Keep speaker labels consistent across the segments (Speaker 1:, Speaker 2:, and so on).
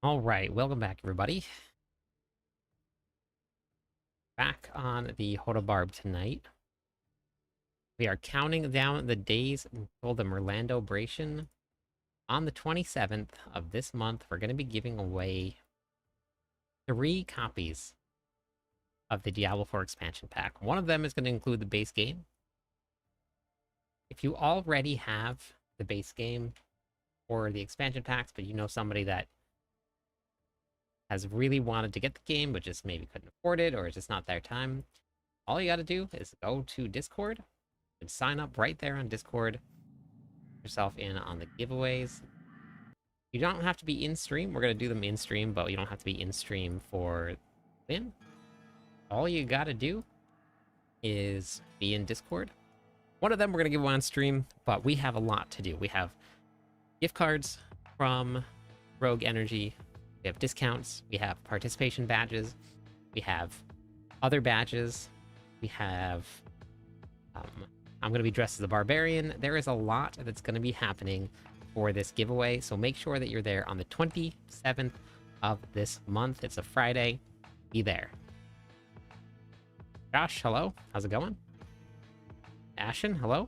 Speaker 1: All right, welcome back, everybody. Back on the HotA Barb tonight. We are counting down the days until the Merlando-bration. On the 27th of this month, we're going to be giving away 3 copies of the Diablo 4 expansion pack. One of them is going to include the base game. If you already have the base game or the expansion packs, but you know somebody that has really wanted to get the game, but just maybe couldn't afford it, or it's just not their time, all you got to do is go to Discord and sign up right there on Discord. Yourself in on the giveaways. You don't have to be in stream. We're going to do them in stream, but you don't have to be in stream for win. All you got to do is be in Discord. One of them we're going to give away on stream, but we have a lot to do. We have gift cards from Rogue Energy. We have discounts. We have participation badges. We have other badges. We have... I'm going to be dressed as a barbarian. There is a lot that's going to be happening for this giveaway, so make sure that you're there on the 27th of this month. It's a Friday. Be there. Josh, hello. How's it going? Ashen, hello.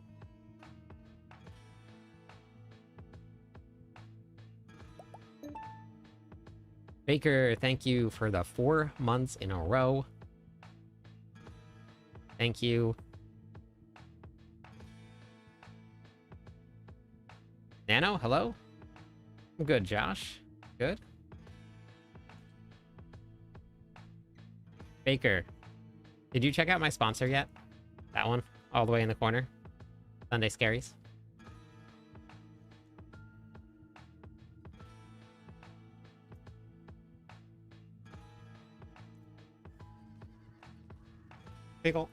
Speaker 1: Baker, thank you for the 4 months in a row. Thank you. Nano, hello. I'm good, Josh. Good. Baker, did you check out my sponsor yet? That one, all the way in the corner. Sunday Scaries. Pickle.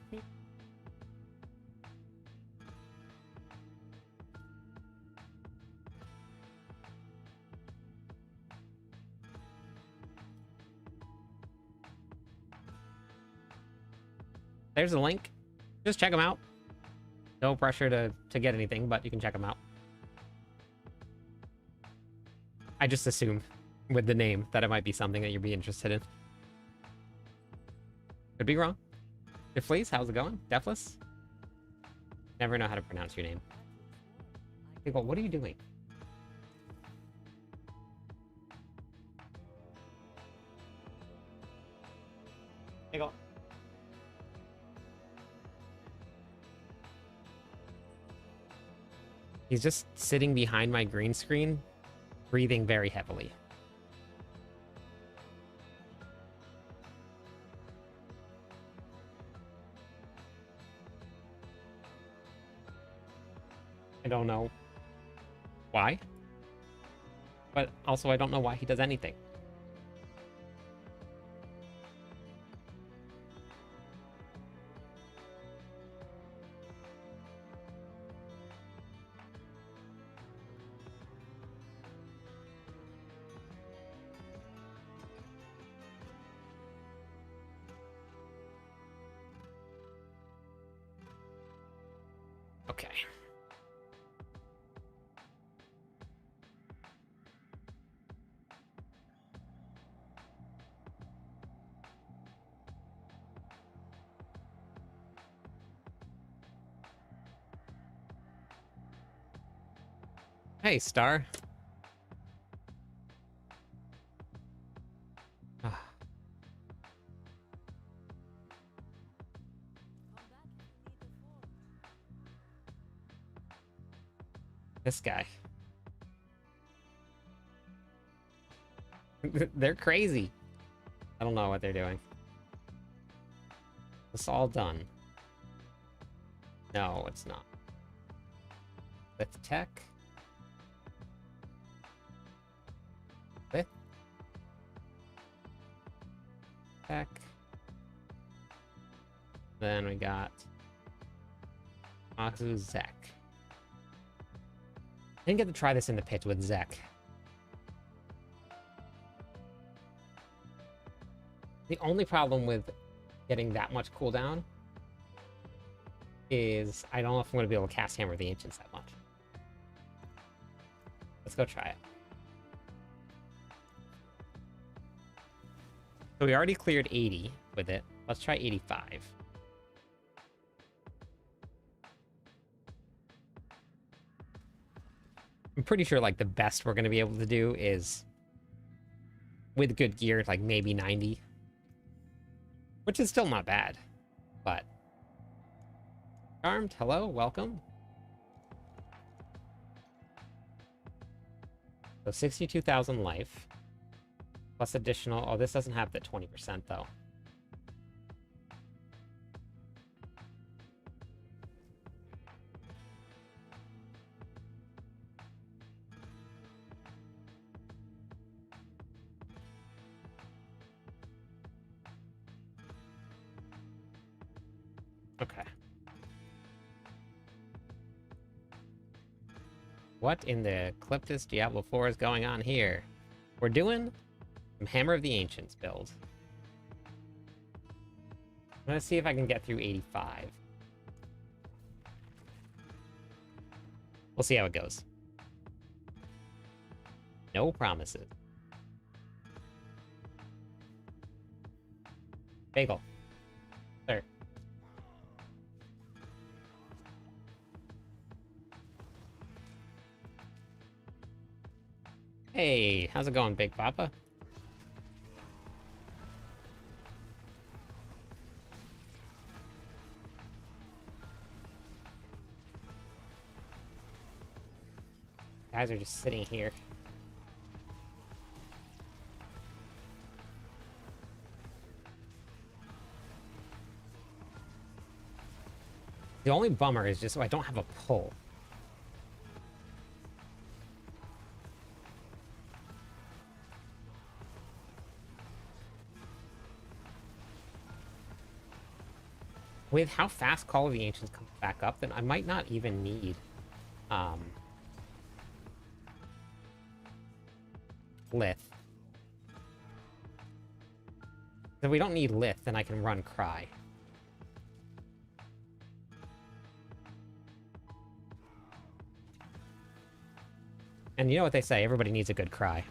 Speaker 1: There's a link. Just check them out. No pressure to get anything, but you can check them out. I just assumed with the name that it might be something that you'd be interested in. Could be wrong. Defleece, how's it going? Defless? Never know how to pronounce your name. Pickle, what are you doing? Pickle. He's just sitting behind my green screen, breathing very heavily. I don't know why, but also I don't know why he does anything. Okay. Hey, Star. This guy. They're crazy. I don't know what they're doing. It's all done. No, it's not. With tech. With tech. Then we got Aksu Zek. Didn't get to try this in the pit with Zek. The only problem with getting that much cooldown is I don't know if I'm going to be able to cast Hammer of the Ancients that much. Let's go try it. So we already cleared 80 with it. Let's try 85. I'm pretty sure, like, the best we're going to be able to do is, with good gear, like, maybe 90. Which is still not bad. But... Charmed, hello, welcome. So 62,000 life. Plus additional... Oh, this doesn't have the 20%, though. Okay. What in the Cliptus Diablo 4 is going on here? We're doing some Hammer of the Ancients build. I'm gonna see if I can get through 85. We'll see how it goes. No promises. Bagel. Sir. Hey, how's it going, Big Papa? Guys are just sitting here. The only bummer is just I don't have a pull. With how fast Call of the Ancients comes back up, then I might not even need Lith. If we don't need Lith, then I can run Cry. And you know what they say, everybody needs a good Cry.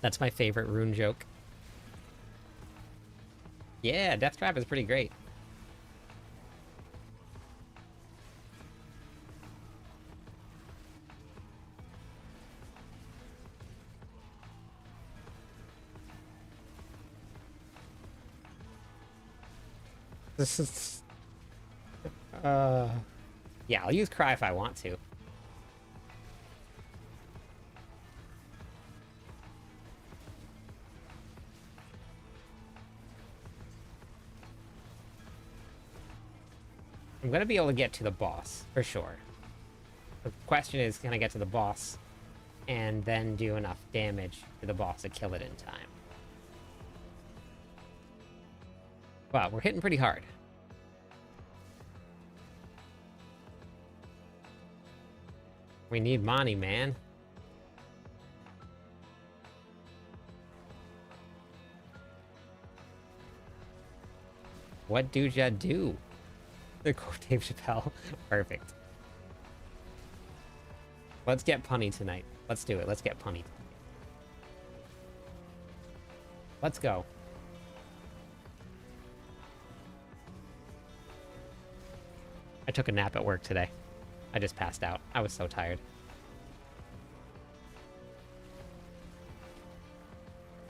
Speaker 1: That's my favorite rune joke. Yeah, Death Trap is pretty great. This is... Yeah, I'll use Cry if I want to. I'm gonna be able to get to the boss, for sure. The question is, can I get to the boss and then do enough damage to the boss to kill it in time? Wow, we're hitting pretty hard. We need money, man. What do ya do? The quote Dave Chappelle. Perfect. Let's get punny tonight. Let's do it. Let's get punny. Let's go. I took a nap at work today. I just passed out. I was so tired.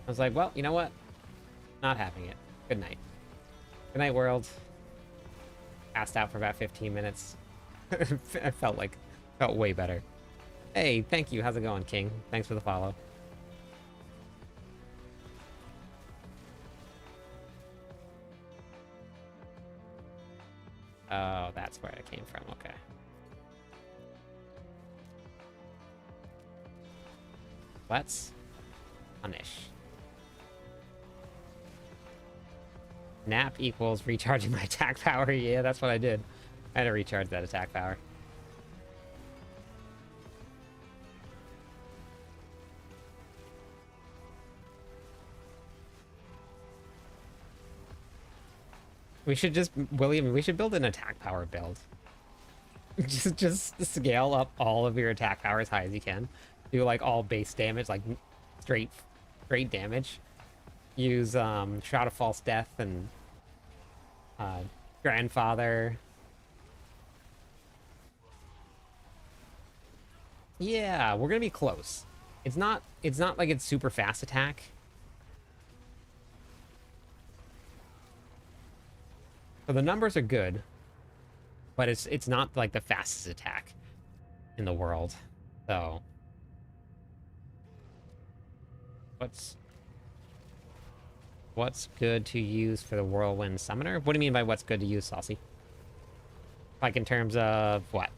Speaker 1: I was like, well, you know what? Not having it. Good night. Good night, world. Passed out for about 15 minutes. I felt way better. Hey, thank you. How's it going, King? Thanks for the follow. Oh, that's where it came from. Okay. Let's punish. Nap equals recharging my attack power. Yeah, that's what I did. I had to recharge that attack power. We should just, William, we should build an attack power build. just scale up all of your attack power as high as you can. do like all base damage, like straight straight damage. Use Shroud of False Death and uh, Grandfather. Yeah, we're gonna be close. It's not like it's super fast attack. So the numbers are good, but it's not like the fastest attack in the world. So what's what's good to use for the Whirlwind Summoner? What do you mean by what's good to use, Saucy? Like in terms of what?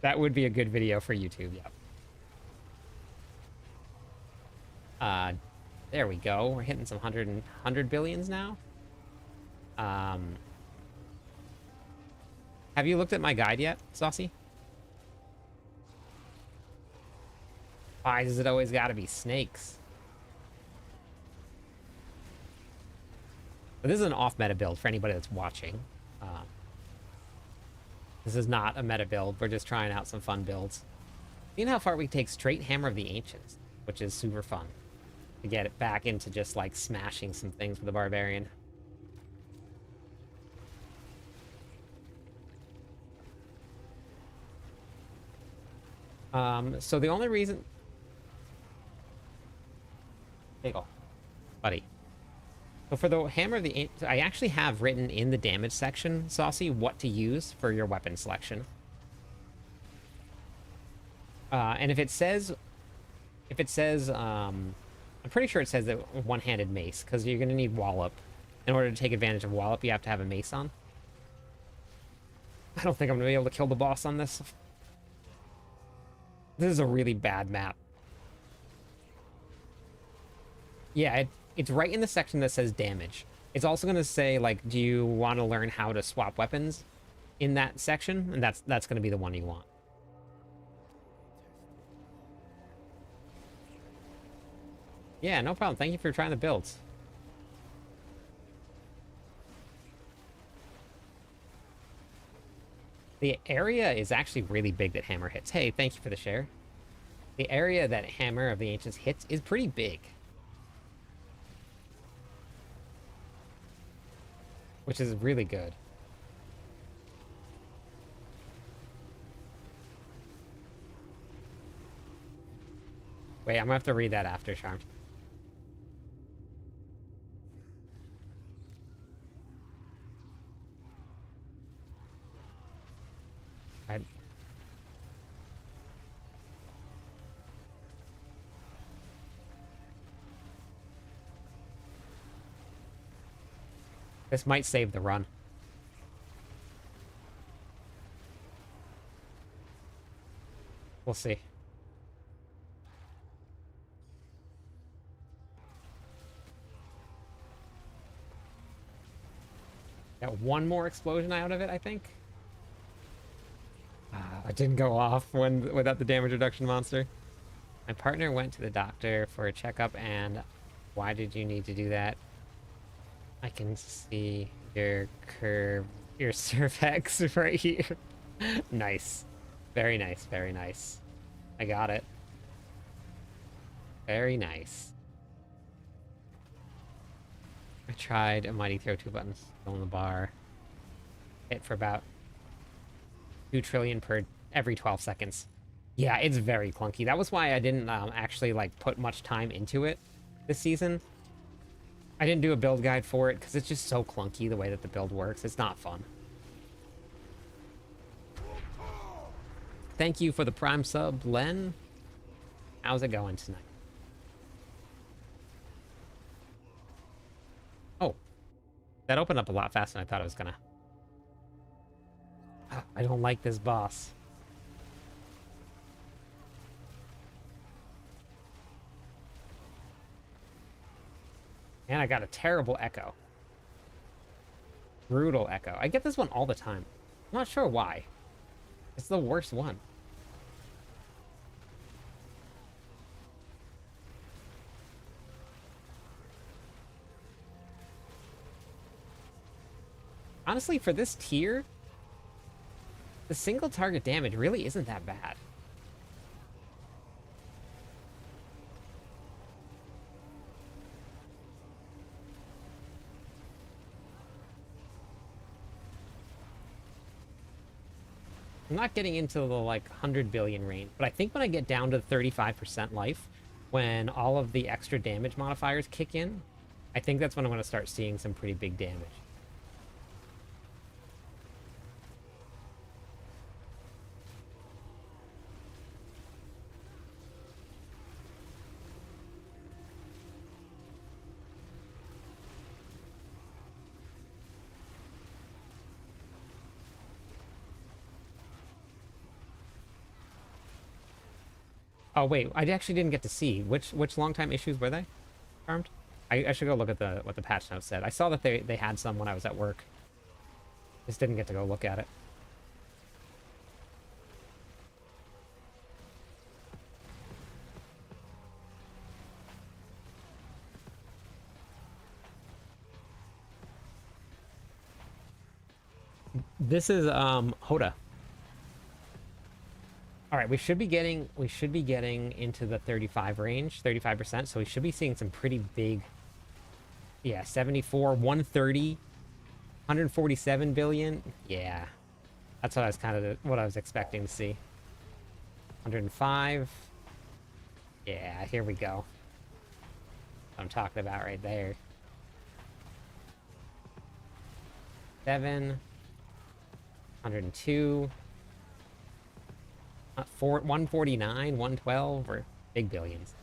Speaker 1: That would be a good video for YouTube, yeah. There we go. We're hitting some 100 billions now. Um, have you looked at my guide yet, Saucy? Why does it always gotta be snakes? But this is an off-meta build for anybody that's watching. This is not a meta build. We're just trying out some fun builds. You know how far we take straight Hammer of the Ancients, which is super fun. To get it back into just, like, smashing some things with the Barbarian. So the only reason... Bagel. Buddy. So for the Hammer of the... I actually have written in the damage section, Saucy, what to use for your weapon selection. And if it says... I'm pretty sure it says that one-handed mace, because you're going to need Wallop. In order to take advantage of Wallop, you have to have a mace on. I don't think I'm going to be able to kill the boss on this. This is a really bad map. Yeah, it's right in the section that says damage. It's also going to say, like, do you want to learn how to swap weapons in that section? And that's going to be the one you want. Yeah, no problem. Thank you for trying the builds. The area is actually really big that Hammer hits. Hey, thank you for the share. The area that Hammer of the Ancients hits is pretty big. Which is really good. Wait, I'm gonna have to read that after, Charmed. I... This might save the run. We'll see. Got one more explosion out of it, I think. It didn't go off without the damage reduction monster. My partner went to the doctor for a checkup, and why did you need to do that? I can see your cervix right here. Nice. Very nice, very nice. I got it. Very nice. I tried a mighty throw 2 buttons on the bar. Hit for about 2 trillion per every 12 seconds. Yeah, it's very clunky. That was why I didn't actually like put much time into it this season. I didn't do a build guide for it because it's just so clunky the way that the build works. It's not fun. Thank you for the Prime sub, Len. How's it going tonight? Oh, that opened up a lot faster than I thought it was gonna. I don't like this boss. And I got a terrible echo. Brutal echo. I get this one all the time. I'm not sure why. It's the worst one. Honestly, for this tier, the single target damage really isn't that bad. I'm not getting into the like 100 billion range, but I think when I get down to 35% life, when all of the extra damage modifiers kick in, I think that's when I'm going to start seeing some pretty big damage. Oh wait, I actually didn't get to see which long time issues were they confirmed. I should go look at the what the patch notes said. I saw that they had some when I was at work. Just didn't get to go look at it. This is HotA. All right, we should be getting into the 35 range, 35%. So we should be seeing some pretty big, yeah, 74, 130, 147 billion. Yeah, that's what I was what I was expecting to see. 105. Yeah, here we go. I'm talking about right there. 7, 102, 149, 112, or big billions.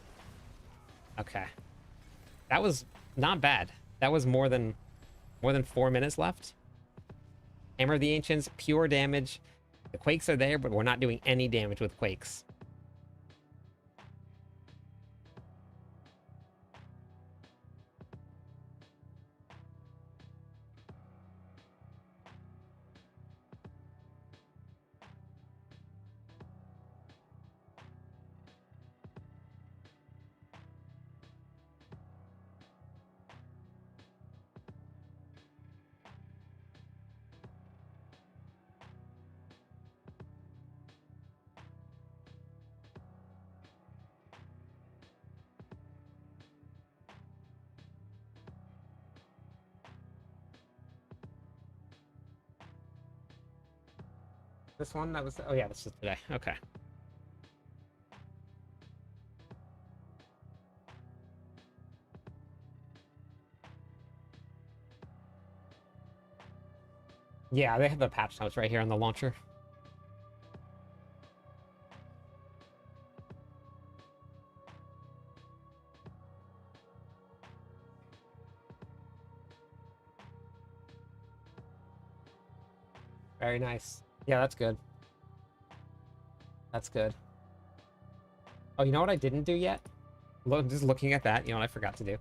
Speaker 1: Okay. That was not bad. That was more than 4 minutes left. Hammer of the Ancients, pure damage. The Quakes are there, but we're not doing any damage with Quakes. This one, that was... Oh, yeah, this is today. Okay. Yeah, they have the patch notes right here on the launcher. Very nice. Yeah, that's good. That's good. Oh, you know what I didn't do yet? Look, just looking at that, you know what I forgot to do?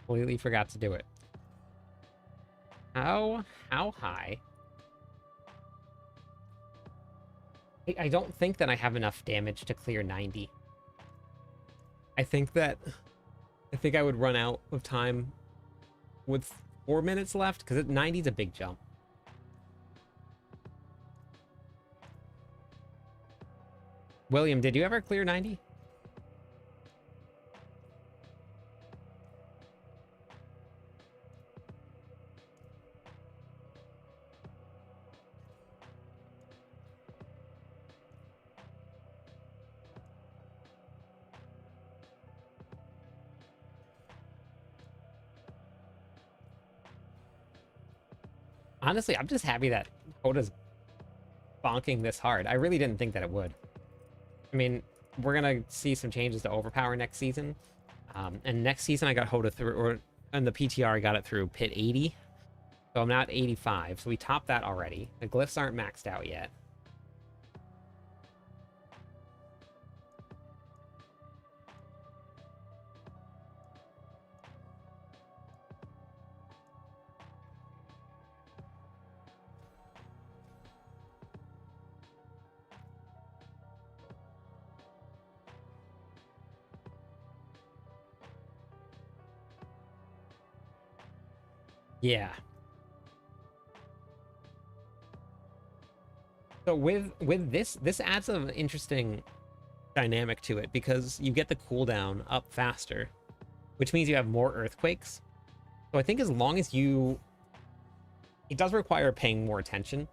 Speaker 1: Completely forgot to do it. How high? I don't think that I have enough damage to clear 90. I think that... I think I would run out of time with 4 minutes left, because 90 is a big jump. William, did you ever clear 90? Honestly, I'm just happy that HotA's bonking this hard. I really didn't think that it would. I mean, we're gonna see some changes to Overpower next season. And next season I got HotA through, or and the PTR I got it through Pit 80. So I'm now at 85. So we topped that already. The glyphs aren't maxed out yet. Yeah. So with this adds an interesting dynamic to it because you get the cooldown up faster, which means you have more earthquakes. So I think as long as you, it does require paying more attention,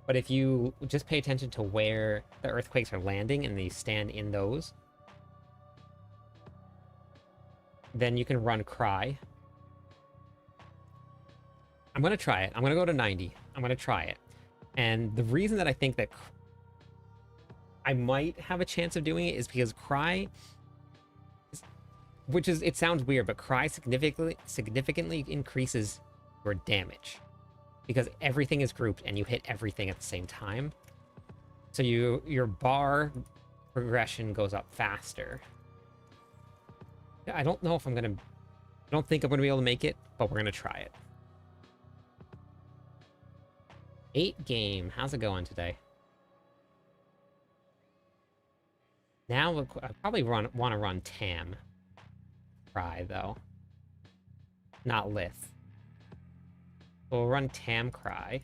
Speaker 1: but if you just pay attention to where the earthquakes are landing and they stand in those, then you can run Cry. I'm going to try it. I'm going to go to 90. I'm going to try it. And the reason that I think that I might have a chance of doing it is because Cry, which is, it sounds weird, but Cry significantly increases your damage because everything is grouped and you hit everything at the same time. So your bar progression goes up faster. I don't know if I'm gonna, I don't think I'm gonna be able to make it, but we're gonna try it. 8 game, how's it going today? Now I probably want to run Tam. Cry though, not Lith. So we'll run Tam Cry.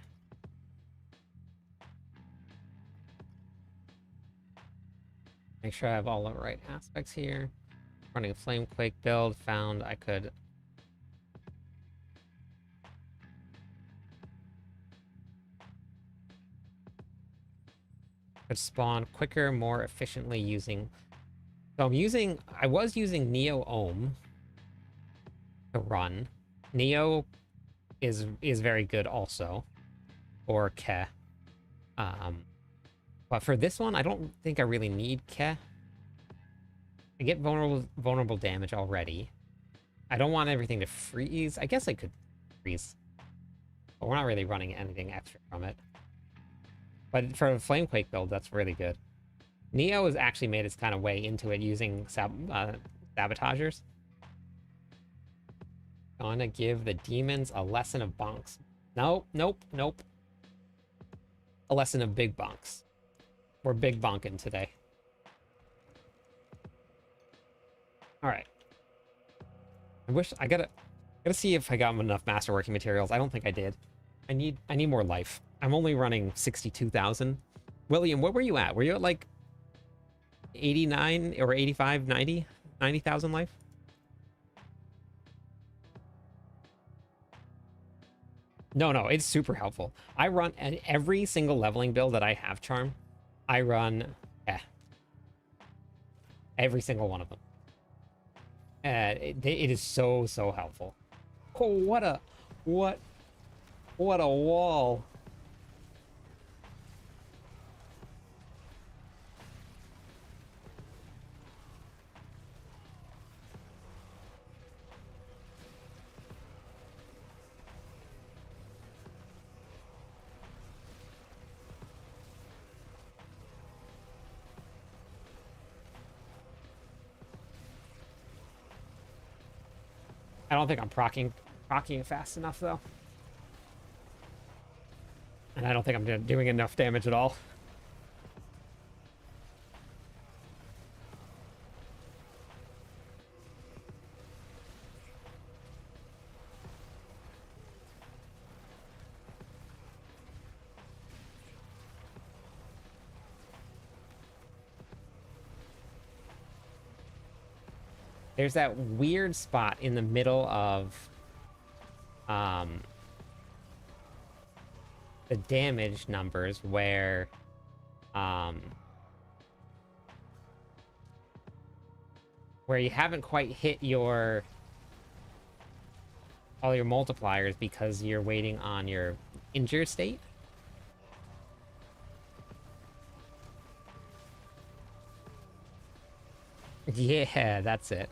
Speaker 1: Make sure I have all the right aspects here. Running a Flamequake build, found I could spawn quicker, more efficiently using. So I was using Neo Ohm to run. Neo is very good also, or Ke. But for this one, I don't think I really need Ke. I get vulnerable damage already. I don't want everything to freeze. I guess I could freeze, but we're not really running anything extra from it. But for a Flamequake build, that's really good. Neo has actually made its kind of way into it using sabotagers. Gonna give the demons a lesson of bonks. Nope, nope, nope. A lesson of big bonks. We're big bonking today. All right. I wish I gotta see if I got enough masterworking materials. I don't think I did. I need more life. I'm only running 62,000. William, what were you at? Were you at like 89 or 85, 90? 90,000 life? No, no, it's super helpful. I run every single leveling build that I have, Charm. I run every single one of them. It is so helpful. Oh, what a wall. I don't think I'm proccing it fast enough, though. And I don't think I'm doing enough damage at all. There's that weird spot in the middle of the damage numbers where you haven't quite hit all your multipliers because you're waiting on your injured state. Yeah, that's it.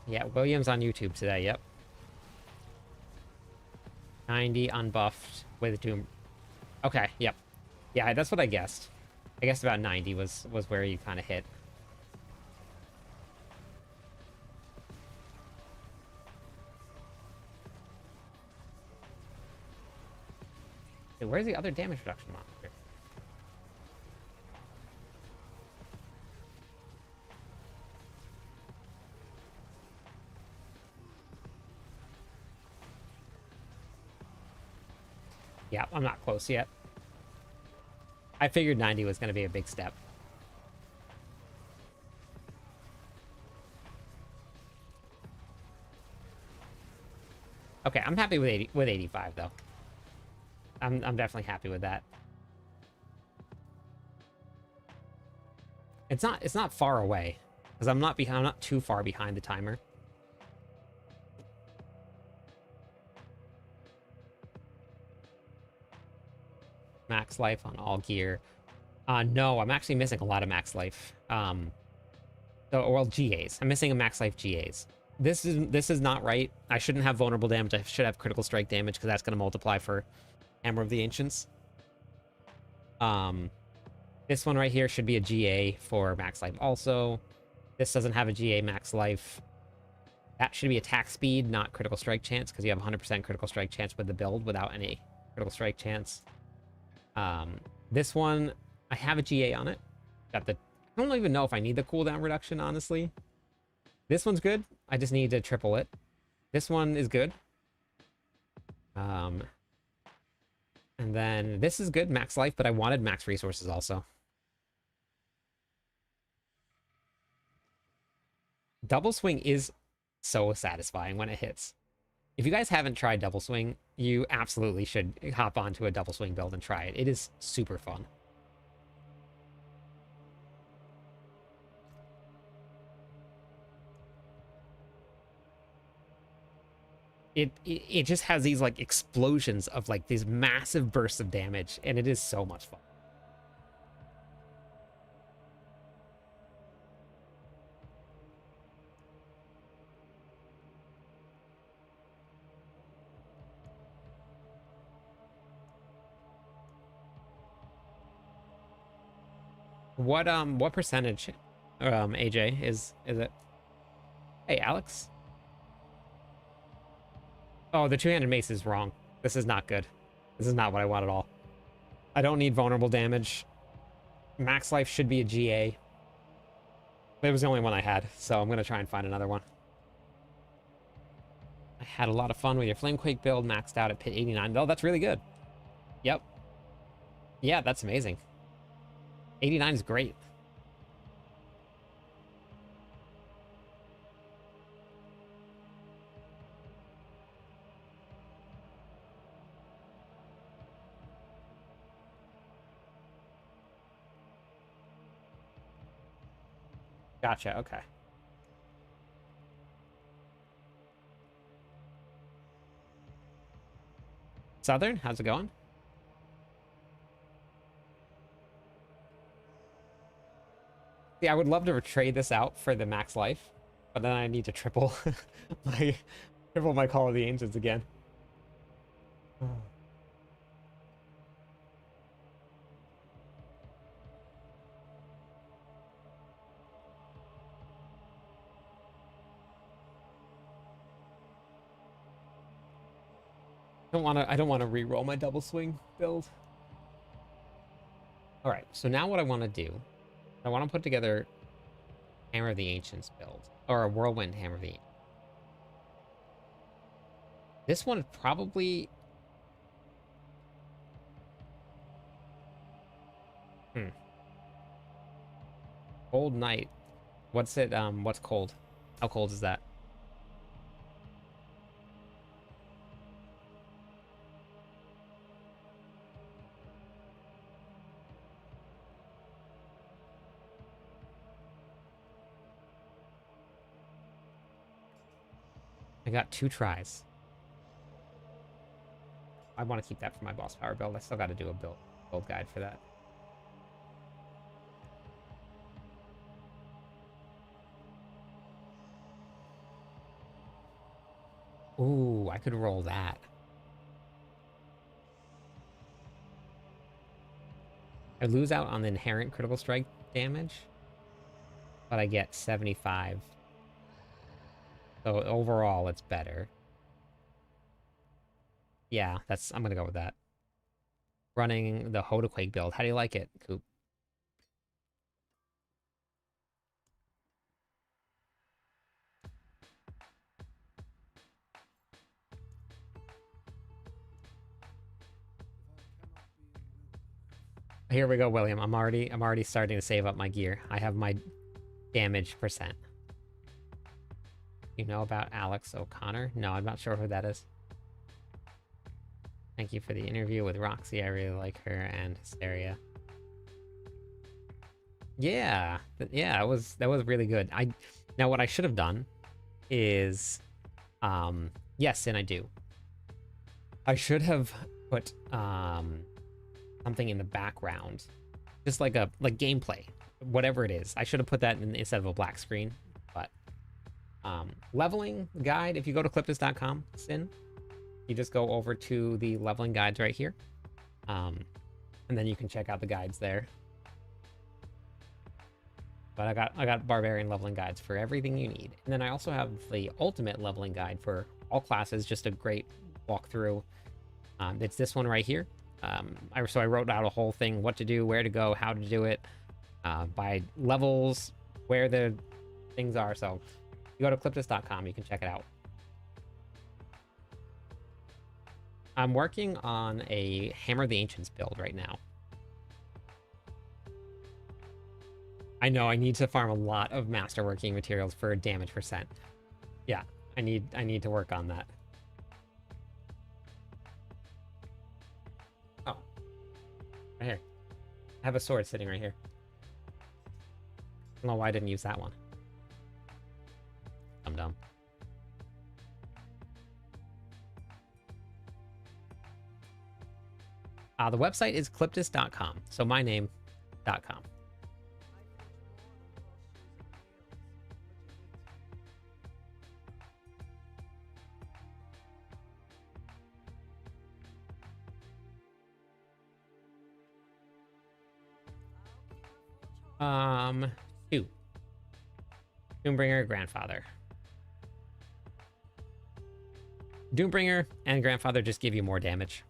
Speaker 1: Yeah, William's on YouTube today, yep. 90 unbuffed with Doom. Okay, yep. Yeah, that's what I guessed. I guessed about 90 was where you kind of hit. Dude, where's the other damage reduction monster? Yeah, I'm not close yet. I figured 90 was going to be a big step. Okay, I'm happy with 85 though. I'm definitely happy with that. It's not far away because I'm not too far behind the timer. Max life on all gear. No, I'm actually missing a lot of max life. Well, GAs. I'm missing a max life GAs. This is not right. I shouldn't have vulnerable damage. I should have critical strike damage because that's going to multiply for Hammer of the Ancients. This one right here should be a GA for max life also. This doesn't have a GA max life. That should be attack speed, not critical strike chance, because you have 100% critical strike chance with the build without any critical strike chance. This one, I have a GA on it. I don't even know if I need the cooldown reduction, honestly. This one's good. I just need to triple it. This one is good. And then this is good, max life, but I wanted max resources also. Double swing is so satisfying when it hits. If you guys haven't tried double swing, you absolutely should hop onto a double swing build and try it. It is super fun. It just has these like explosions of like these massive bursts of damage, and it is so much fun. What percentage AJ is it? Hey Alex. Oh, the two-handed mace is wrong. This is not good. This is not what I want at all. I don't need vulnerable damage. Max life should be a GA. But it was the only one I had, so I'm gonna try and find another one. I had a lot of fun with your Flamequake build, maxed out at pit 89. Oh, that's really good. Yep. Yeah, that's amazing. 89 is great. Gotcha, okay. Southern, how's it going? See, I would love to trade this out for the max life, but then I need to triple my triple my Call of the Ancients again. I don't want to re-roll my double swing build. All right, so now what I want to do, I want to put together Hammer of the Ancients build, or a Whirlwind Hammer of the Ancients. This one probably... Cold Night. What's it, what's cold? How cold is that? I got 2 tries. I want to keep that for my boss power build. I still got to do a build guide for that. Ooh, I could roll that. I lose out on the inherent critical strike damage, but I get 75. So overall, it's better. Yeah, I'm gonna go with that. Running the HotA Quake build. How do you like it, Coop? Here we go, William. I'm already starting to save up my gear. I have my damage percent. You know about Alex O'Connor? No, I'm not sure who that is. Thank you for the interview with Roxy. I really like her and Hysteria. Yeah, yeah, that was really good. Now what I should have done is, yes, and I do. I should have put something in the background, just like gameplay, whatever it is. I should have put that instead of a black screen. But leveling guide. If you go to cliptus.com, Sin, you just go over to the leveling guides right here, and then you can check out the guides there. But I got barbarian leveling guides for everything you need, and then I also have the ultimate leveling guide for all classes. Just a great walkthrough. It's this one right here. So I wrote out a whole thing: what to do, where to go, how to do it, by levels, where the things are. So you go to cliptus.com, you can check it out. I'm working on a Hammer of the Ancients build right now. I know I need to farm a lot of masterworking materials for damage percent. Yeah, I need to work on that. Oh, right here. I have a sword sitting right here. I don't know why I didn't use that one. I'm dumb. The website is cliptus.com, so my name.com. Two. Doombringer, Grandfather. Doombringer and Grandfather just give you more damage.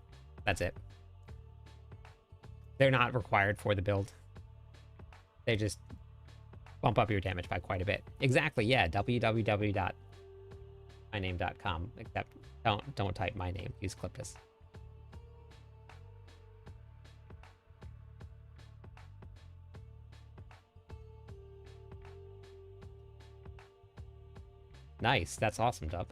Speaker 1: That's it. They're not required for the build. They just bump up your damage by quite a bit. Exactly, yeah, www.myname.com. Except don't type my name, use Cliptus. Nice, that's awesome, Dub.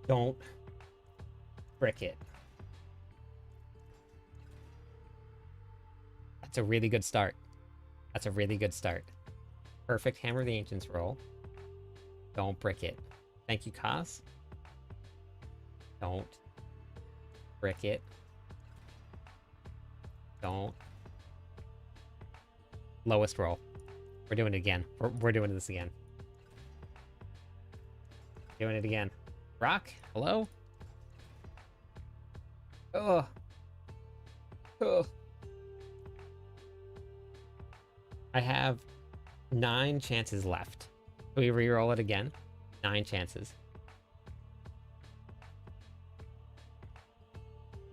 Speaker 1: Don't brick it. That's a really good start. That's a really good start. Perfect Hammer of the Ancients roll. Don't brick it. Thank you, Kaz. Don't brick it. Don't. Lowest roll. We're doing it again. We're doing this again. Doing it again. Rock, hello? Oh. Oh. I have 9 chances left. Do we re-roll it again? 9 chances.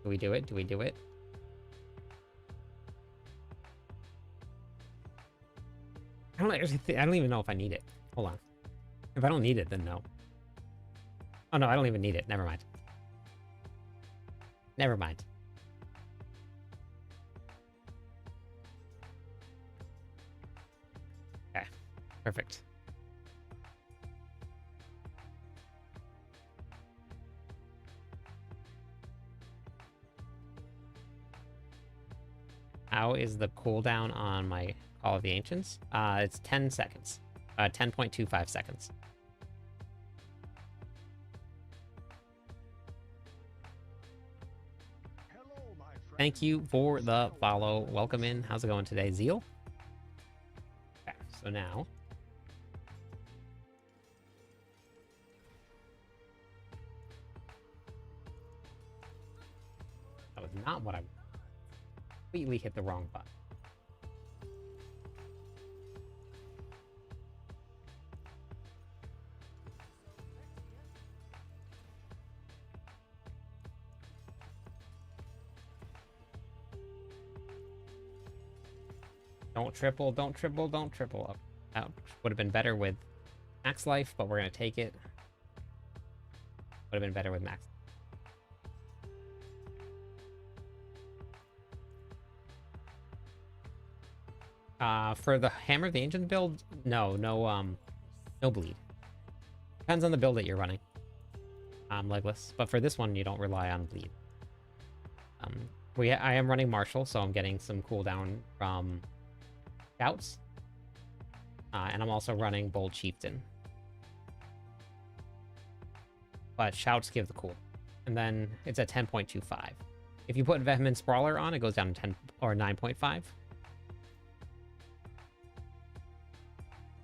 Speaker 1: Do we do it? Do we do it? I don't even know if I need it. Hold on. If I don't need it, then no. Oh no, I don't even need it. Never mind. Never mind. Okay. Perfect. How is the cooldown on my Call of the Ancients? It's 10 seconds. 10.25 seconds. Thank you for the follow. Welcome in. How's it going today, Zeal? Okay, so now... That was not what I... Completely hit the wrong button. Don't triple, don't triple, don't triple up. That would have been better with max life, but we're going to take it. Would have been better with max. For the Hammer of the Ancient build, no bleed. Depends on the build that you're running. Legless, but for this one, you don't rely on bleed. I am running Marshall, so I'm getting some cooldown from Shouts. And I'm also running Bold Chieftain. But Shouts give the cool. And then it's at 10.25. If you put Vehement Sprawler on, it goes down to 10 or 9.5.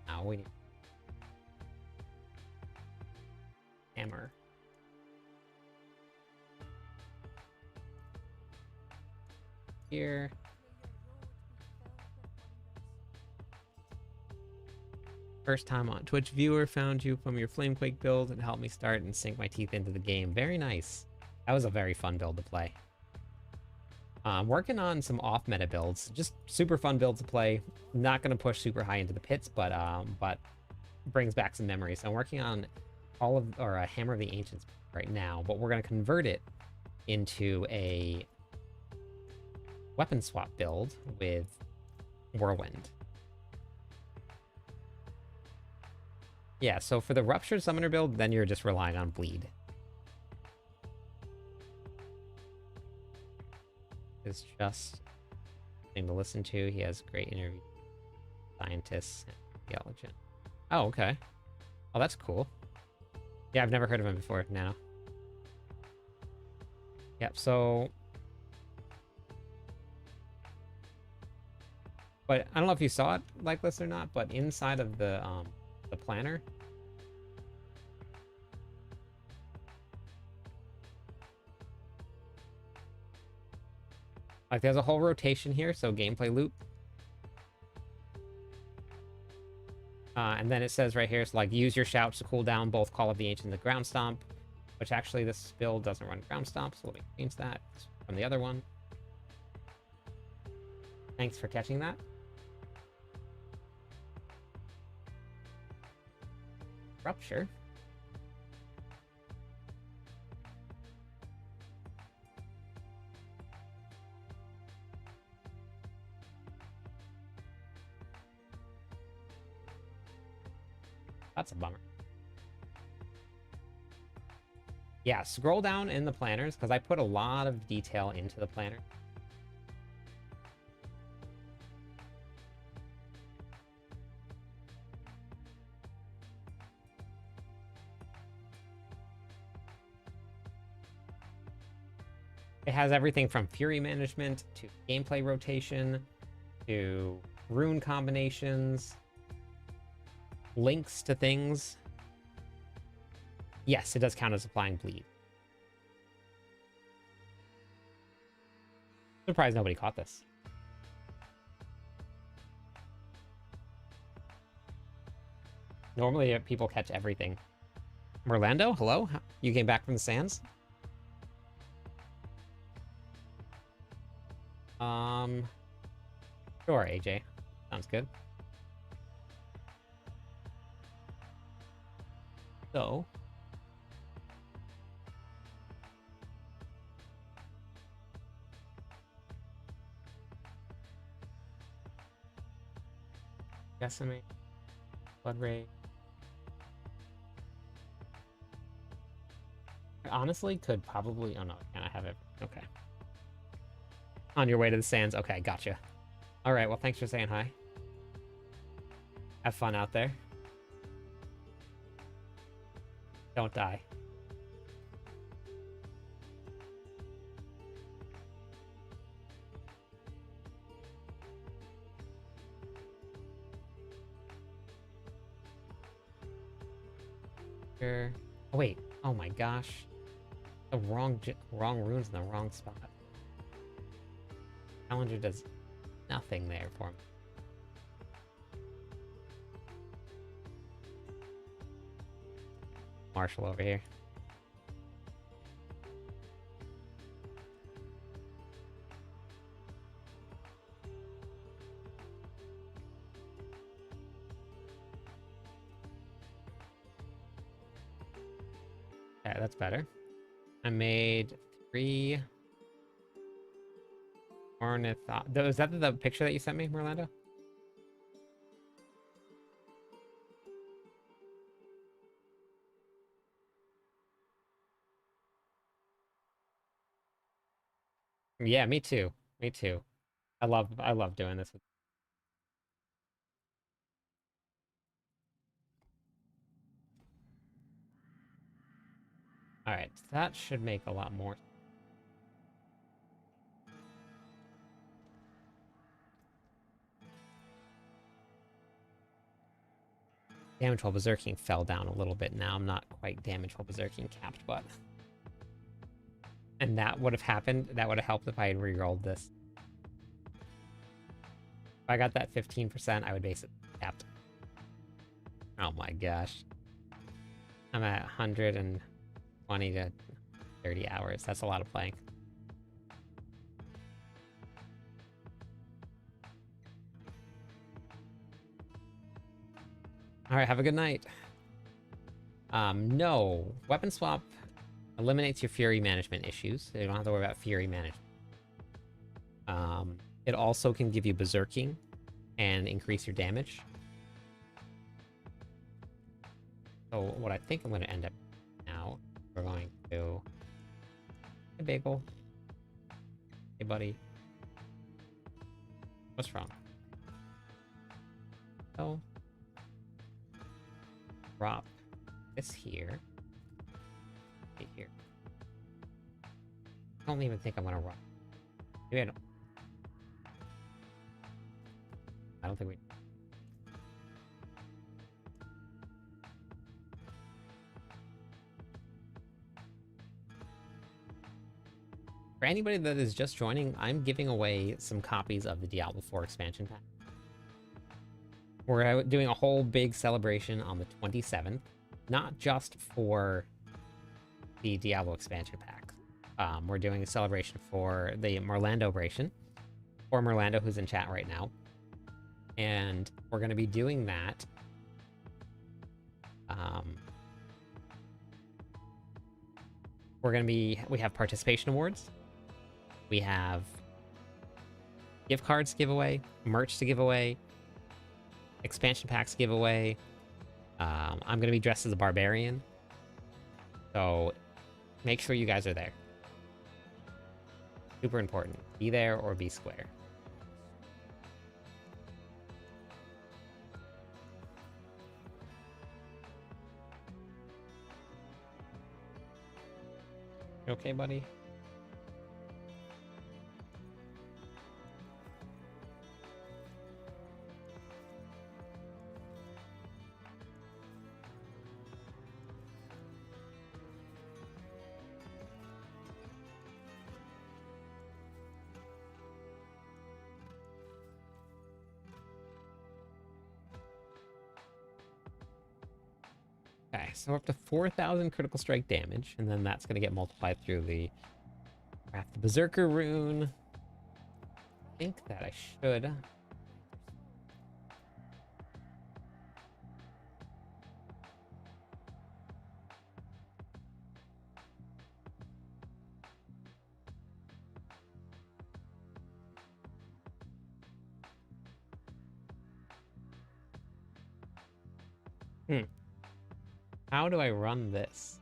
Speaker 1: Now we need Hammer. Here. First time on Twitch viewer, found you from your Flamequake build and helped me start and sink my teeth into the game. Very nice. That was a very fun build to play. I'm working on some off-meta builds. Just super fun build to play. Not going to push super high into the pits, but brings back some memories. I'm working on a Hammer of the Ancients right now, but we're going to convert it into a weapon swap build with Whirlwind. Yeah, so for the Ruptured Summoner build, then you're just relying on bleed. It's just thing to listen to. He has great interviews, scientists, and theologian. Oh, okay. Oh, that's cool. Yeah, I've never heard of him before. Now. Yep. So, but I don't know if you saw it like this or not. But inside of the planner. Like, there's a whole rotation here, so gameplay loop. And then it says right here, it's like, use your shouts to cool down both Call of the Ancient and Ground Stomp, which actually this build doesn't run Ground Stomp, so let me change that from the other one. Thanks for catching that. Rupture. That's a bummer. Yeah, scroll down in the planners, because I put a lot of detail into the planner. It has everything from Fury management to gameplay rotation to rune combinations, links to things. Yes, it does count as applying bleed. Surprised nobody caught this. Normally people catch everything. Orlando, hello? You came back from the sands? Sure, AJ. Sounds good. So, decimate, blood rate. I honestly could probably. Oh no, can I have it? Okay. On your way to the sands. Okay, gotcha. All right. Well, thanks for saying hi. Have fun out there. Don't die. Sure. Oh wait. Oh my gosh. The wrong runes in the wrong spot. Challenger does nothing there for me. Marshall over here. Okay, that's better. I made 3 ornithopters. Is that the picture that you sent me, Merlando? Yeah, me too. Me too. I love doing this. All right, that should make a lot more. Damage while berserking fell down a little bit. Now I'm not quite damage while berserking capped, but and that would have happened. That would have helped if I had re-rolled this. If I got that 15%, I would base it capped. Oh my gosh. I'm at 120 to 30 hours. That's a lot of playing. All right, have a good night. No. Weapon swap eliminates your fury management issues. So you don't have to worry about fury management. It also can give you berserking and increase your damage. So what I think I'm going to end up now, we're going to... Hey, Bagel. Hey, buddy. What's wrong? Oh. Drop this here. Right here. I don't even think I'm going to run. Maybe I don't think we... For anybody that is just joining, I'm giving away some copies of the Diablo 4 expansion pack. We're doing a whole big celebration on the 27th, not just for the Diablo expansion pack. We're doing a celebration for the Merlando-bration, or Merlando, who's in chat right now. And we're going to be doing that. We have participation awards. We have gift cards to give away, merch to give away, expansion packs to give away. I'm going to be dressed as a barbarian. So make sure you guys are there. Super important. Be there or be square. You okay, buddy? Okay, so we're up to 4,000 critical strike damage, and then that's going to get multiplied through the craft the Berserker rune. I think that I should. How do I run this?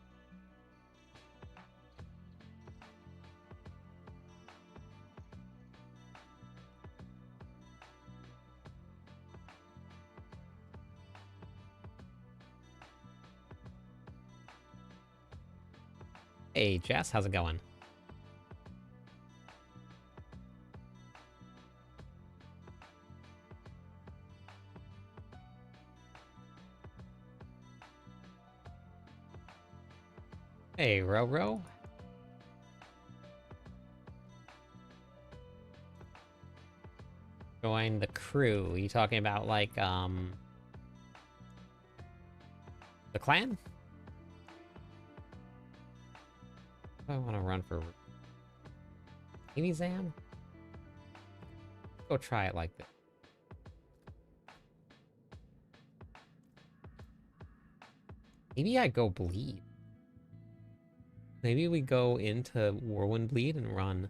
Speaker 1: Hey, Jess, how's it going? Hey, Roro. Join the crew. Are you talking about, like, the clan? I want to run for... Maybe Zam? Go try it like this. Maybe I go bleed. Maybe we go into Whirlwind Bleed and run.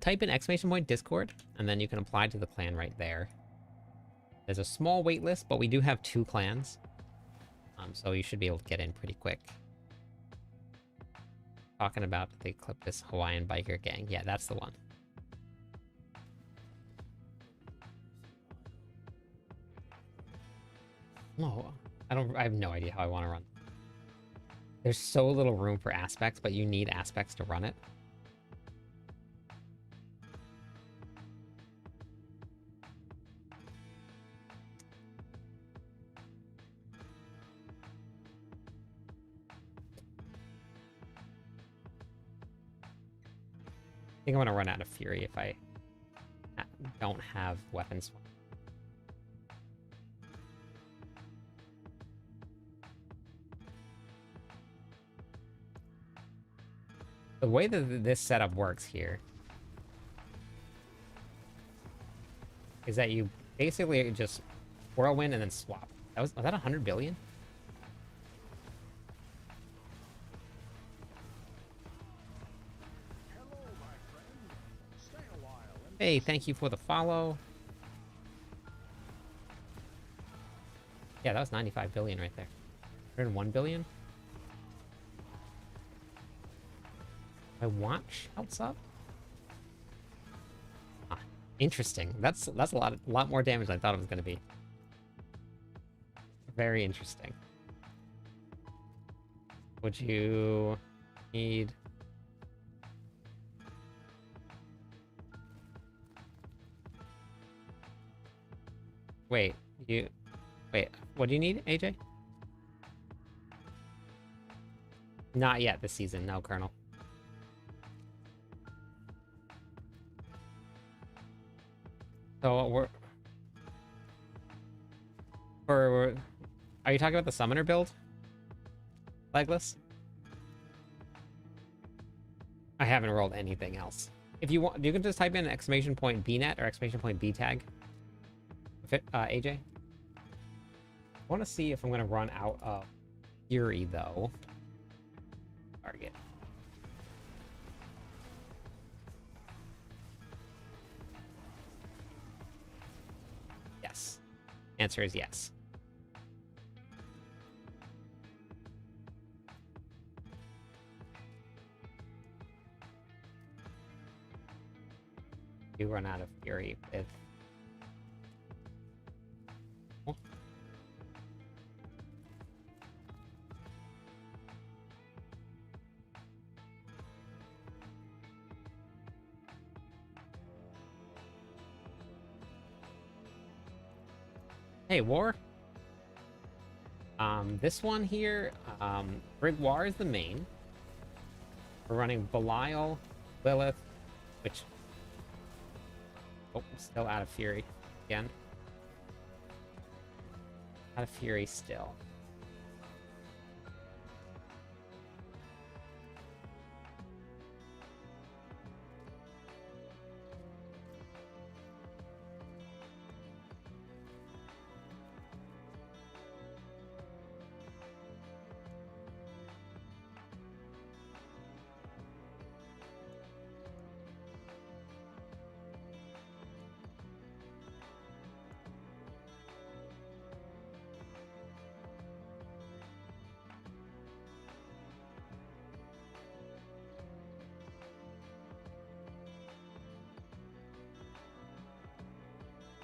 Speaker 1: Type in exclamation point Discord, and then you can apply to the clan right there. There's a small wait list, but we do have 2 clans. So you should be able to get in pretty quick. Talking about they clip this Hawaiian biker gang. Yeah, that's the one. No, I have no idea how I want to run. There's so little room for aspects, but you need aspects to run it. I think I'm gonna run out of fury if I don't have weapons. The way that this setup works here is that you basically just whirlwind and then swap. Was that 100 billion? Hey, thank you for the follow. Yeah, that was 95 billion right there. 101 billion? I want shouts up? Ah, interesting. That's a lot more damage than I thought it was gonna be. Very interesting. Would you need... Wait, what do you need, AJ? Not yet this season, no, Colonel. So are you talking about the summoner build? Legless? I haven't rolled anything else. If you want, you can just type in exclamation point BNet or exclamation point BTag. AJ? I want to see if I'm going to run out of Fury, though. Target. Yes. Answer is yes. You run out of Fury with... Oh. Hey, War. This one here, Brigwar is the main. We're running Belial, Lilith, which... Oh, still out of Fury again. Out of Fury still.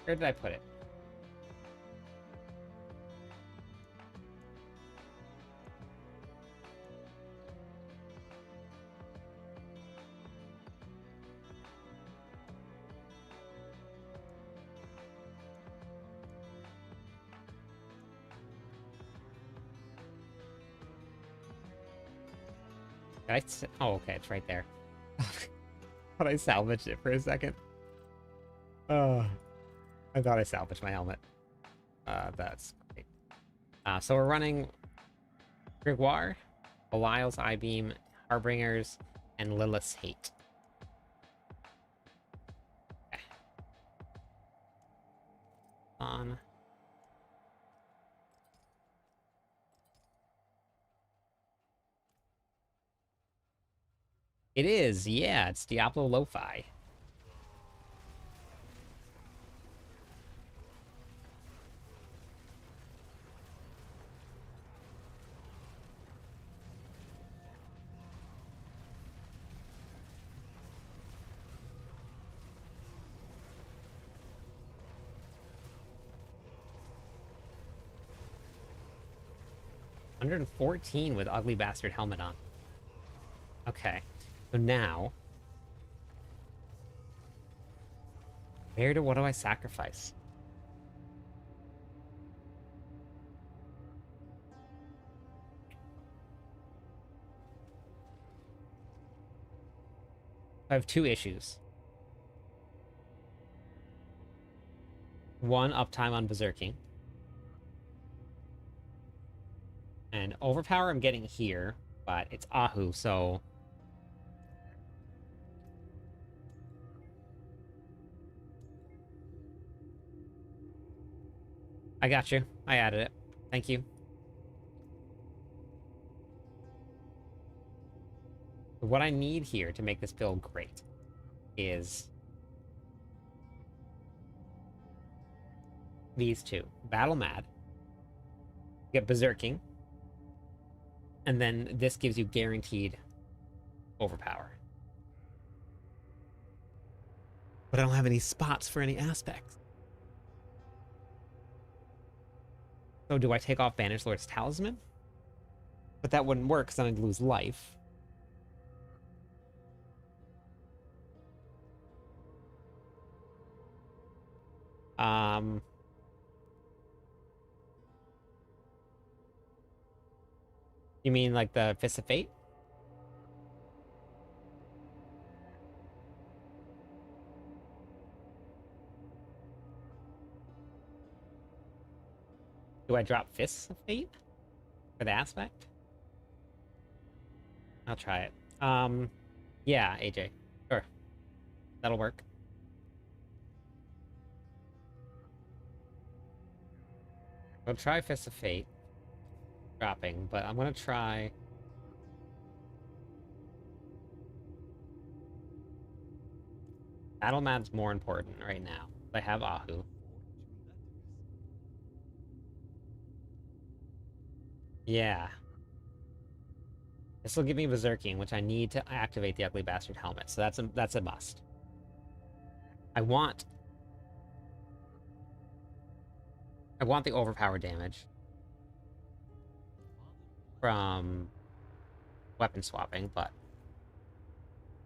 Speaker 1: Where did I put it? Oh, okay, it's right there. Thought I salvaged it for a second. I thought I salvaged my helmet. That's great. So we're running Grégoire, Belial's I-Beam, Harbingers, and Lilith's Hate. Okay. On. It is, yeah, it's Diablo Lo-Fi. $114 with Ugly Bastard helmet on. Okay, so now, what do I sacrifice? I have two issues. One, uptime on Berserking. And overpower I'm getting here, but it's Ahu, so... I got you. I added it. Thank you. What I need here to make this build great is these two. Battle Mad. Get Berserking. And then this gives you guaranteed overpower. But I don't have any spots for any aspects. So do I take off Banished Lord's Talisman? But that wouldn't work because then I'd lose life. You mean like the Fist of Fate? Do I drop Fists of Fate for the aspect? I'll try it. Yeah, AJ. Sure. That'll work. I'll try Fist of Fate. Dropping, but I'm gonna try... Battle Mad's more important right now. I have Ahu. Yeah. This will give me Berserking, which I need to activate the Ugly Bastard helmet, so that's a must. I want the overpower damage from weapon swapping, but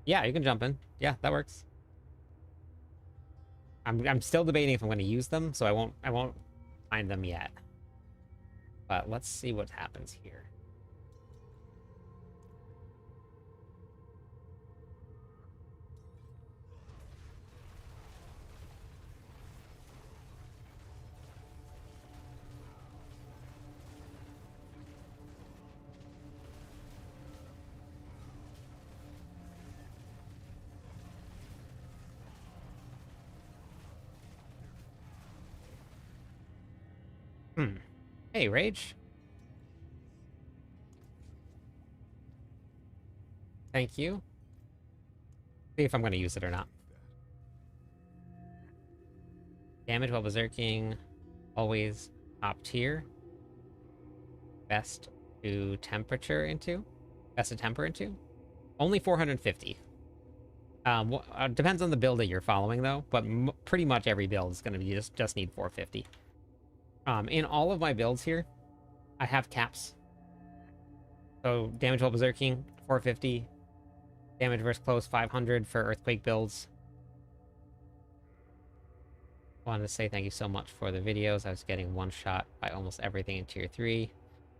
Speaker 1: yeah, you can jump in. Yeah, that works. I'm still debating if I'm going to use them, so I won't find them yet. But let's see what happens here. Hey, Rage. Thank you. See if I'm going to use it or not. Damage while berserking, always top tier. Best to temperature into. Best to temper into. Only 450. Depends on the build that you're following though, but pretty much every build is going to be just need 450. In all of my builds here, I have caps. So damage while berserking, 450. Damage versus close, 500 for earthquake builds. Wanted to say thank you so much for the videos. I was getting one shot by almost everything in tier 3.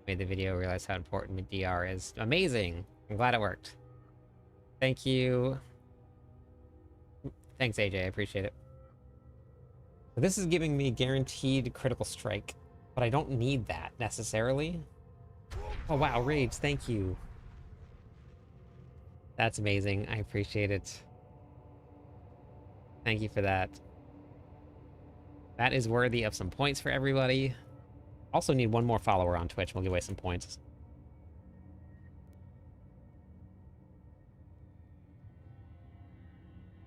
Speaker 1: Made the video realize how important mid-DR is. Amazing! I'm glad it worked. Thank you. Thanks, AJ. I appreciate it. This is giving me guaranteed critical strike, but I don't need that necessarily. Oh wow, Rage, thank you. That's amazing. I appreciate it. Thank you for that. That is worthy of some points for everybody. Also need one more follower on Twitch. We'll give away some points.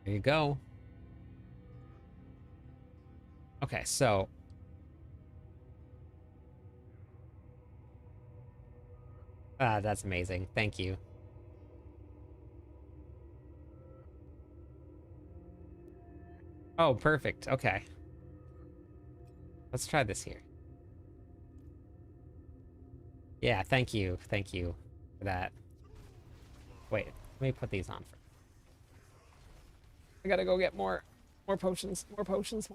Speaker 1: There you go. Okay, so that's amazing. Thank you. Oh, perfect. Okay. Let's try this here. Yeah, thank you. Thank you for that. Wait, let me put these on first. I gotta go get more potions, more potions.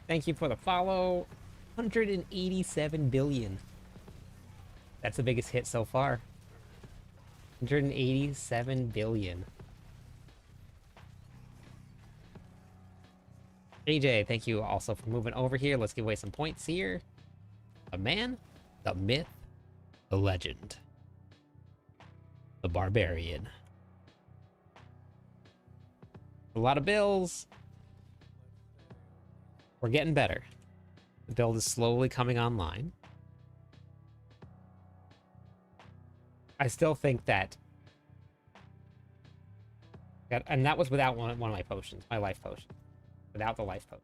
Speaker 1: Thank you for the follow. 187 billion. That's the biggest hit so far. 187 billion. AJ, thank you also for moving over here. Let's give away some points here. The man, the myth, the legend, the barbarian. A lot of bills. We're getting better. The build is slowly coming online. I still think that... And that was without one of my potions, my life potion. Without the life potion.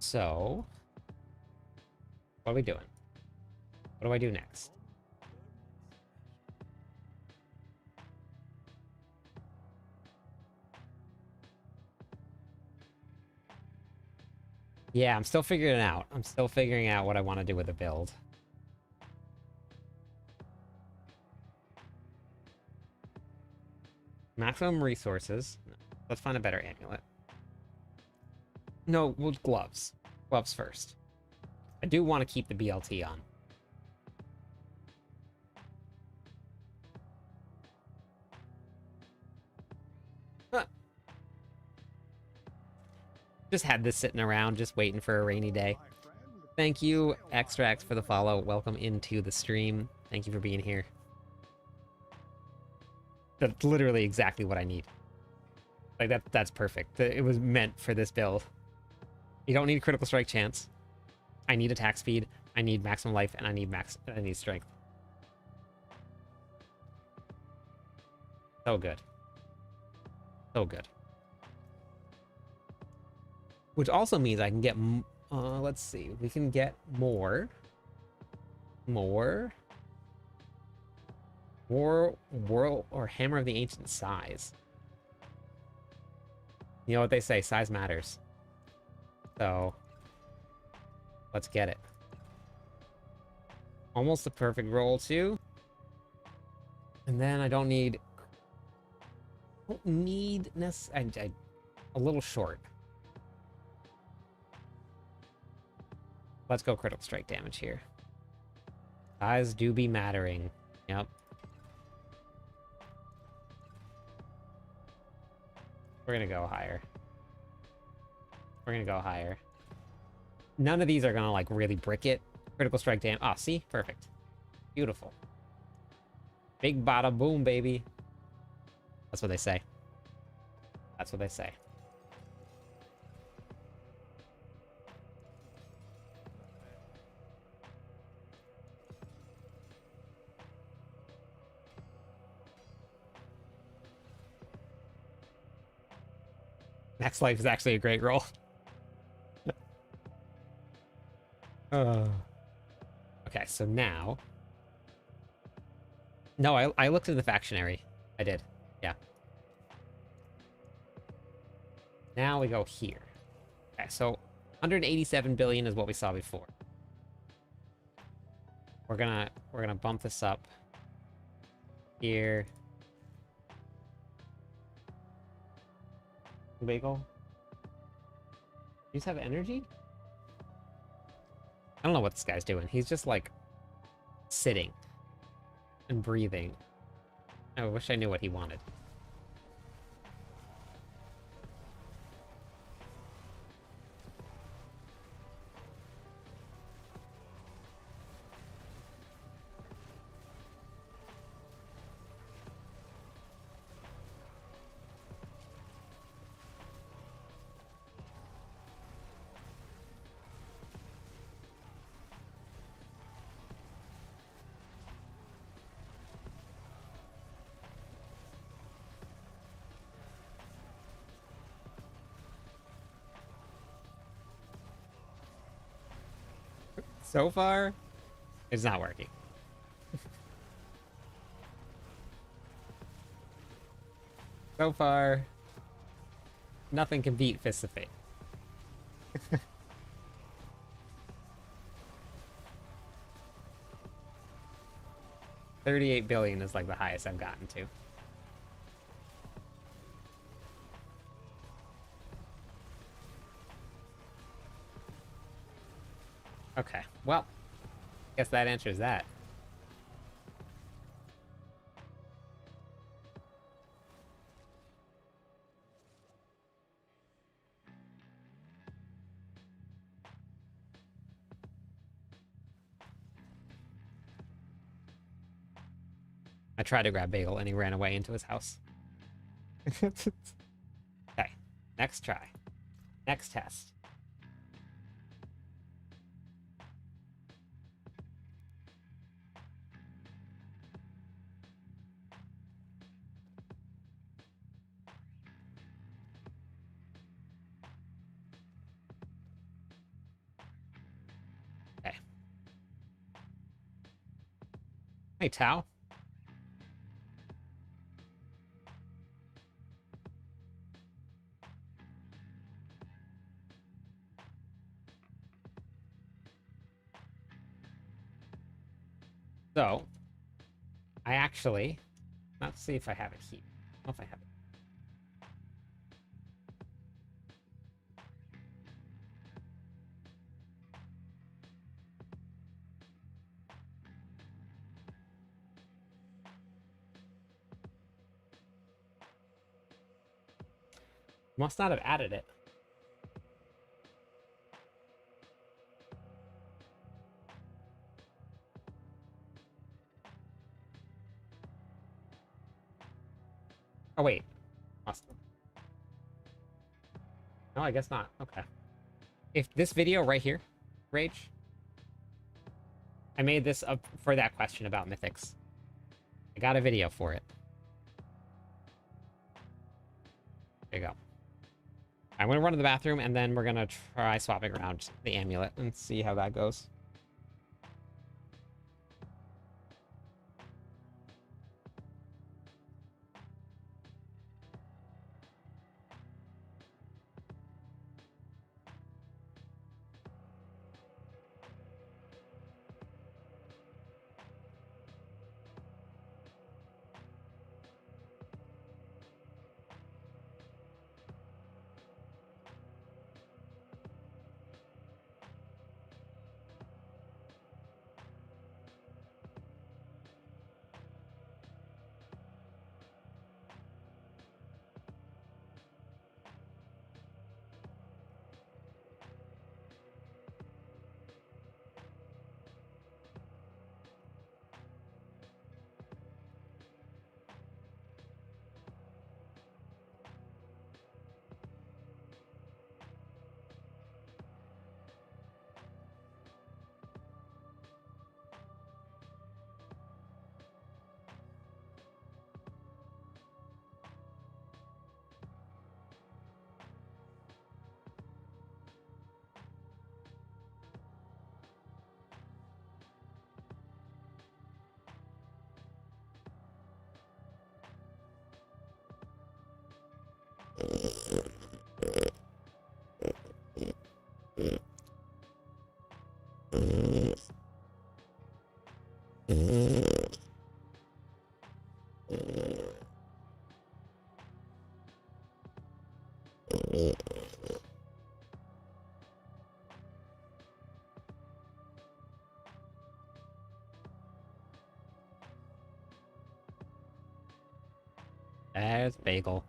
Speaker 1: So... what are we doing? What do I do next? Yeah, I'm still figuring it out. I'm still figuring out what I want to do with the build. Maximum resources. Let's find a better amulet. No, well, gloves. Gloves first. I do want to keep the BLT on. Huh. Just had this sitting around, just waiting for a rainy day. Thank you, Extracts, for the follow. Welcome into the stream. Thank you for being here. That's literally exactly what I need. Like, that's perfect. It was meant for this build. You don't need a critical strike chance. I need attack speed. I need maximum life, and I need strength. So good. So good. Which also means I can get... let's see. We can get more. War or Hammer of the Ancient size. You know what they say, size matters. So, let's get it. Almost a perfect roll, too. And then I don't need... a little short. Let's go critical strike damage here. Size do be mattering. Yep. We're gonna go higher. We're gonna go higher. None of these are gonna, like, really brick it. Critical strike damage. Ah, see? Perfect. Beautiful. Big bada boom, baby. That's what they say. That's what they say. Max life is actually a great roll. Okay, so now... No, I looked in the factionary. I did. Yeah. Now we go here. Okay, so 187 billion is what we saw before. We're gonna bump this up here. Bagel. You just have energy? I don't know what this guy's doing. He's just, like, sitting and breathing. I wish I knew what he wanted. So far, it's not working. So far, nothing can beat Fists of Fate. 38 billion is like the highest I've gotten to. Okay, well, guess that answers that. I tried to grab Bagel and he ran away into his house. Okay, next try. Next test. Okay. Hey, Tao. So, I actually... Let's see if I have it here. I don't know if I have it. Must not have added it. Oh, wait. Must have. No, I guess not. Okay. If this video right here, Rage, I made this up for that question about mythics. I got a video for it. There you go. I'm going to run to the bathroom, and then we're going to try swapping around the amulet and see how that goes. There's Bagel.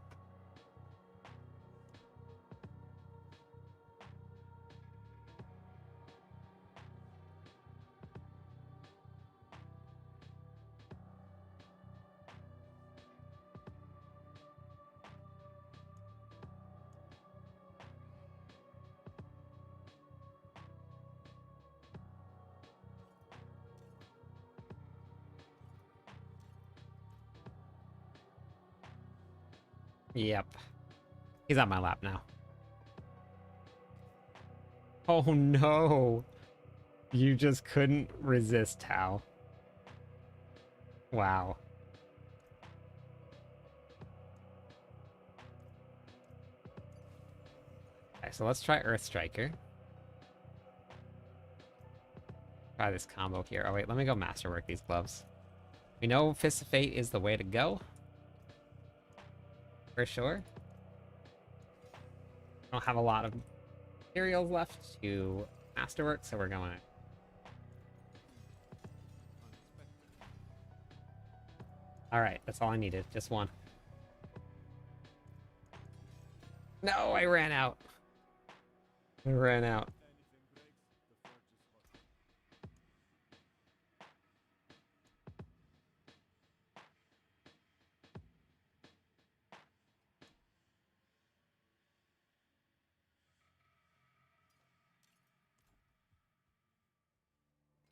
Speaker 1: Yep. He's on my lap now. Oh no! You just couldn't resist, Hal. Wow. Okay, so let's try Earth Striker. Try this combo here. Oh wait, let me go masterwork these gloves. We know Fist of Fate is the way to go. For sure. I don't have a lot of materials left to masterwork, so we're going. Alright, that's all I needed. Just one. No, I ran out. I ran out.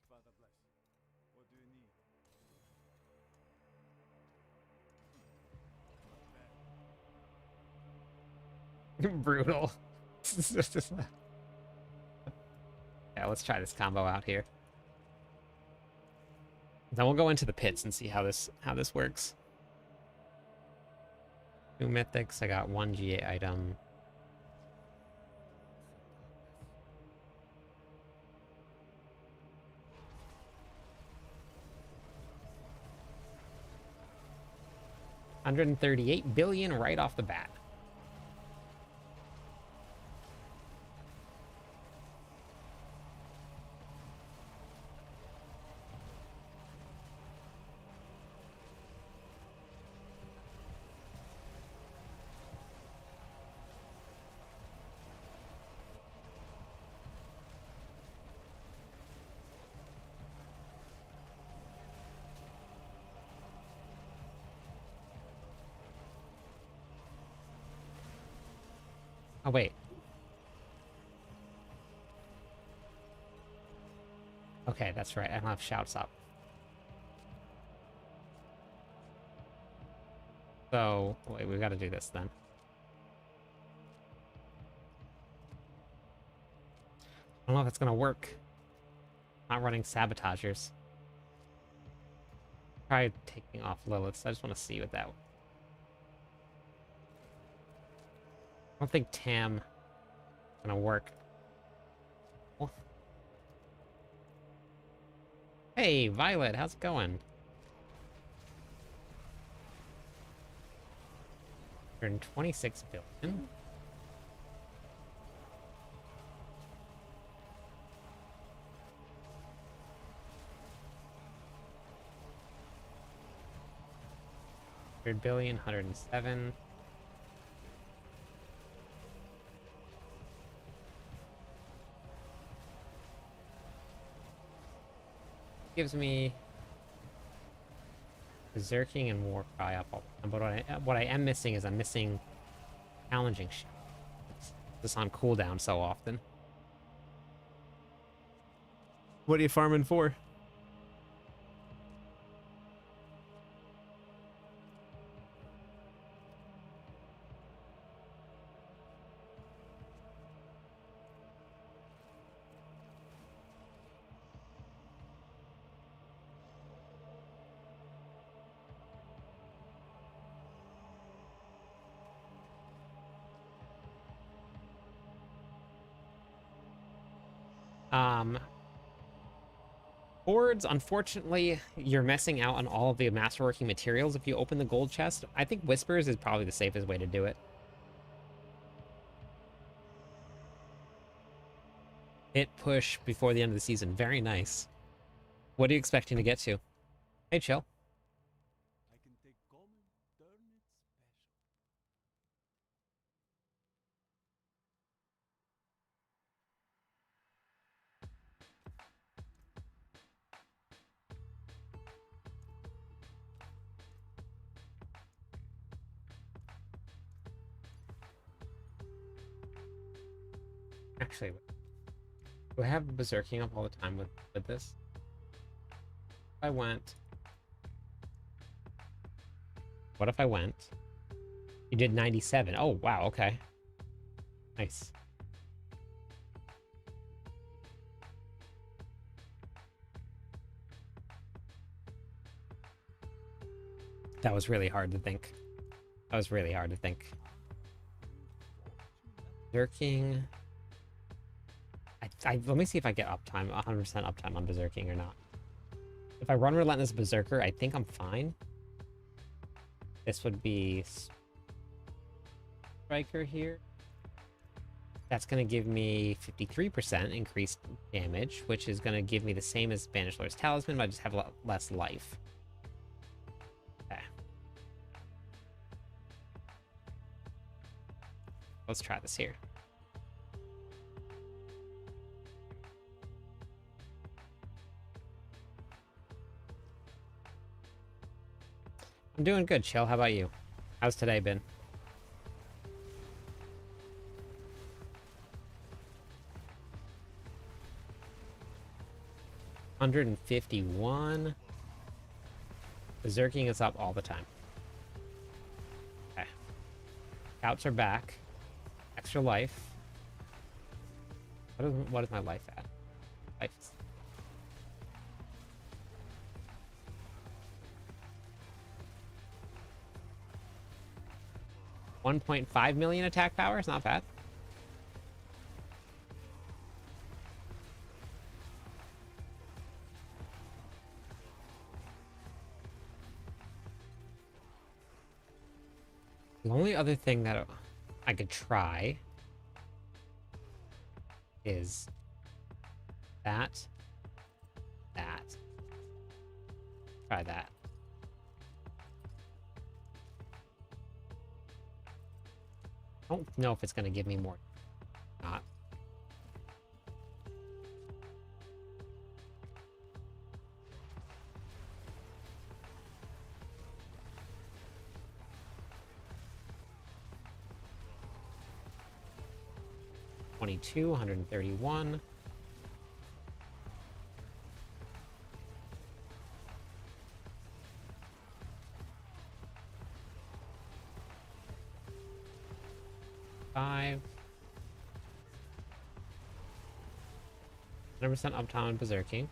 Speaker 2: Father bless. What do you need?
Speaker 1: Brutal. Yeah, let's try this combo out here. Then we'll go into the pits and see how this works. 2 mythics. I got 1 GA item. $138 billion right off the bat. Oh, wait. Okay, that's right. I don't have shouts up. So, wait, we've got to do this then. I don't know if it's going to work. Not running sabotagers. Try taking off Lilith's. I just want to see what that... I don't think Tam is going to work. Oh. Hey, Violet, how's it going? 126 billion. $100 billion, 107. Gives me Berserking and Warcry up all the time. But what I am missing is I'm missing challenging shit. It's on cooldown so often. What are you farming for? Boards, unfortunately, you're missing out on all of the masterworking materials if you open the gold chest. I think Whispers is probably the safest way to do it. Hit push before the end of the season. Very nice. What are you expecting to get to? Hey, chill.
Speaker 2: I can take common, turn it
Speaker 1: Actually, do I have berserking up all the time with this? If I went. What if I went? You did 97. Oh, wow, okay. Nice. That was really hard to think. That was really hard to think. Berserking. Let me see if I get uptime, 100% uptime on berserking or not. If I run Relentless Berserker, I think I'm fine. This would be Striker here. That's going to give me 53% increased damage, which is going to give me the same as Banished Lord's Talisman, but I just have a lot less life. Okay. Let's try this here. I'm doing good, Chill. How about you? How's today been? $151. Berserking is up all the time. Okay. Scouts are back. Extra life. What is my life at? Life. 1.5 million attack power. It's not bad. The only other thing that I could try is that. Try that. I don't know if it's going to give me more. Not. $22, 131. $5. 100% uptime on berserking.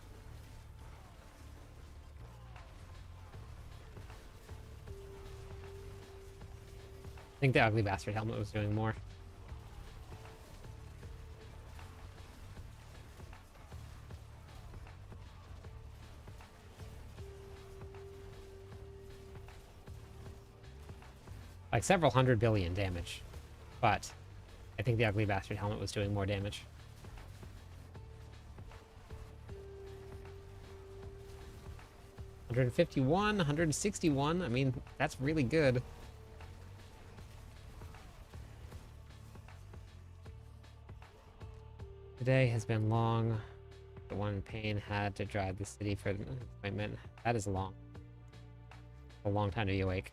Speaker 1: I think the Ugly Bastard helmet was doing more. Like several hundred billion damage. But I think the Ugly Bastard helmet was doing more damage. $151, 161. I mean, that's really good. Today has been long. The one Payne had to drive the city for the appointment. That is long. A long time to be awake.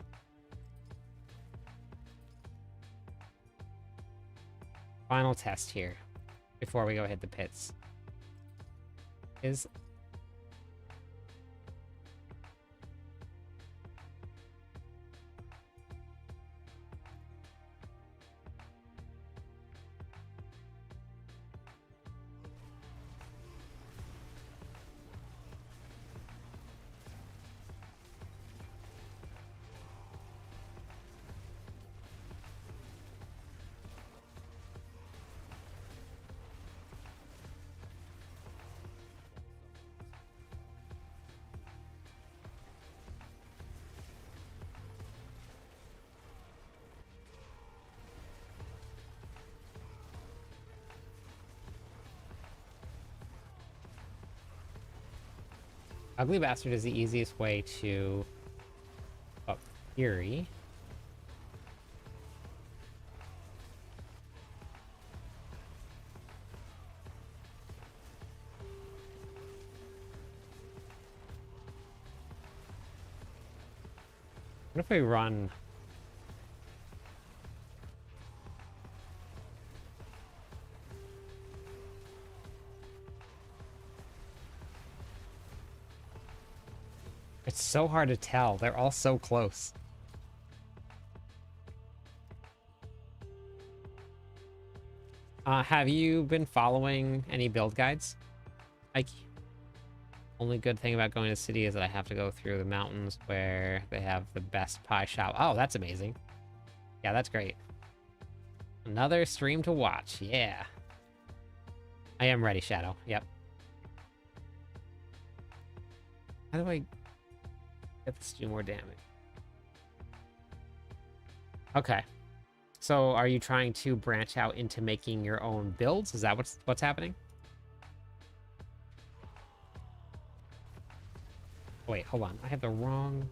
Speaker 1: Final test here before we go hit the pits. Is Ugly Bastard is the easiest way to up Fury. What if we run? It's so hard to tell. They're all so close. Have you been following any build guides? Like, only good thing about going to the city is that I have to go through the mountains where they have the best pie shop. Oh, that's amazing. Yeah, that's great. Another stream to watch. Yeah. I am ready, Shadow. Yep. How do I get this to do more damage? Okay. So are you trying to branch out into making your own builds? Is that what's happening? Wait, hold on. I have the wrong...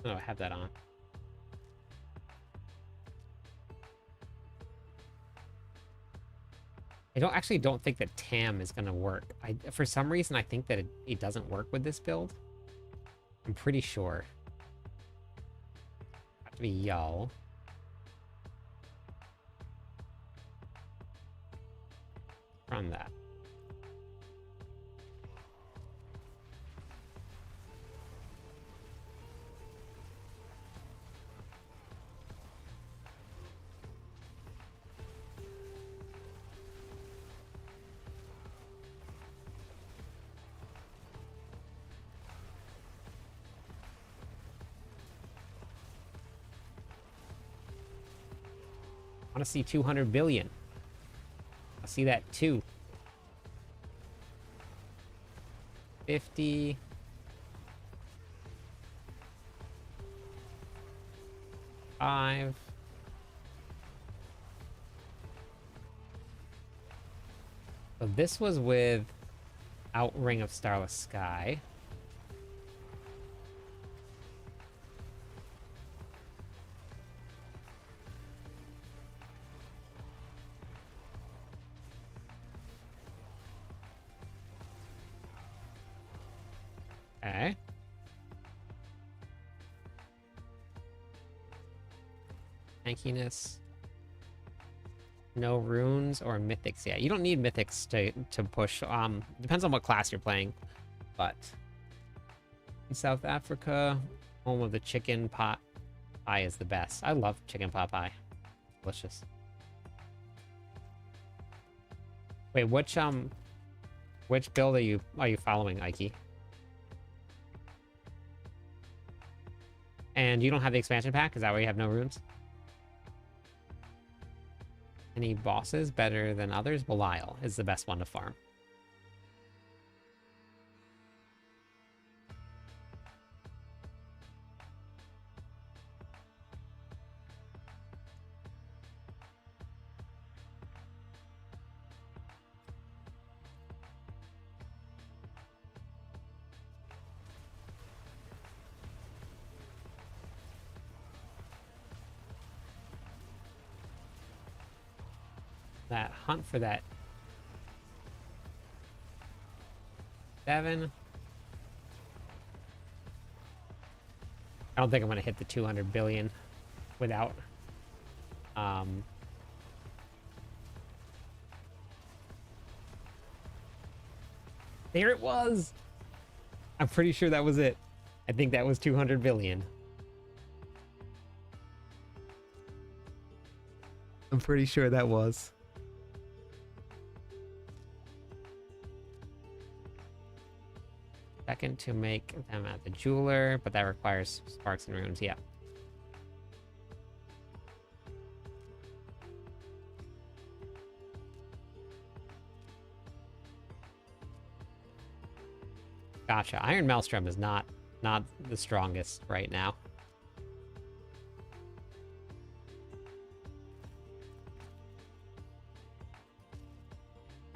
Speaker 1: Oh, I have that on. I don't think that TAM is gonna work. For some reason I think that it doesn't work with this build. I'm pretty sure. Have to be Yo. Run that. I want to see 200 billion. I see that too. 50. Five. So this was with Outring of Starless Sky. Okay. Tankiness. No runes or mythics. Yeah, you don't need mythics to push. Depends on what class you're playing. But in South Africa, home of the chicken pot pie is the best. I love chicken pot pie. Delicious. Wait, which build are you following, Ike? And you don't have the expansion pack? Is that why you have no runes? Any bosses better than others? Belial is the best one to farm. That hunt for that 7. I don't think I'm gonna hit the 200 billion without there it was. I'm pretty sure that was it. I think that was 200 billion. I'm pretty sure that was. Second to make them at the jeweler, but that requires sparks and runes. Yeah. Gotcha. Iron Maelstrom is not the strongest right now.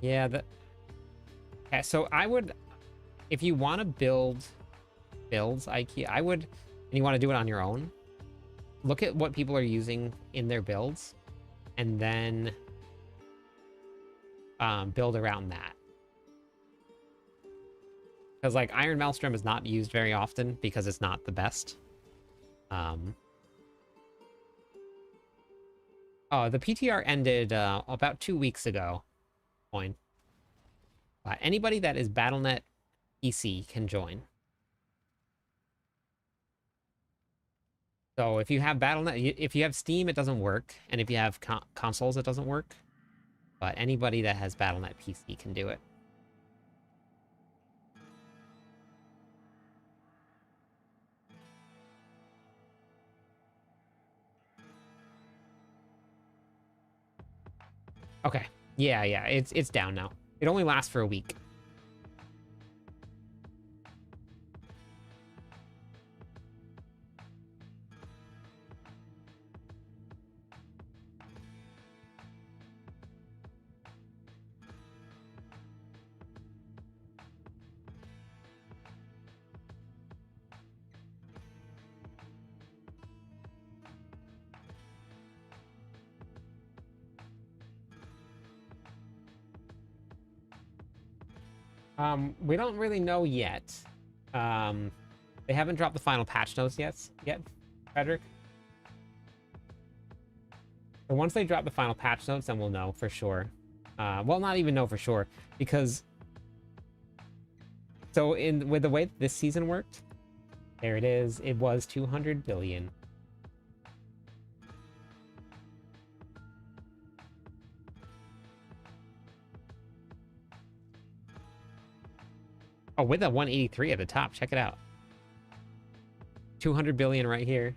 Speaker 1: Yeah, okay, so I would, if you want to build builds, Ike, I would, and you want to do it on your own, look at what people are using in their builds, and then build around that. Because like Iron Maelstrom is not used very often because it's not the best. Um, oh, the PTR ended about 2 weeks ago. Point. Anybody that is BattleNet PC can join. So if you have BattleNet, if you have Steam, it doesn't work, and if you have consoles, it doesn't work. But anybody that has BattleNet PC can do it. Okay. Yeah, yeah, it's down now. It only lasts for a week. We don't really know yet. They haven't dropped the final patch notes yet, Frederick. So once they drop the final patch notes, then we'll know for sure. Well, not even know for sure, because so with the way this season worked, there it is. It was 200 billion. Oh, with a 183 at the top. Check it out. 200 billion right here.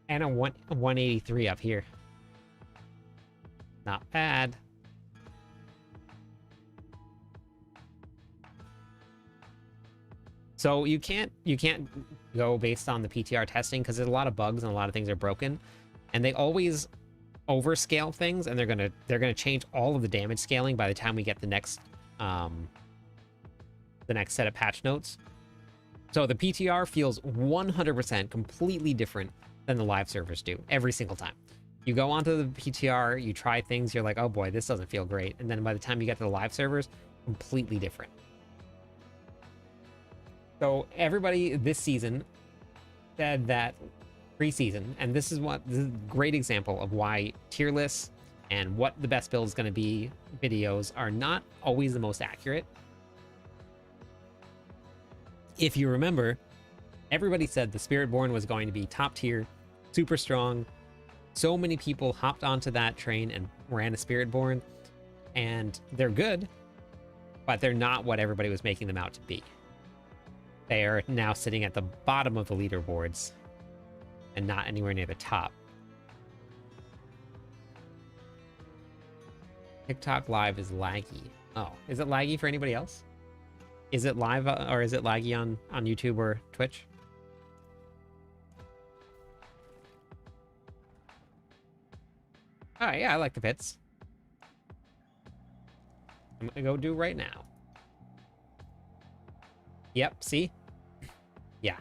Speaker 1: And a 183 up here. Not bad. So you can't go based on the PTR testing because there's a lot of bugs and a lot of things are broken, and they always overscale things, and they're gonna change all of the damage scaling by the time we get the next set of patch notes. So the PTR feels 100% completely different than the live servers do every single time. You go onto the PTR, you try things, you're like, oh boy, this doesn't feel great, and then by the time you get to the live servers, completely different. So everybody this season said that preseason, and this is a great example of why tier lists and what the best build is going to be videos are not always the most accurate. If you remember, everybody said the Spiritborn was going to be top tier, super strong. So many people hopped onto that train and ran a Spiritborn, and they're good, but they're not what everybody was making them out to be. They are now sitting at the bottom of the leaderboards and not anywhere near the top. TikTok live is laggy. Oh, is it laggy for anybody else? Is it live or is it laggy on YouTube or Twitch? All right, yeah, I like the pits. I'm gonna go do right now. Yep, see? Yeah.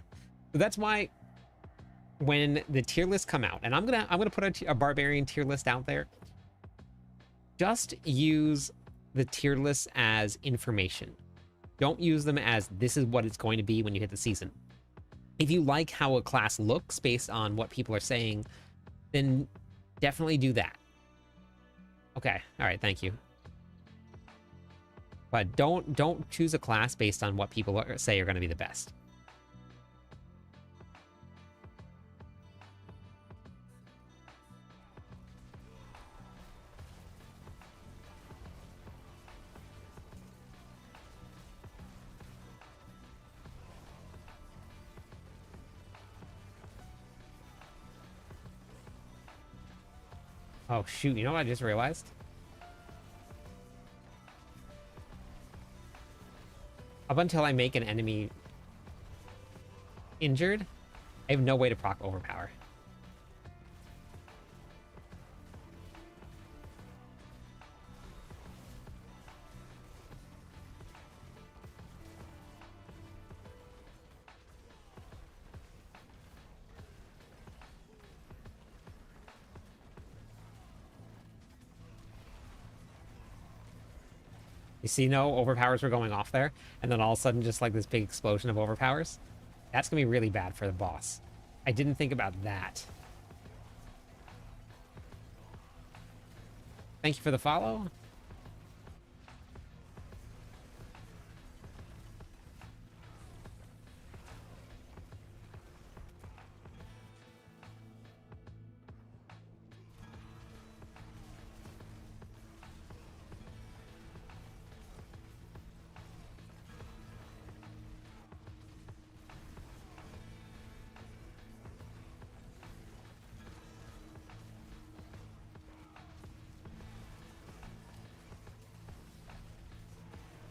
Speaker 1: So that's why when the tier lists come out, and I'm gonna put a barbarian tier list out there. Just use the tier lists as information. Don't use them as this is what it's going to be when you hit the season. If you like how a class looks based on what people are saying, then definitely do that. Okay, all right, thank you. But don't choose a class based on what people say are going to be the best. Oh shoot, you know what I just realized? Up until I make an enemy injured, I have no way to proc overpower. You see, no overpowers were going off there, and then all of a sudden, just like this big explosion of overpowers. That's gonna be really bad for the boss. I didn't think about that. Thank you for the follow.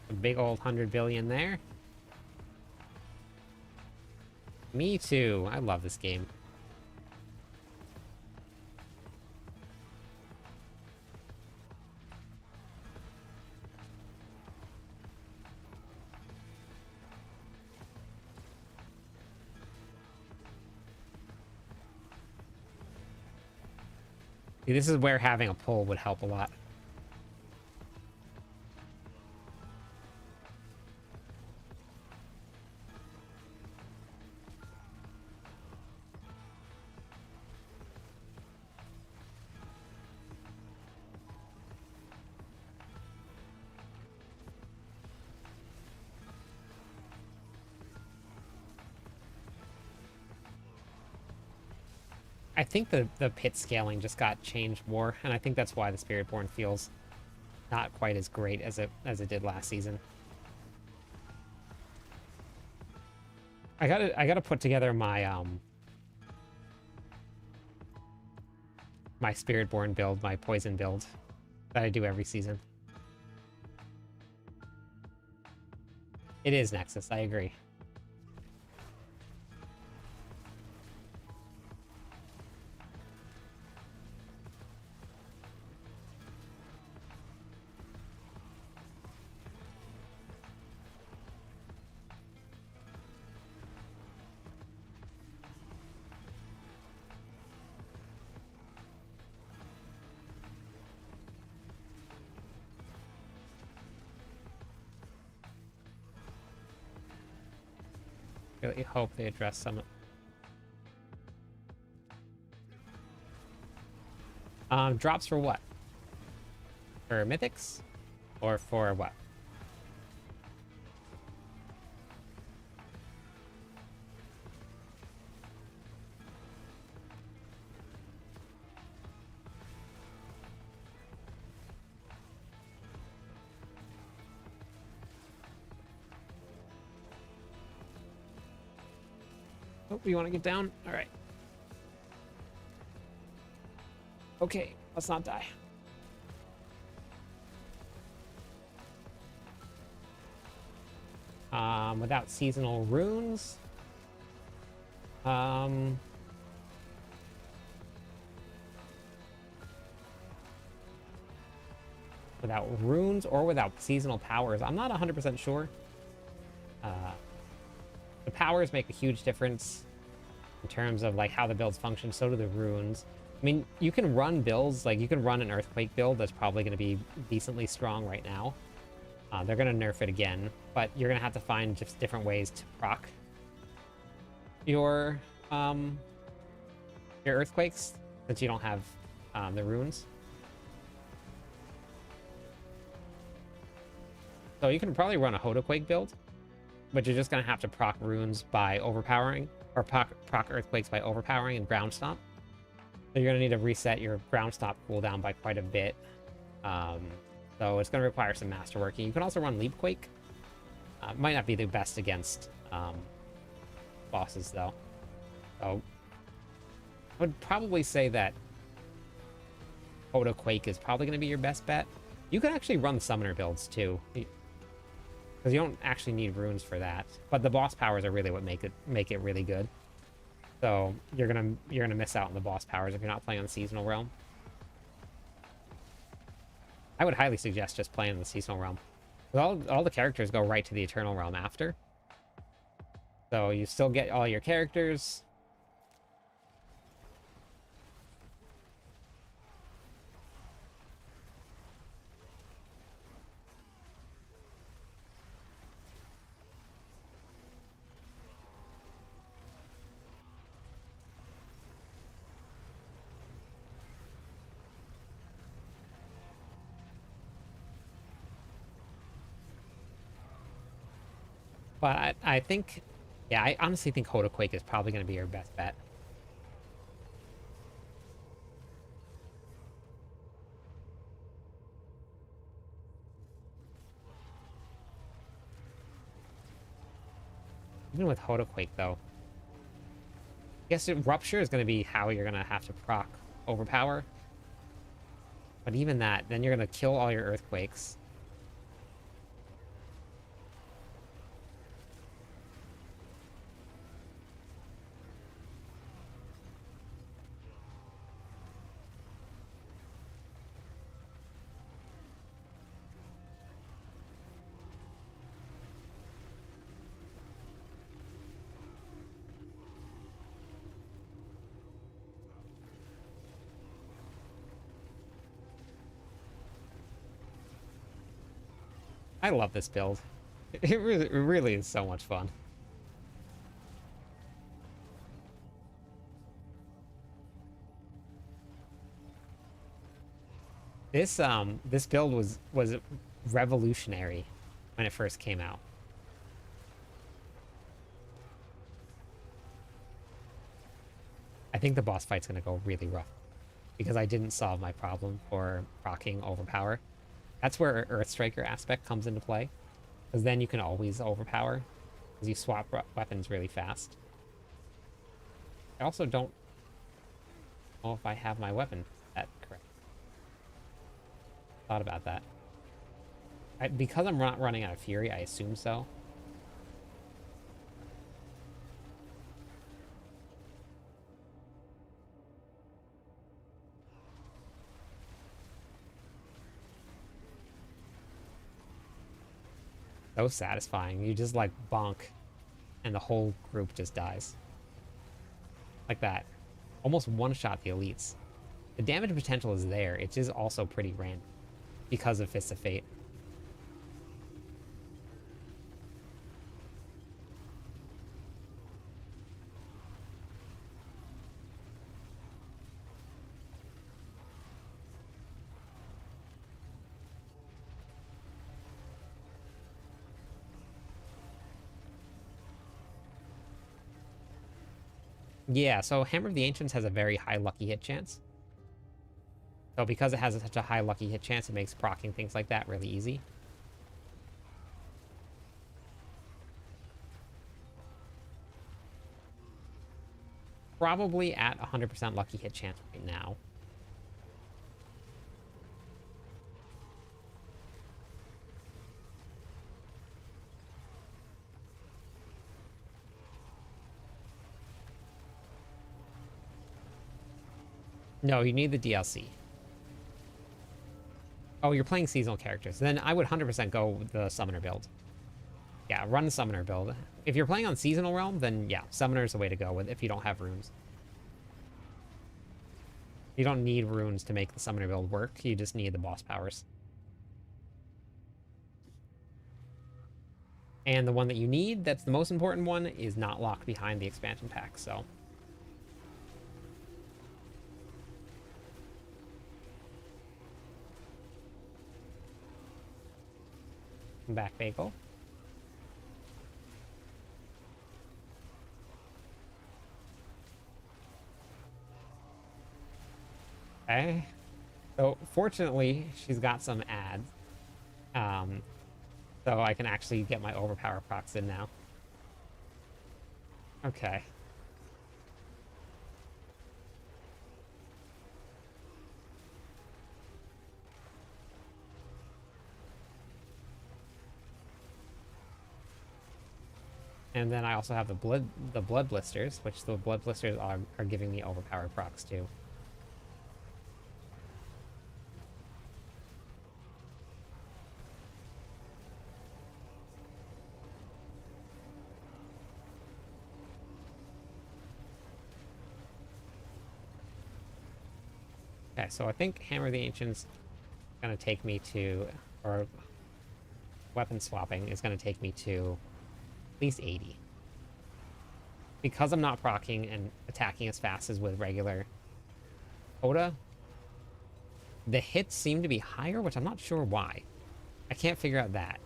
Speaker 1: A big old 100 billion there. Me too. I love this game. See, this is where having a pull would help a lot. I think the pit scaling just got changed more, and I think that's why the Spiritborn feels not quite as great as it did last season. I gotta put together my Spiritborn build, my poison build that I do every season. It is Nexus, I agree. Really hope they address some. Drops for what? For mythics? Or for what? Oh, you want to get down? All right. Okay, let's not die. Without seasonal runes. Without runes or without seasonal powers. I'm not 100% sure. The powers make a huge difference in terms of like how the builds function. So do the runes. I mean, you can run builds, like you can run an Earthquake build that's probably going to be decently strong right now. They're going to nerf it again, but you're going to have to find just different ways to proc your Earthquakes since you don't have the runes. So you can probably run a HotA Quake build, but you're just going to have to proc runes by overpowering, or proc Earthquakes by overpowering and ground stomp. So you're going to need to reset your ground stomp cooldown by quite a bit. So it's going to require some masterworking. You can also run Leap Quake. Might not be the best against bosses, though. So I would probably say that HotA Quake is probably going to be your best bet. You could actually run summoner builds, too. Because you don't actually need runes for that. But the boss powers are really what make it really good. So you're gonna miss out on the boss powers if you're not playing on the seasonal realm. I would highly suggest just playing in the seasonal realm. All the characters go right to the eternal realm after. So you still get all your characters. But I think, yeah, I honestly think HotA Quake is probably going to be your best bet. Even with HotA Quake, though. I guess Rupture is going to be how you're going to have to proc Overpower. But even that, then you're going to kill all your Earthquakes. I love this build. It really is so much fun. This build was revolutionary when it first came out. I think the boss fight's gonna go really rough because I didn't solve my problem for proccing Overpower. That's where Earth Striker aspect comes into play, because then you can always overpower because you swap weapons really fast. I also don't know if I have my weapon set correct. Thought about that. Because I'm not running out of Fury, I assume so. So satisfying. You just like bonk and the whole group just dies. Like that. Almost one-shot the elites. The damage potential is there. It is also pretty random because of Fists of Fate. Yeah, so Hammer of the Ancients has a very high lucky hit chance. So because it has such a high lucky hit chance, it makes proccing things like that really easy. Probably at 100% lucky hit chance right now. No, you need the DLC. Oh, you're playing seasonal characters. Then I would 100% go with the Summoner build. Yeah, run the Summoner build. If you're playing on Seasonal Realm, then yeah, Summoner is the way to go with if you don't have runes. You don't need runes to make the Summoner build work. You just need the boss powers. And the one that you need, that's the most important one, is not locked behind the expansion pack, so... Back bagel. Okay. So fortunately, she's got some ads. So I can actually get my overpower procs in now. Okay. And then I also have the blood blisters, which the blood blisters are giving me overpower procs too. Okay, so I think Hammer of the Ancients is gonna take me to, or weapon swapping is gonna take me to at least 80. Because I'm not proccing and attacking as fast as with regular HotA, the hits seem to be higher, which I'm not sure why. I can't figure out that.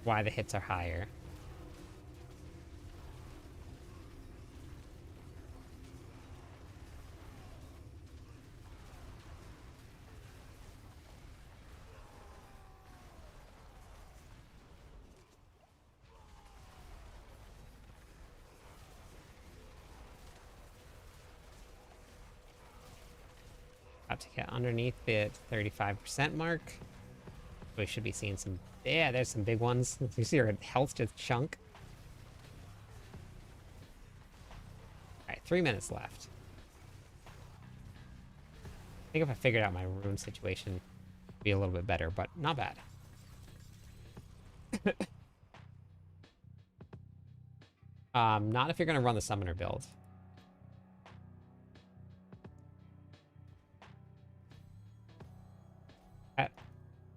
Speaker 1: why the hits are higher. About to get underneath the 35% mark. We should be seeing some... Yeah, there's some big ones. You see our health just chunk. Alright, 3 minutes left. I think if I figured out my rune situation, it'd be a little bit better, but not bad. Not if you're going to run the summoner build.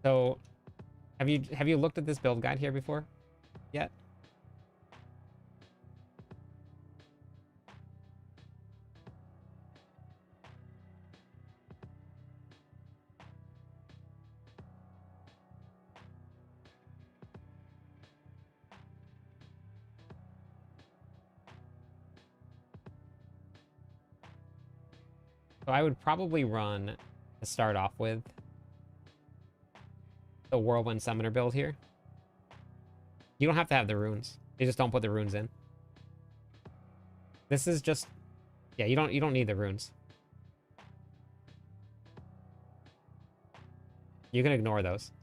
Speaker 1: So, have you looked at this build guide here before yet? So I would probably run, to start off with, the Whirlwind Summoner build here. You don't have to have the runes. You just don't put the runes in. This is just... Yeah, you don't need the runes. You can ignore those.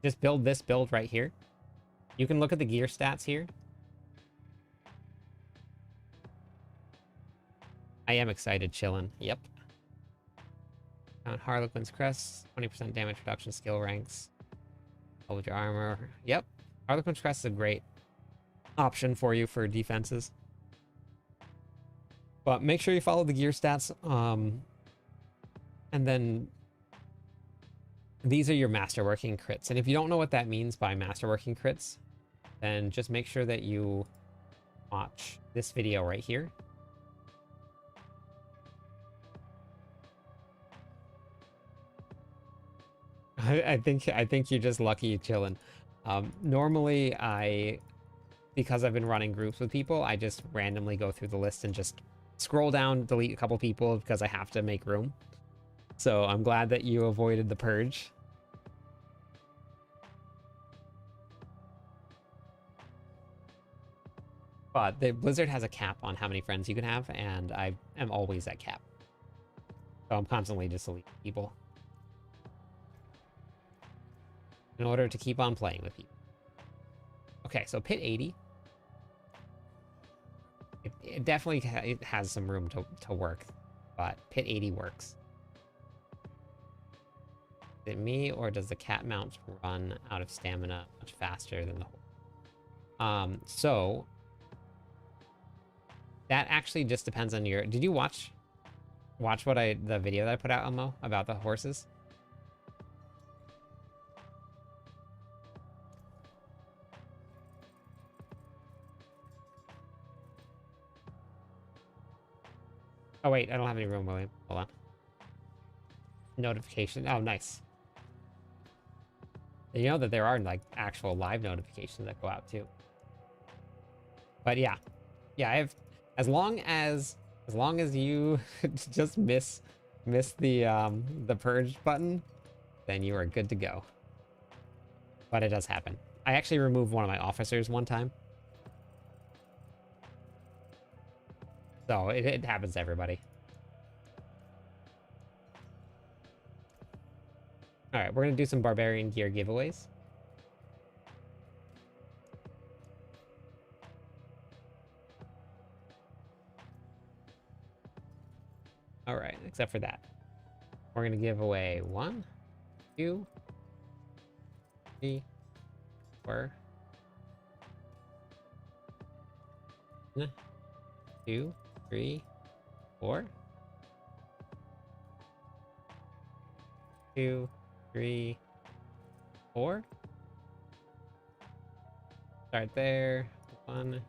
Speaker 1: Just build this build right here. You can look at the gear stats here. I am excited, chillin'. Yep. Harlequin's Crest, 20% damage reduction, skill ranks. Hold your armor. Yep. Harlequin's Crest is a great option for you for defenses. But make sure you follow the gear stats. And then these are your masterworking crits. And if you don't know what that means by masterworking crits, then just make sure that you watch this video right here. I think you're just lucky chilling. Normally, because I've been running groups with people, I just randomly go through the list and just scroll down, delete a couple people because I have to make room. So I'm glad that you avoided the purge. But the Blizzard has a cap on how many friends you can have, and I am always at cap. So I'm constantly just deleting people in order to keep on playing with you. Okay, so pit 80. It definitely has some room to work, but pit 80 works. Is it me, or does the cat mount run out of stamina much faster than the horse? So that actually just depends on your... Did you watch the video that I put out, Elmo, about the horses? Oh, wait, I don't have any room, William. Hold on. Notification. Oh, nice. You know that there are, like, actual live notifications that go out, too. But, yeah. Yeah, I have... As long as you just miss the purge button, then you are good to go. But it does happen. I actually removed one of my officers one time. So it happens to everybody. All right, we're gonna do some barbarian gear giveaways. All right, except for that. We're gonna give away 1, 2, 3, 4. 1, 2, 3, 4. 2, 3, 4. Start there. 1.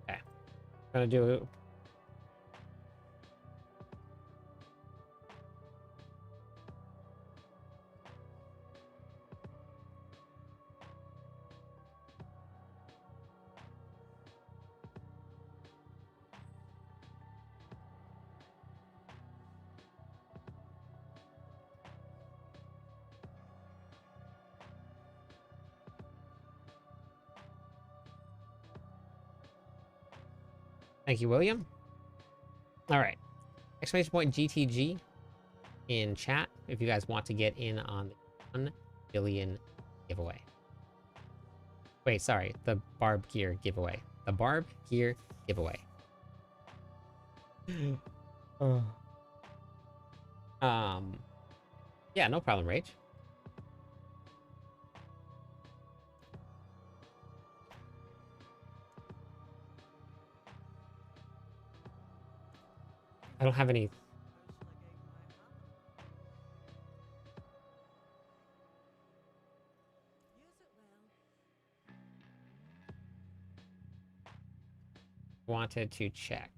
Speaker 1: Okay. Gonna do... Thank you, William. All right. Exclamation point GTG in chat if you guys want to get in on the 1 billion giveaway. Wait, sorry. The barb gear giveaway. The barb gear giveaway. Yeah, no problem, Rach. I don't have any. Wanted to check.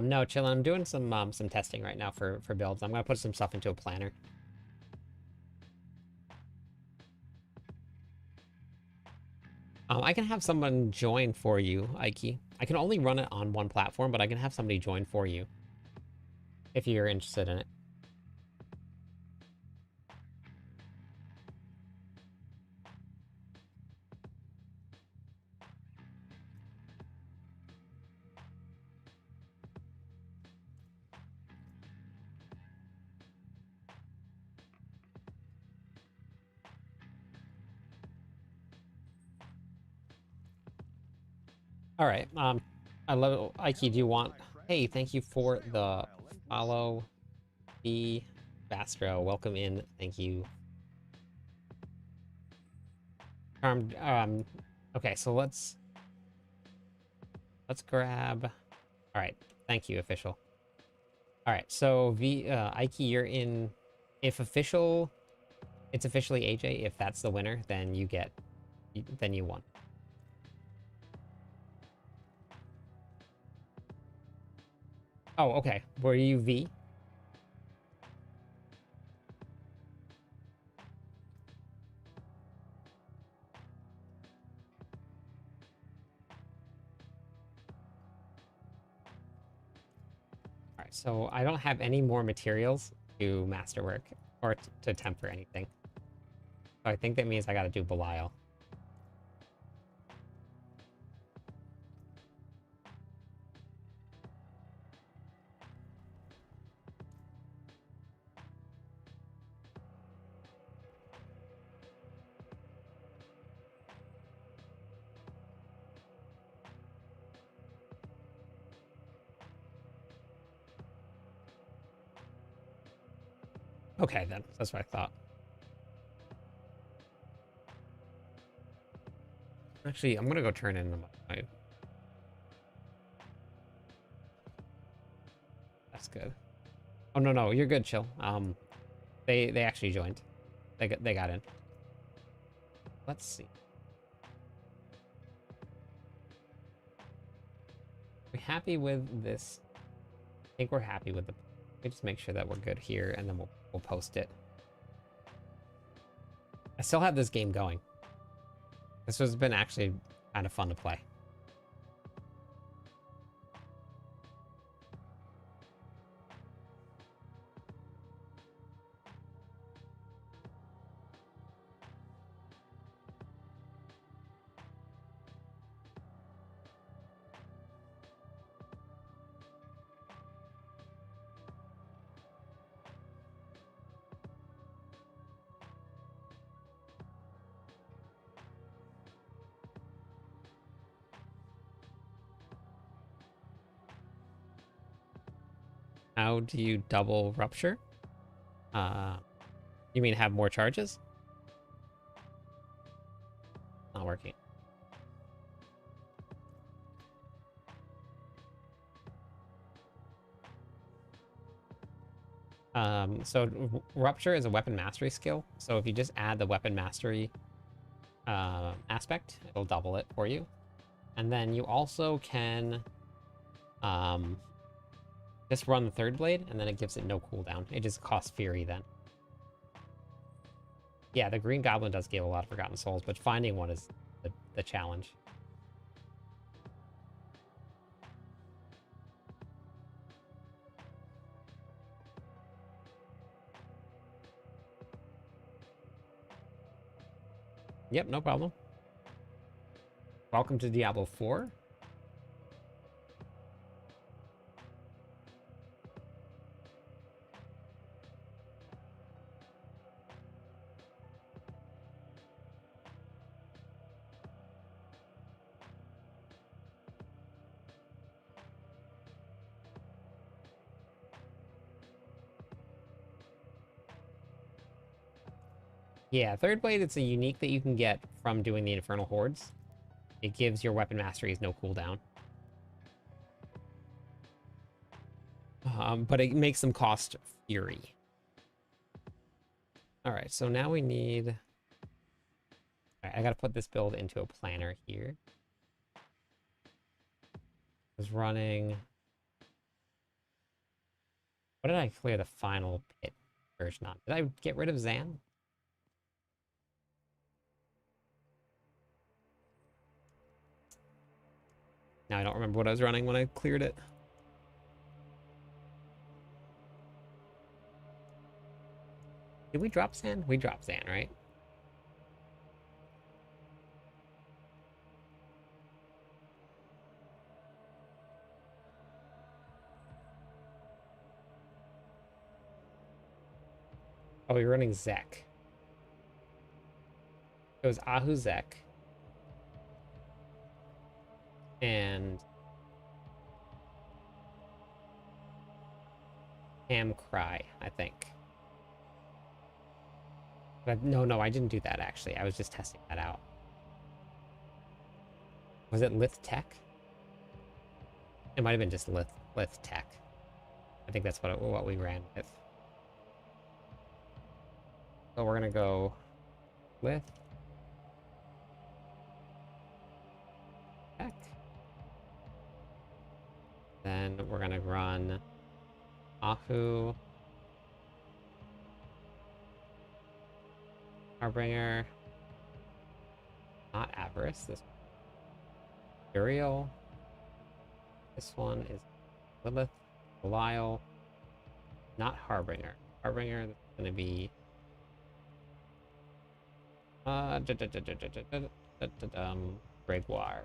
Speaker 1: No, chill. I'm doing some testing right now for builds. I'm gonna put some stuff into a planner. I can have someone join for you, Ike. I can only run it on one platform, but I can have somebody join for you if you're interested in it. All right. I love it. Ike, do you want? Hey, thank you for the follow. The Bastro, welcome in. Thank you. Okay, so let's grab. All right, thank you, official. All right, so Ike, you're in. If official, it's officially AJ. If that's the winner, then you get, then you won. Oh, okay. Were you V? All right, so I don't have any more materials to masterwork or to temper anything. So I think that means I got to do Belial. Okay, then. That's what I thought. Actually, I'm gonna go turn in my... That's good. Oh, no, you're good, chill. They actually joined. They got in. Let's see. Are we happy with this? I think we're happy with the... Let me just make sure that we're good here, and then we'll post it. I still have this game going. This has been actually kind of fun to play. How do you double rupture? You mean have more charges? Not working. So rupture is a weapon mastery skill. So if you just add the weapon mastery aspect, it'll double it for you. And then you also can just run the third blade, and then it gives it no cooldown. It just costs Fury then. Yeah, the Green Goblin does give a lot of Forgotten Souls, but finding one is the challenge. Yep, no problem. Welcome to Diablo 4. Yeah, third blade, it's a unique that you can get from doing the Infernal Hordes. It gives your weapon masteries no cooldown. But it makes them cost Fury. All right, so now we need... All right, I gotta put this build into a planner here. I was running... What did I clear the final pit version on? Did I get rid of Zan? Now I don't remember what I was running when I cleared it. Did we drop Zan? We dropped Zan, right? Oh, we were running Zek. It was Ahu Zek. And Ham Cry, I think. But no, I didn't do that actually. I was just testing that out. Was it Lith Tech? It might have been just Lith Tech. I think that's what we ran with. So we're gonna go Lith Tech. Then we're gonna run Ahu, Harbinger, not Avarice. This Uriel. This one is Lilith, Belial, not Harbinger. Harbinger is gonna be Gregoire.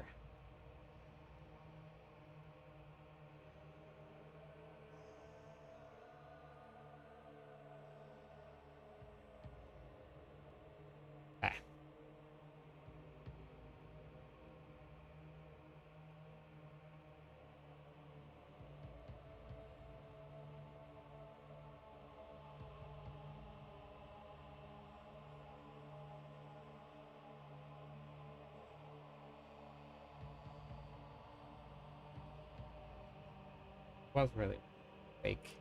Speaker 1: Okay. Was really fake.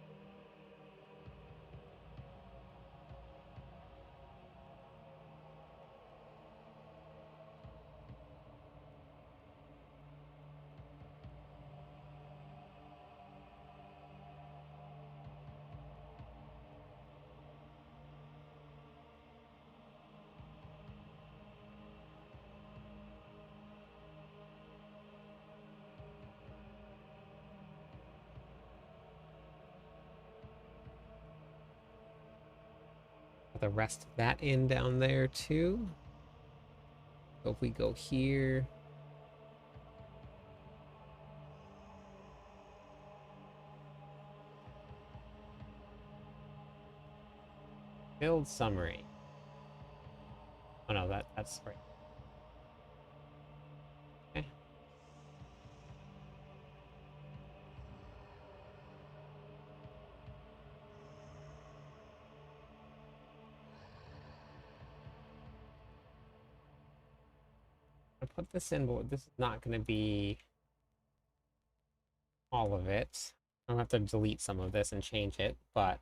Speaker 1: Put the rest of that in down there too. So if we go here, build summary. Oh no, that's right. Okay. I put this in, but this is not going to be all of it. I'll have to delete some of this and change it, but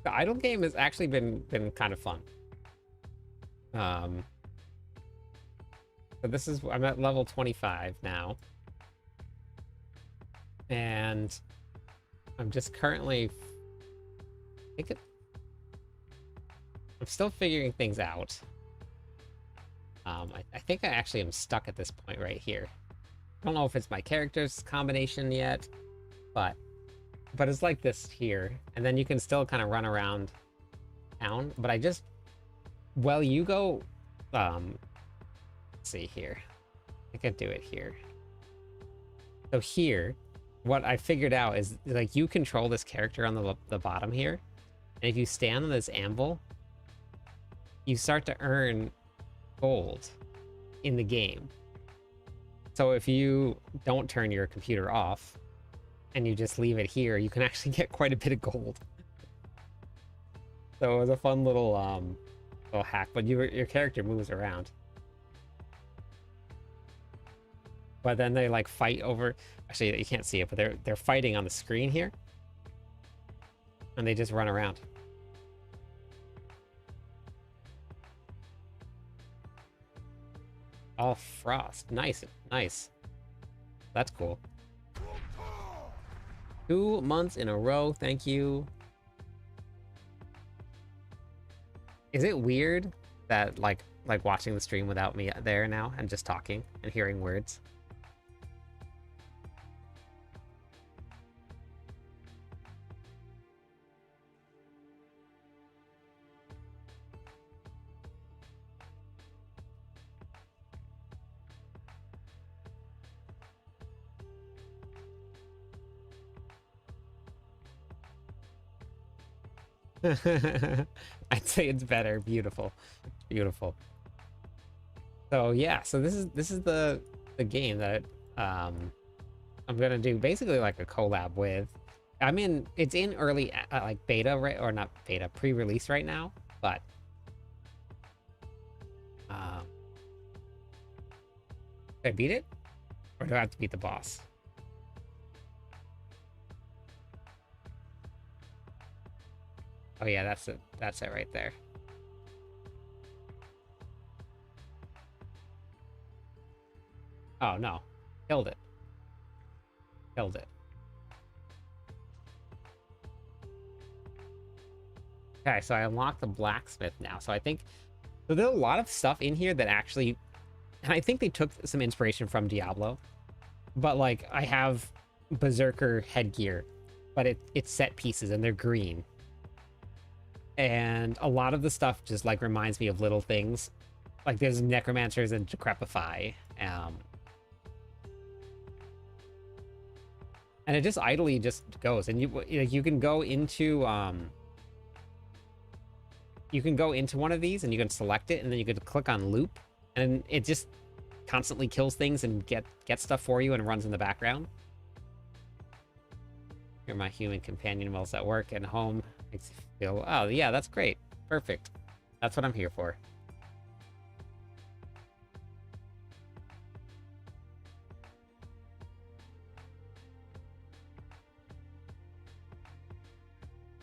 Speaker 1: the idle game has actually been kind of fun. Um, so this is I'm at level 25 now. And I'm just currently, I'm still figuring things out. I think I actually am stuck at this point right here. I don't know if it's my character's combination yet, but it's like this here, and then you can still kind of run around town. But I just, well, you go, let's see here. I could do it here. So here, what I figured out is like you control this character on the bottom here, and if you stand on this anvil, you start to earn gold in the game. So if you don't turn your computer off and you just leave it here, you can actually get quite a bit of gold. So it was a fun little hack, but your character moves around. But then they like fight over, actually you can't see it, but they're fighting on the screen here. And they just run around. Oh, frost. Nice, nice. That's cool. 2 months in a row, thank you. Is it weird that like watching the stream without me there now and just talking and hearing words? I'd say it's better. Beautiful, beautiful. So yeah, so this is the game that I'm gonna do basically like a collab with. It's in early like beta, right, or not beta, pre-release right now, but um, did I beat it, or do I have to beat the boss? Oh yeah, that's it right there. Oh no, killed it. Killed it. Okay, so I unlocked the blacksmith now. So I think so there's a lot of stuff in here that actually, and I think they took some inspiration from Diablo, but like I have berserker headgear, but it's set pieces and they're green. And a lot of the stuff just like reminds me of little things. Like there's necromancers and decrepify. And it just idly just goes. And you can go into one of these and you can select it, and then you can click on loop, and it just constantly kills things and get stuff for you and runs in the background. You're my human companion whilst at work and home. Makes you feel, oh yeah, that's great. Perfect. That's what I'm here for.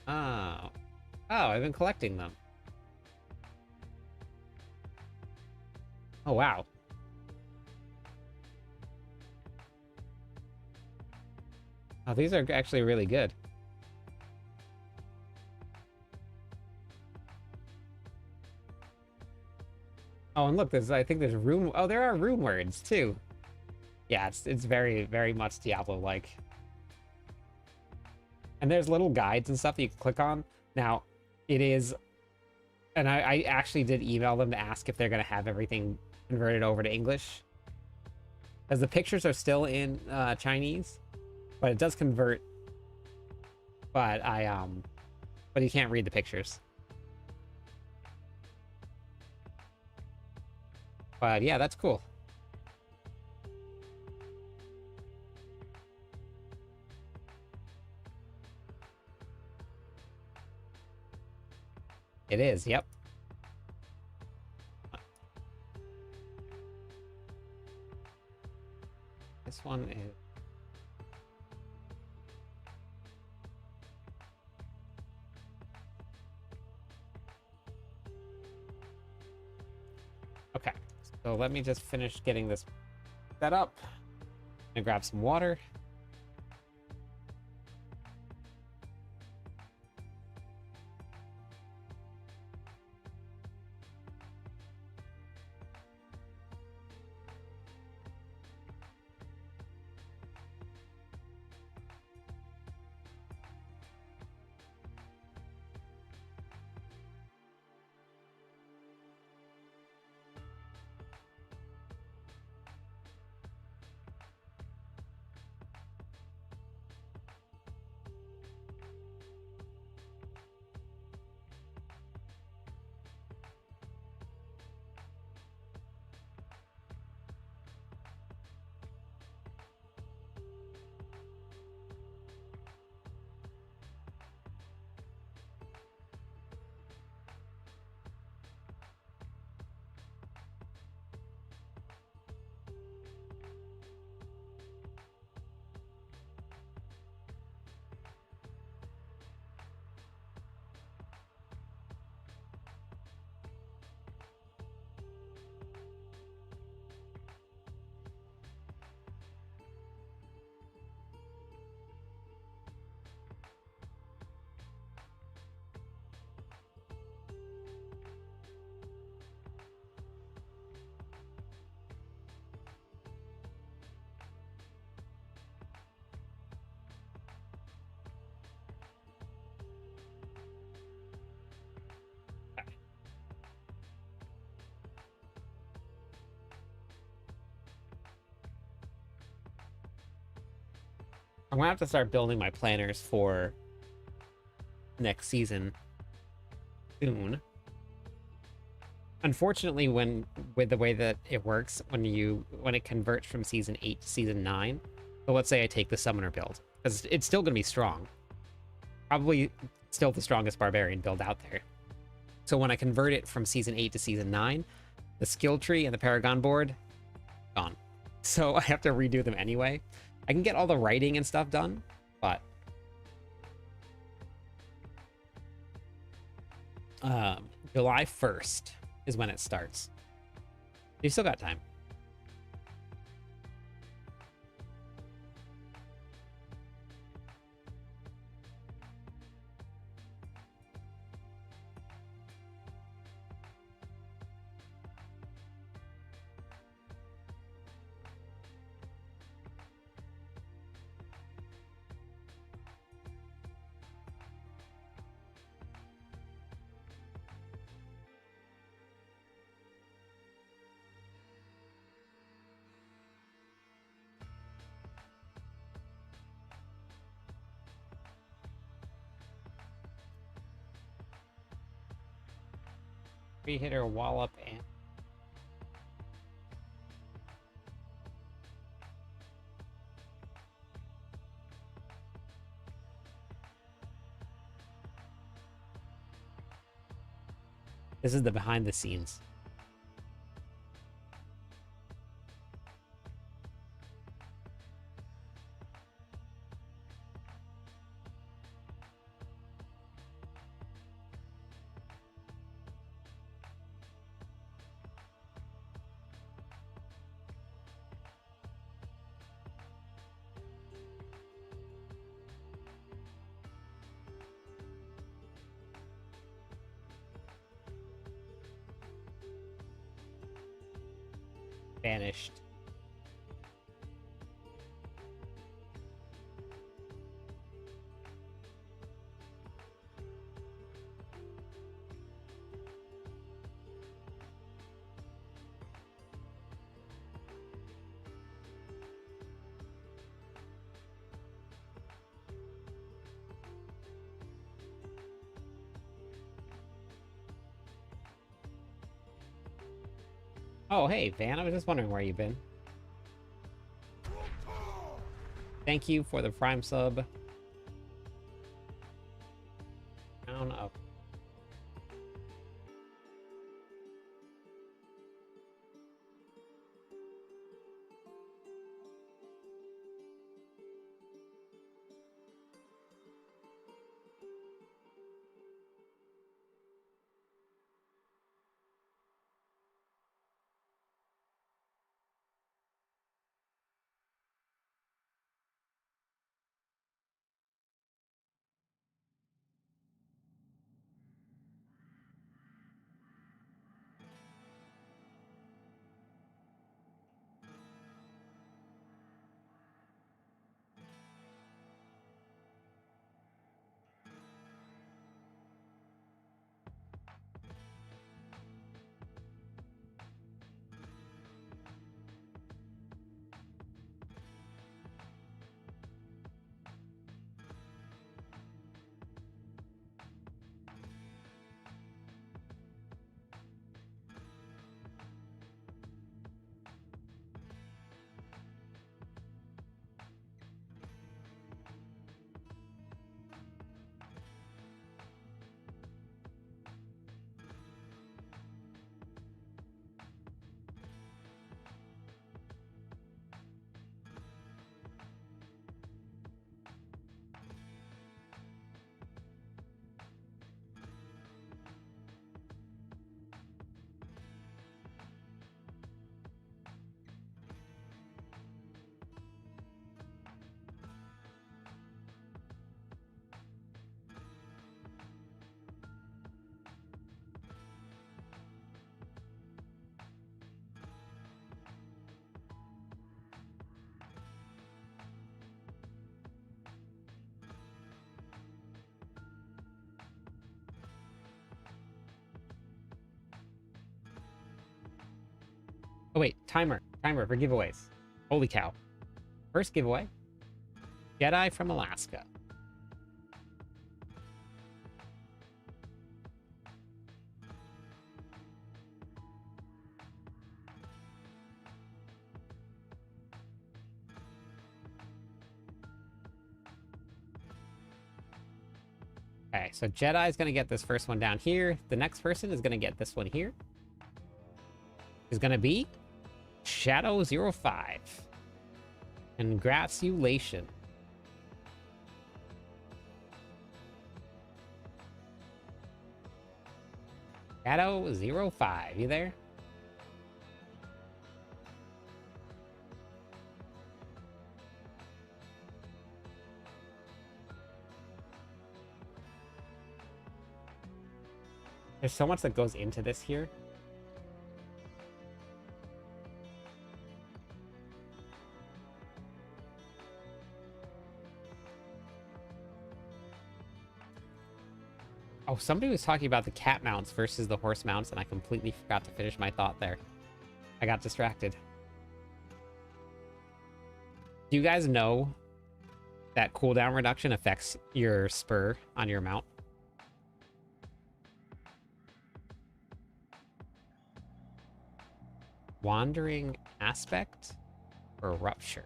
Speaker 1: Oh. Oh, I've been collecting them. Oh, wow. Oh, these are actually really good. Oh, and look, I think there's room. Oh, there are room words too. Yeah, it's very, very much Diablo-like. And there's little guides and stuff that you can click on. Now, it is, and I actually did email them to ask if they're gonna have everything converted over to English, because the pictures are still in Chinese, but it does convert. But but you can't read the pictures. But yeah, that's cool. It is, yep. This one is... Okay, so let me just finish getting this set up and grab some water. I'm gonna have to start building my planners for next season soon. Unfortunately, when with the way that it works, when it converts from season 8 to season 9, so let's say I take the summoner build, because it's still gonna be strong. Probably still the strongest barbarian build out there. So when I convert it from season 8 to season 9, the skill tree and the Paragon board, gone. So I have to redo them anyway. I can get all the writing and stuff done, but July 1st is when it starts. You still got time. Three hitter wallop and this is the behind the scenes. Vanished. Oh, hey, Van, I was just wondering where you've been. Thank you for the Prime sub. Down up. Oh, wait, timer for giveaways. Holy cow. First giveaway. Jedi from Alaska. Okay, so Jedi is going to get this first one down here. The next person is going to get this one here. Is going to be Shadow05. Congratulations. Shadow05, you there? There's so much that goes into this here. Oh, somebody was talking about the cat mounts versus the horse mounts, and I completely forgot to finish my thought there. I got distracted. Do you guys know that cooldown reduction affects your spur on your mount? Wandering aspect or rupture?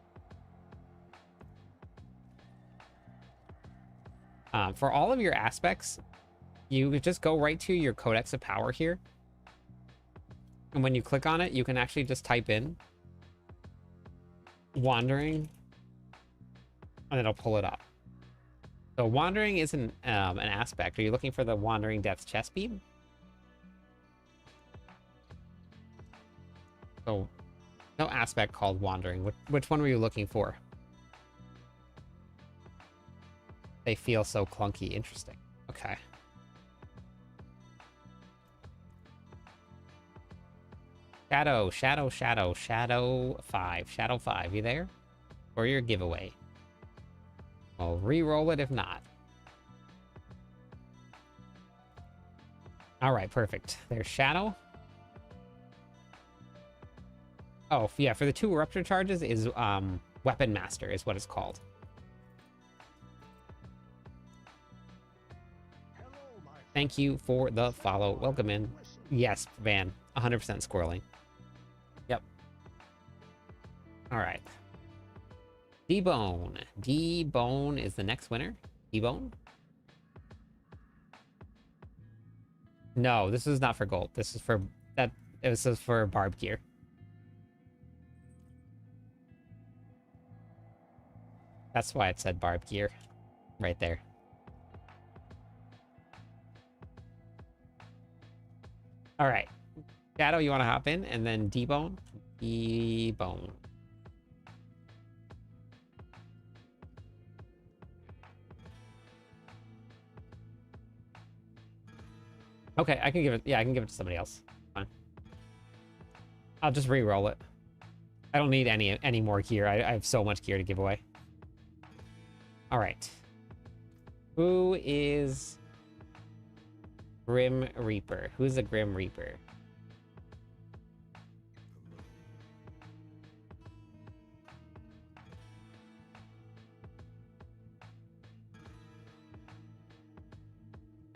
Speaker 1: For all of your aspects, you could just go right to your Codex of Power here. And when you click on it, you can actually just type in Wandering, and it'll pull it up. So Wandering isn't an aspect. Are you looking for the Wandering Death's chest beam? So, no aspect called Wandering. Which one were you looking for? They feel so clunky. Interesting. Okay. Shadow 5. Shadow 5, you there? For your giveaway. I'll re-roll it if not. Alright, perfect. There's Shadow. Oh, yeah, for the 2 Rupture charges is Weapon Master is what it's called. Thank you for the follow. Welcome in. Yes, Van. 100% squirreling. Yep. Alright. D-Bone. D-Bone is the next winner. D-Bone? No, this is not for gold. This is for... This is for barb gear. That's why it said barb gear. Right there. Alright. Shadow, you want to hop in? And then D-Bone? D-Bone. Okay, I can give it... Yeah, I can give it to somebody else. Fine. I'll just re-roll it. I don't need any more gear. I have so much gear to give away. Alright. Who is... Grim Reaper? Who's a Grim Reaper?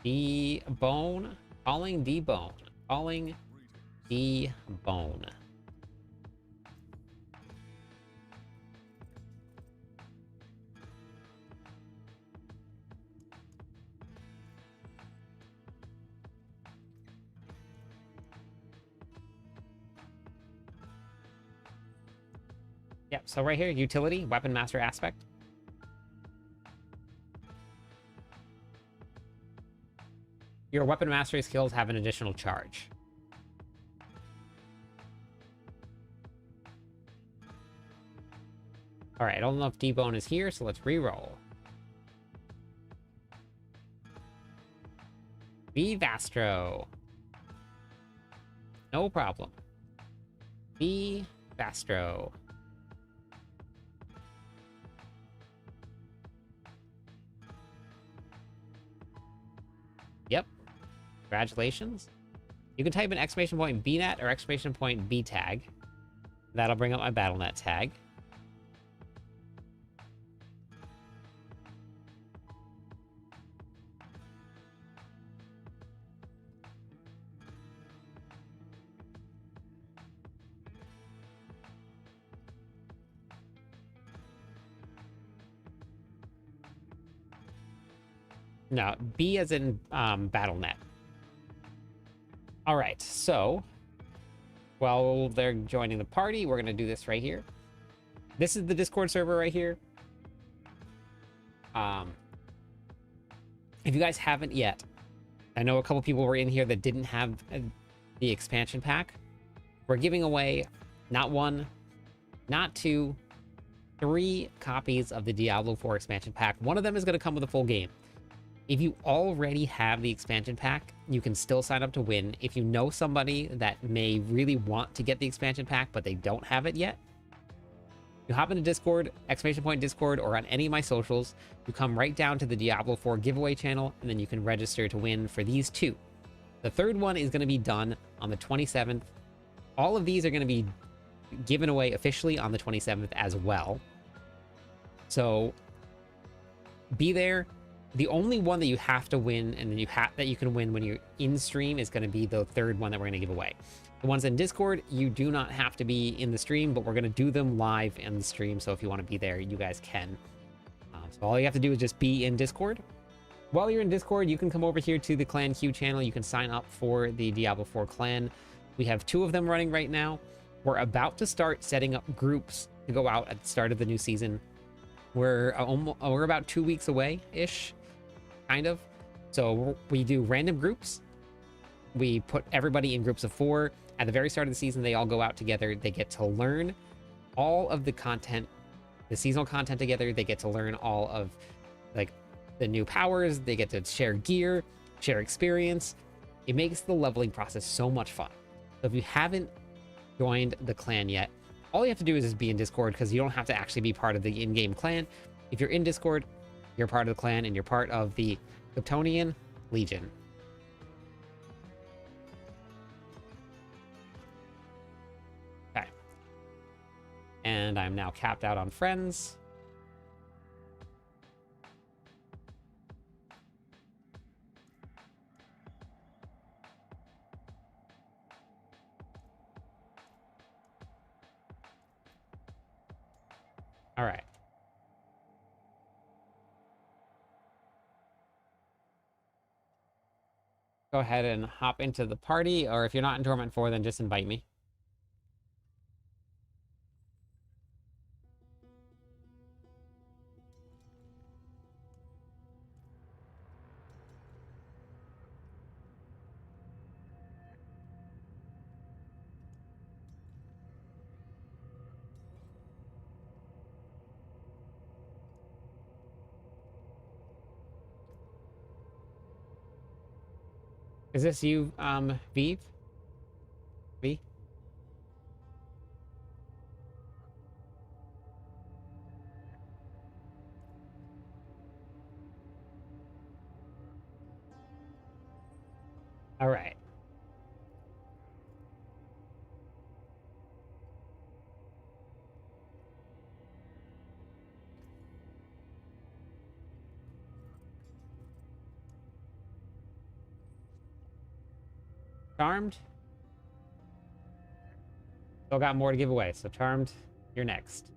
Speaker 1: D-Bone? Calling D-Bone. Calling D-Bone. Yep, so right here, utility, Weapon Master aspect. Your Weapon Mastery skills have an additional charge. Alright, I don't know if D-Bone is here, so let's re-roll. V-Vastro. No problem. V-Vastro. Yep. Congratulations. You can type in exclamation point BNet or exclamation point B tag. That'll bring up my BattleNet tag. No, B as in BattleNet. All right, so while they're joining the party, we're gonna do this right here. This is the Discord server right here. Um, if you guys haven't yet, I know a couple people were in here that didn't have the expansion pack. We're giving away not one, not two, 3 copies of the Diablo 4 expansion pack. One of them is going to come with a full game. If you already have the expansion pack, you can still sign up to win. If you know somebody that may really want to get the expansion pack, but they don't have it yet, you hop into Discord, exclamation point Discord, or on any of my socials. You come right down to the Diablo 4 giveaway channel, and then you can register to win for these 2. The third one is going to be done on the 27th. All of these are going to be given away officially on the 27th as well. So be there. The only one that you have to win and then that you can win when you're in stream is going to be the third one that we're going to give away. The ones in Discord, you do not have to be in the stream, but we're going to do them live in the stream. So if you want to be there, you guys can. So all you have to do is just be in Discord. While you're in Discord, you can come over here to the Clan Q channel. You can sign up for the Diablo 4 clan. We have 2 of them running right now. We're about to start setting up groups to go out at the start of the new season. We're about 2 weeks away-ish, kind of. So we do random groups. We put everybody in groups of 4. At the very start of the season, they all go out together. They get to learn all of the content, the seasonal content together. They get to learn all of, like, the new powers. They get to share gear, share experience. It makes the leveling process so much fun. So if you haven't joined the clan yet, all you have to do is just be in Discord, because you don't have to actually be part of the in-game clan. If you're in Discord, you're part of the clan and you're part of the Kryptonian Legion. Okay. And I'm now capped out on friends. All right. Go ahead and hop into the party, or if you're not in Torment 4, then just invite me. Is this you, Vive? V? All right. Charmed? Still got more to give away, so Charmed, you're next.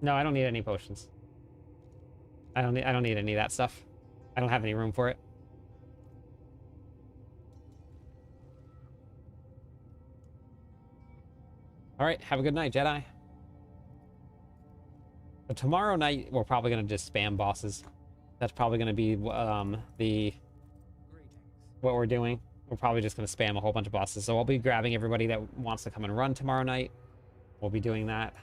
Speaker 1: No, I don't need any potions. I don't need any of that stuff. I don't have any room for it. All right, have a good night, Jedi. But tomorrow night, we're probably going to just spam bosses. That's probably going to be what we're doing. We're probably just going to spam a whole bunch of bosses. So I'll be grabbing everybody that wants to come and run tomorrow night. We'll be doing that.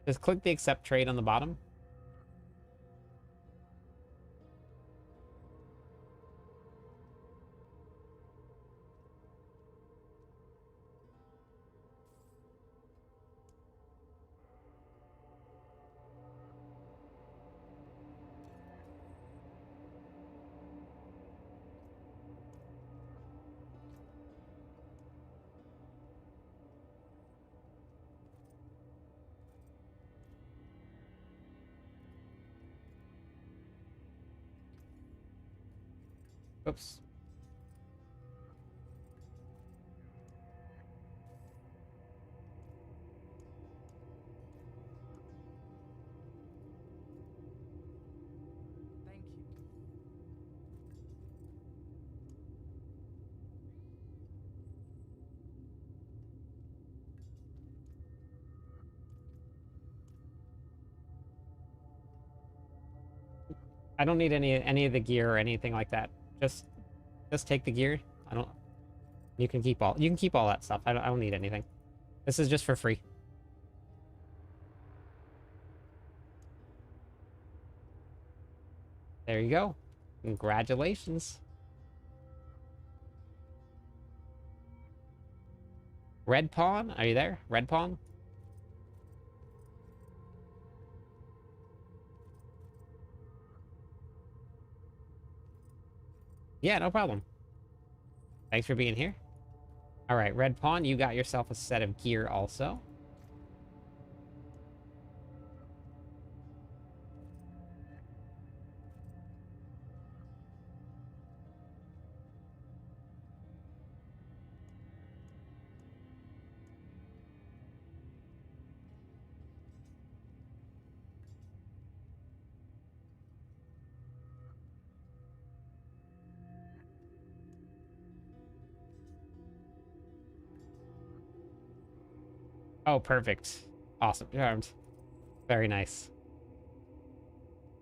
Speaker 1: Just click the accept trade on the bottom. Oops. I don't need any of the gear or anything like that. Just just take the gear. I don't. You can keep all that stuff. I don't need anything. This is just for free. There you go. Congratulations. Red Pawn, are you there? Red Pawn? Yeah, no problem. Thanks for being here. All right, Red Pawn, you got yourself a set of gear also. Oh, perfect. Awesome. Charmed. Very nice.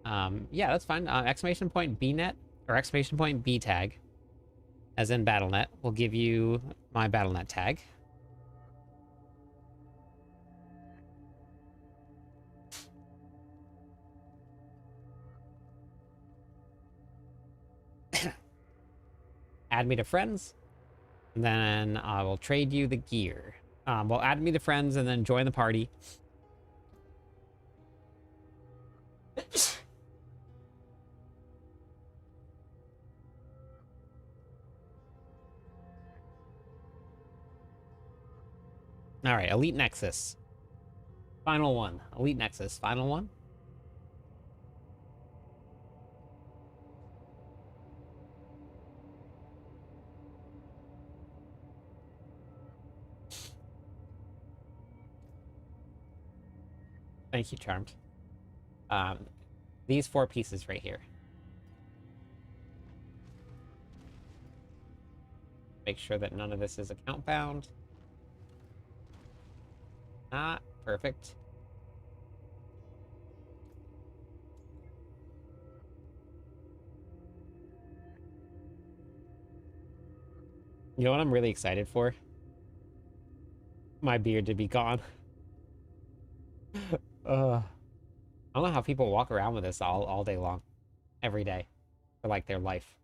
Speaker 1: Yeah, that's fine. Exclamation point BNet or exclamation point B tag, as in BattleNet, will give you my BattleNet tag. Add me to friends, and then I will trade you the gear. Well, add me to friends and then join the party. All right, Elite Nexus. Final one. Elite Nexus. Final one. Thank you, Charmed. Um, these 4 pieces right here. Make sure that none of this is account bound. Not perfect. You know what I'm really excited for? My beard to be gone. I don't know how people walk around with this all day long, every day, for like their life.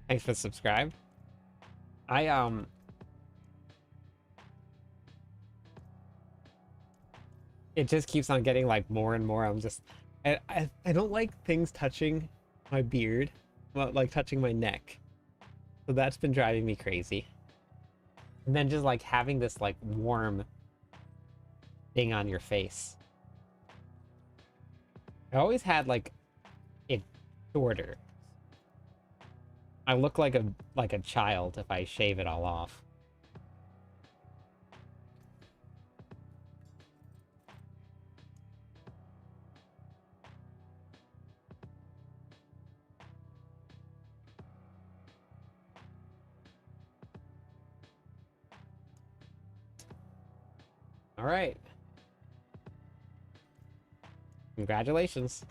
Speaker 1: Thanks for subscribe. I it just keeps on getting like more and more. I don't like things touching my beard, well, like touching my neck. So that's been driving me crazy. And then just like having this like warm thing on your face. I always had like it shorter. I look like a child if I shave it all off. All right. Congratulations.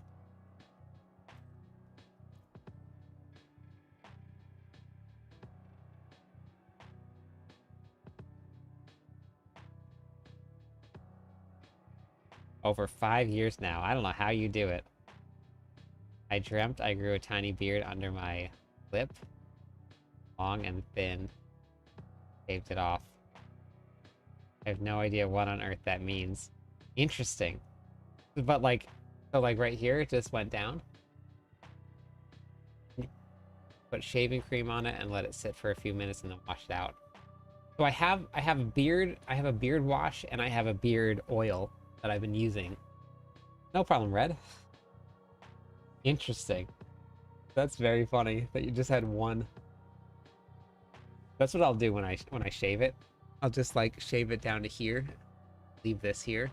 Speaker 1: Over 5 years now. I don't know how you do it. I dreamt I grew a tiny beard under my lip. Long and thin. Shaved it off. I have no idea what on earth that means. Interesting. But like, so like right here, it just went down. Put shaving cream on it and let it sit for a few minutes and then wash it out. So I have a beard wash and I have a beard oil. that I've been using. No problem, Red. Interesting. That's very funny that you just had one. That's what I'll do when I shave it. I'll just like shave it down to here. Leave this here.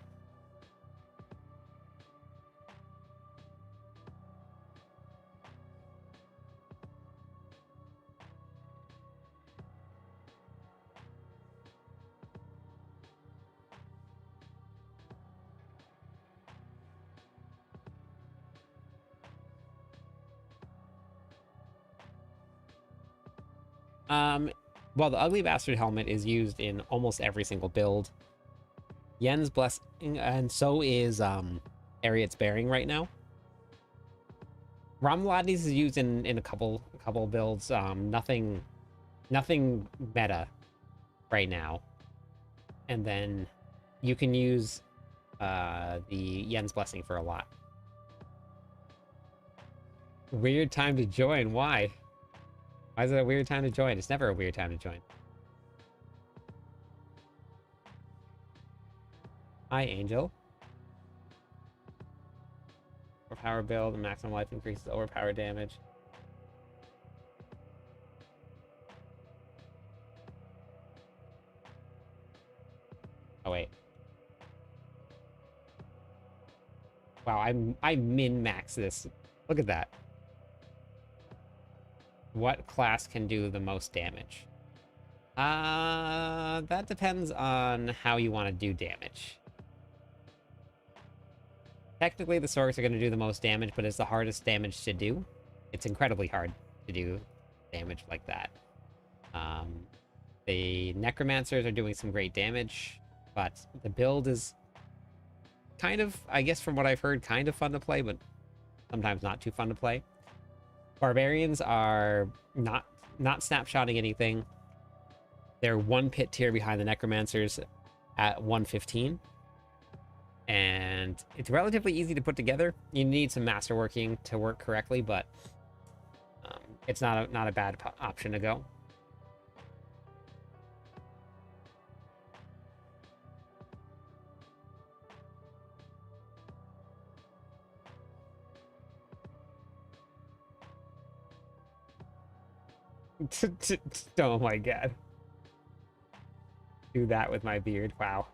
Speaker 1: Um, well, the Ugly Bastard helmet is used in almost every single build. Yen's Blessing, and so is Ariat's Bearing right now. Ramladni's is used in a couple builds. Nothing meta right now. And then you can use the Yen's Blessing for a lot. Weird time to join. Why? Why is it a weird time to join? It's never a weird time to join. Hi, Angel. Overpower build, the maximum life increases overpower damage. Oh wait. Wow, I min-max this. Look at that. What class can do the most damage? That depends on how you want to do damage. Technically, the Sorks are going to do the most damage, but it's the hardest damage to do. It's incredibly hard to do damage like that. The Necromancers are doing some great damage, but the build is kind of, I guess from what I've heard, kind of fun to play, but sometimes not too fun to play. Barbarians are not snapshotting anything. They're one pit tier behind the Necromancers at 115. And it's relatively easy to put together. You need some masterworking to work correctly, but it's not a bad option to go. Oh my god. Do that with my beard. Wow.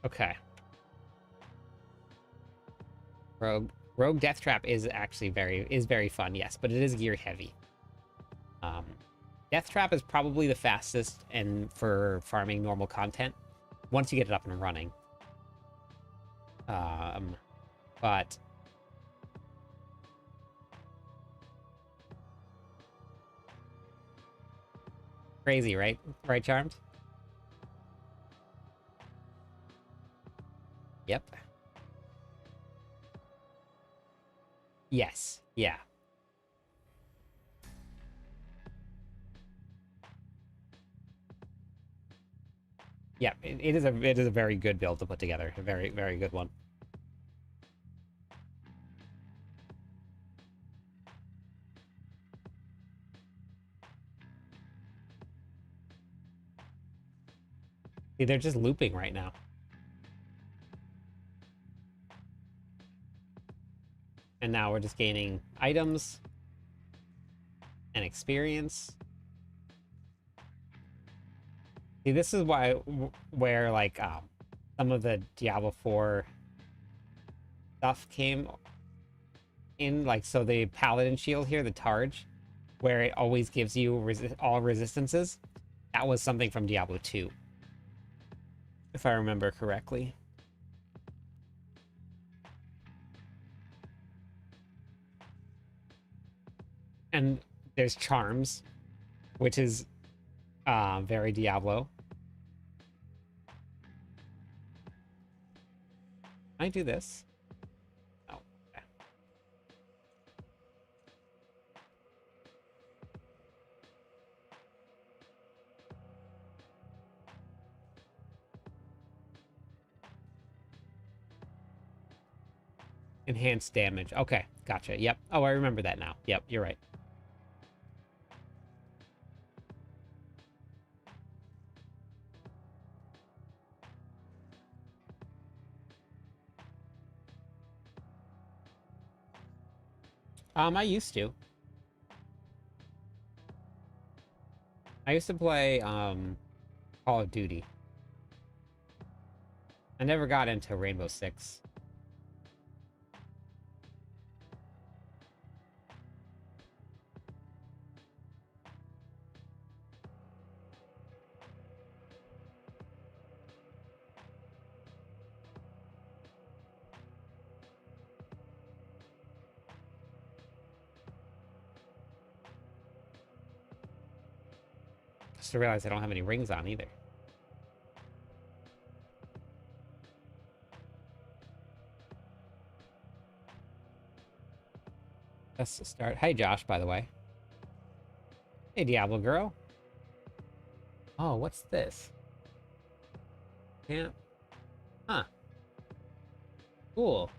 Speaker 1: Okay. Rogue Death Trap is actually very fun, yes, but it is gear heavy. Death Trap is probably the fastest and for farming normal content once you get it up and running. But crazy, right? Right, Charmed? Yep. Yes. Yeah. Yeah, it is a very good build to put together. A very good one. See, they're just looping right now. And now we're just gaining items and experience. See, this is where like some of the Diablo 4 stuff came in, like so the Paladin shield here, the Targe, where it always gives you all resistances. That was something from Diablo 2, if I remember correctly. And there's Charms, which is very Diablo. Can I do this? Oh, okay. Enhanced damage. Okay, gotcha. Yep. Oh, I remember that now. Yep, you're right. I used to. I used to play Call of Duty. I never got into Rainbow Six. Just realized I don't have any rings on either. Let's start. Hey, Josh, by the way. Hey, Diablo girl. Oh, what's this? Yeah. Huh. Cool.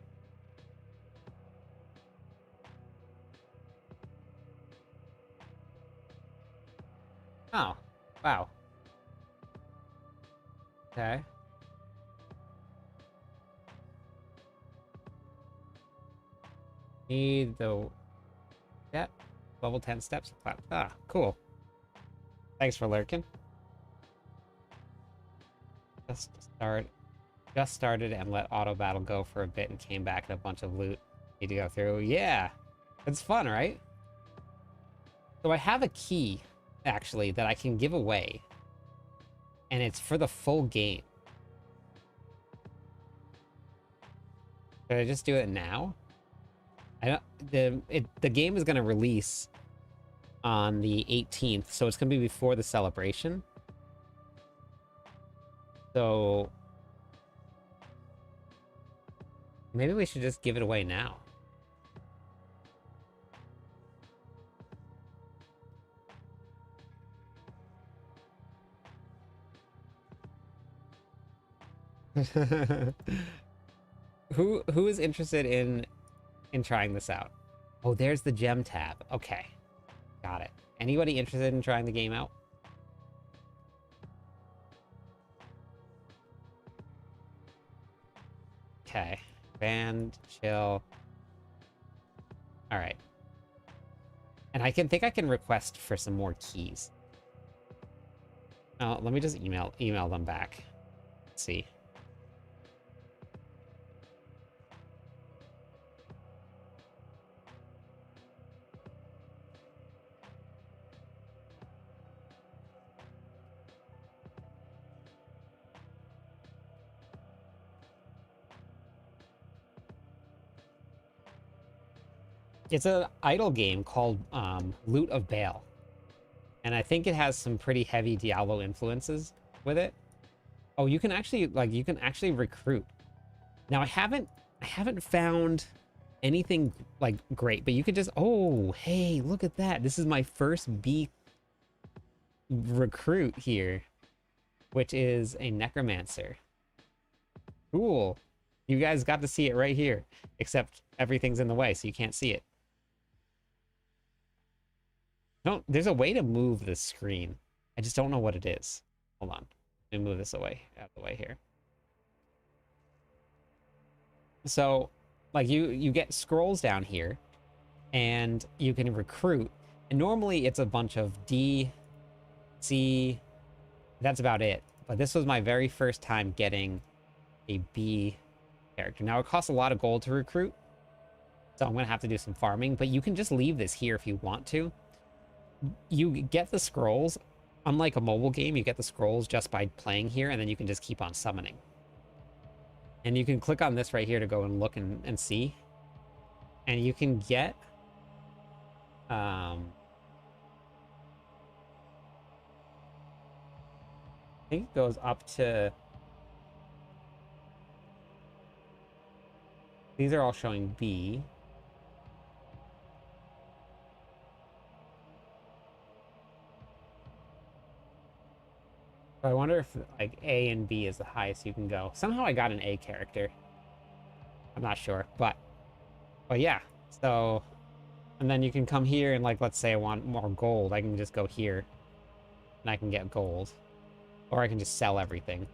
Speaker 1: Oh. Wow. Okay. Need the step. Level 10 steps. Ah, cool. Thanks for lurking. Just start. Just started and let auto battle go for a bit and came back and a bunch of loot need to go through. Yeah. It's fun, right? So I have a key, actually, that I can give away. And it's for the full game. Should I just do it now? I don't the game is gonna release on the 18th, so it's gonna be before the celebration. So maybe we should just give it away now. Who is interested in trying this out? Oh, there's the gem tab. Okay. Got it. Anybody interested in trying the game out? Okay. Band, chill. All right. And I think I can request for some more keys. Let me just email them back. Let's see. It's an idle game called Loot of Bale. And I think it has some pretty heavy Diablo influences with it. Oh, you can actually recruit. Now I haven't found anything like great, but you could just, oh, hey, look at that. This is my first B recruit here, which is a necromancer. Cool. You guys got to see it right here, except everything's in the way, so you can't see it. No, there's a way to move the screen. I just don't know what it is. Hold on. Let me move this away, out of the way here. So, like you get scrolls down here, and you can recruit. And normally it's a bunch of D, C, that's about it. But this was my very first time getting a B character. Now it costs a lot of gold to recruit, so I'm gonna have to do some farming, but you can just leave this here if you want to. You get the scrolls, unlike a mobile game, you get the scrolls just by playing here, and then you can just keep on summoning. And you can click on this right here to go and look and see. And you can get I think it goes up to, these are all showing B. So I wonder if like A and B is the highest you can go. Somehow I got an A character. I'm not sure, but But yeah, so and then you can come here and like let's say I want more gold, I can just go here and I can get gold. Or I can just sell everything.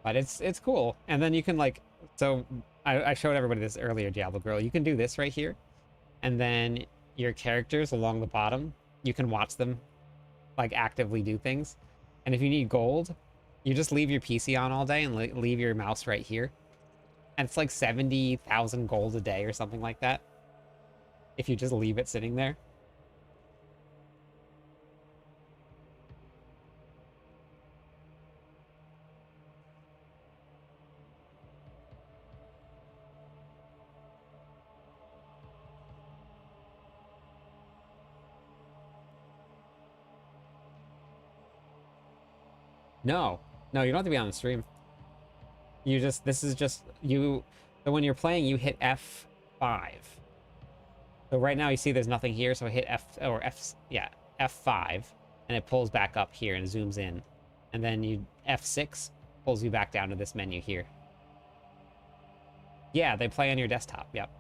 Speaker 1: But it's cool. And then you can like so I showed everybody this earlier, Diablo Girl. You can do this right here, and then your characters along the bottom, you can watch them like actively do things. And if you need gold, you just leave your PC on all day and leave your mouse right here. And it's like 70,000 gold a day or something like that. If you just leave it sitting there. No, no, you don't have to be on the stream. You just, this is just, you, so when you're playing, you hit F5. So right now you see there's nothing here, so I hit F, or F, yeah, F5, and it pulls back up here and zooms in. And then you, F6 pulls you back down to this menu here. Yeah, they play on your desktop, yep.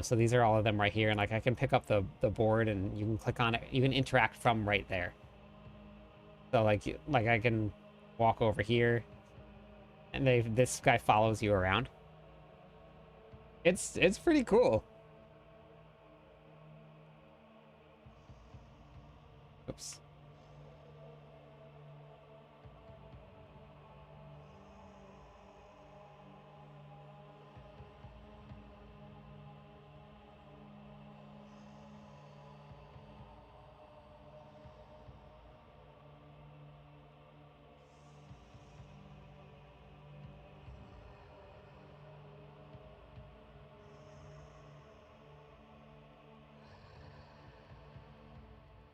Speaker 1: So these are all of them right here, and like I can pick up the board and you can click on it. You can interact from right there. So like I can walk over here, and this guy follows you around. It's pretty cool. Oops.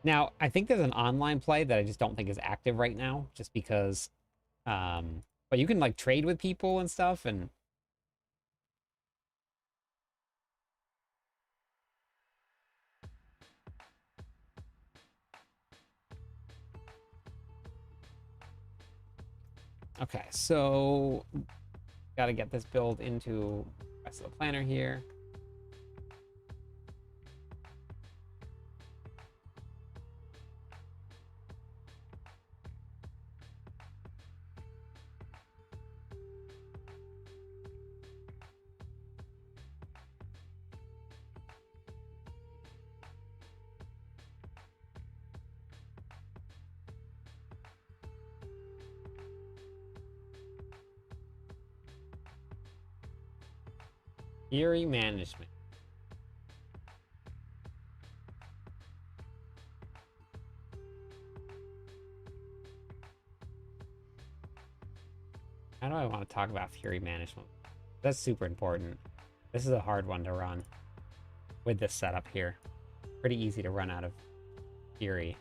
Speaker 1: Now, I think there's an online play that I just don't think is active right now, just because but you can like trade with people and stuff and okay, so gotta get this build into the rest of the planner here. Fury management. How do I want to talk about Fury management? That's super important. This is a hard one to run with this setup here. Pretty easy to run out of Fury.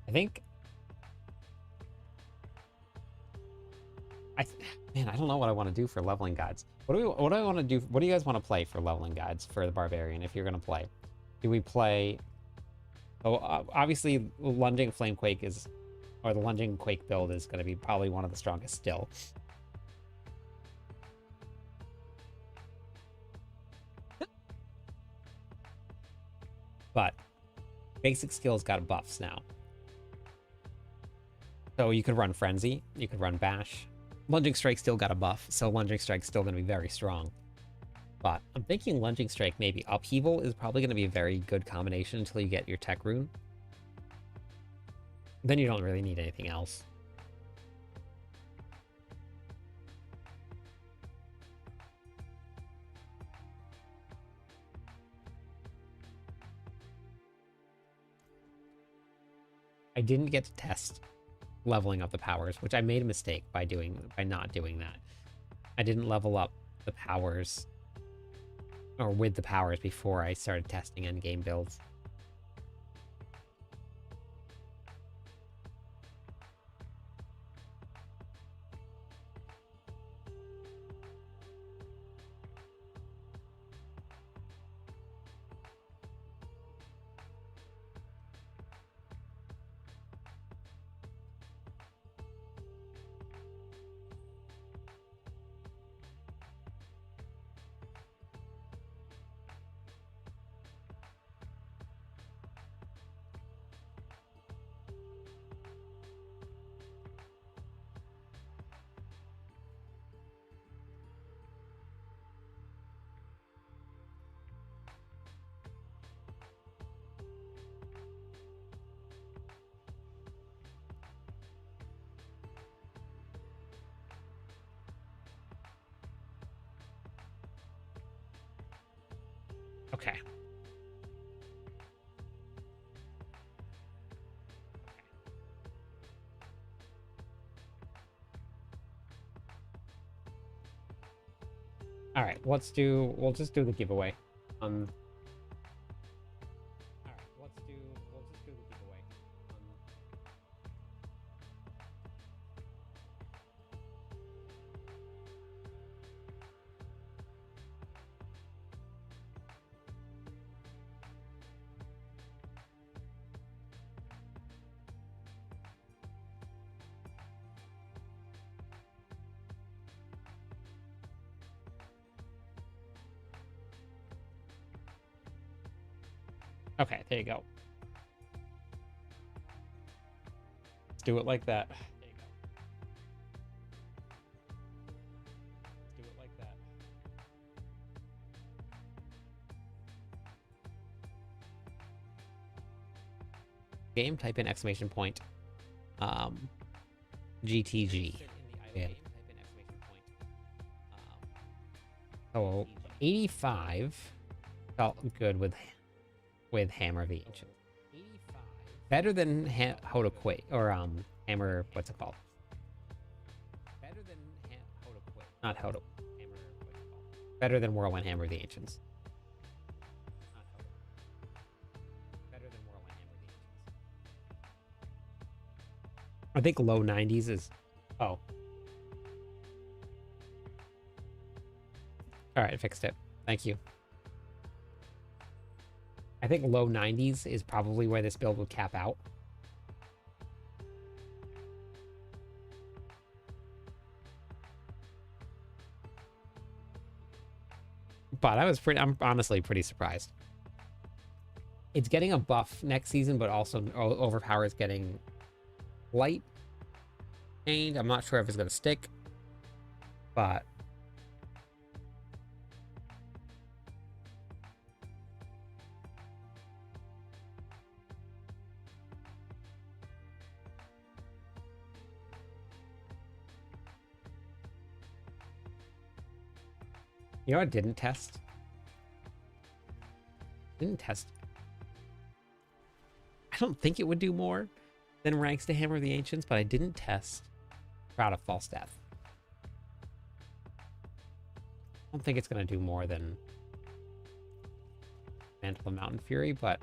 Speaker 1: I think man, I don't know what I want to do for leveling guides. What do I want to do? What do you guys want to play for leveling guides for the barbarian if you're gonna play? Do we play? Oh, obviously, lunging flamequake is, or the lunging quake build is going to be probably one of the strongest still. But basic skills got buffs now. So you could run Frenzy, you could run Bash. Lunging Strike still got a buff, so Lunging Strike's still going to be very strong. But I'm thinking Lunging Strike, maybe Upheaval is probably going to be a very good combination until you get your Tech Rune. Then you don't really need anything else. I didn't get to test leveling up the powers, which I made a mistake by not doing that. I didn't level up the powers or with the powers before I started testing endgame builds. Okay. All right, we'll just do the giveaway. All right, we'll just do the giveaway. Okay, there you go. Let's do it like that. There you go. Let's do it like that. Game, type in exclamation point. GTG. Yeah. So 85 felt good with Hammer of the Ancient. Better than HotA Quake or Hammer. What's it called? Better than HotA Quake. Not HotA. Hammer. What's it called? Better than Whirlwind Hammer of the Ancients. Not HotA. Better than Whirlwind Hammer of the Ancients. I think low 90s is. Oh. All right, I fixed it. Thank you. I think low 90s is probably where this build will cap out. But I'm honestly pretty surprised. It's getting a buff next season, but also Overpower is getting light chained. I'm not sure if it's going to stick, but you know what I didn't test? Didn't test. I don't think it would do more than ranks to Hammer of the Ancients, but I didn't test Proud of False Death. I don't think it's going to do more than Mantle of Mountain Fury, but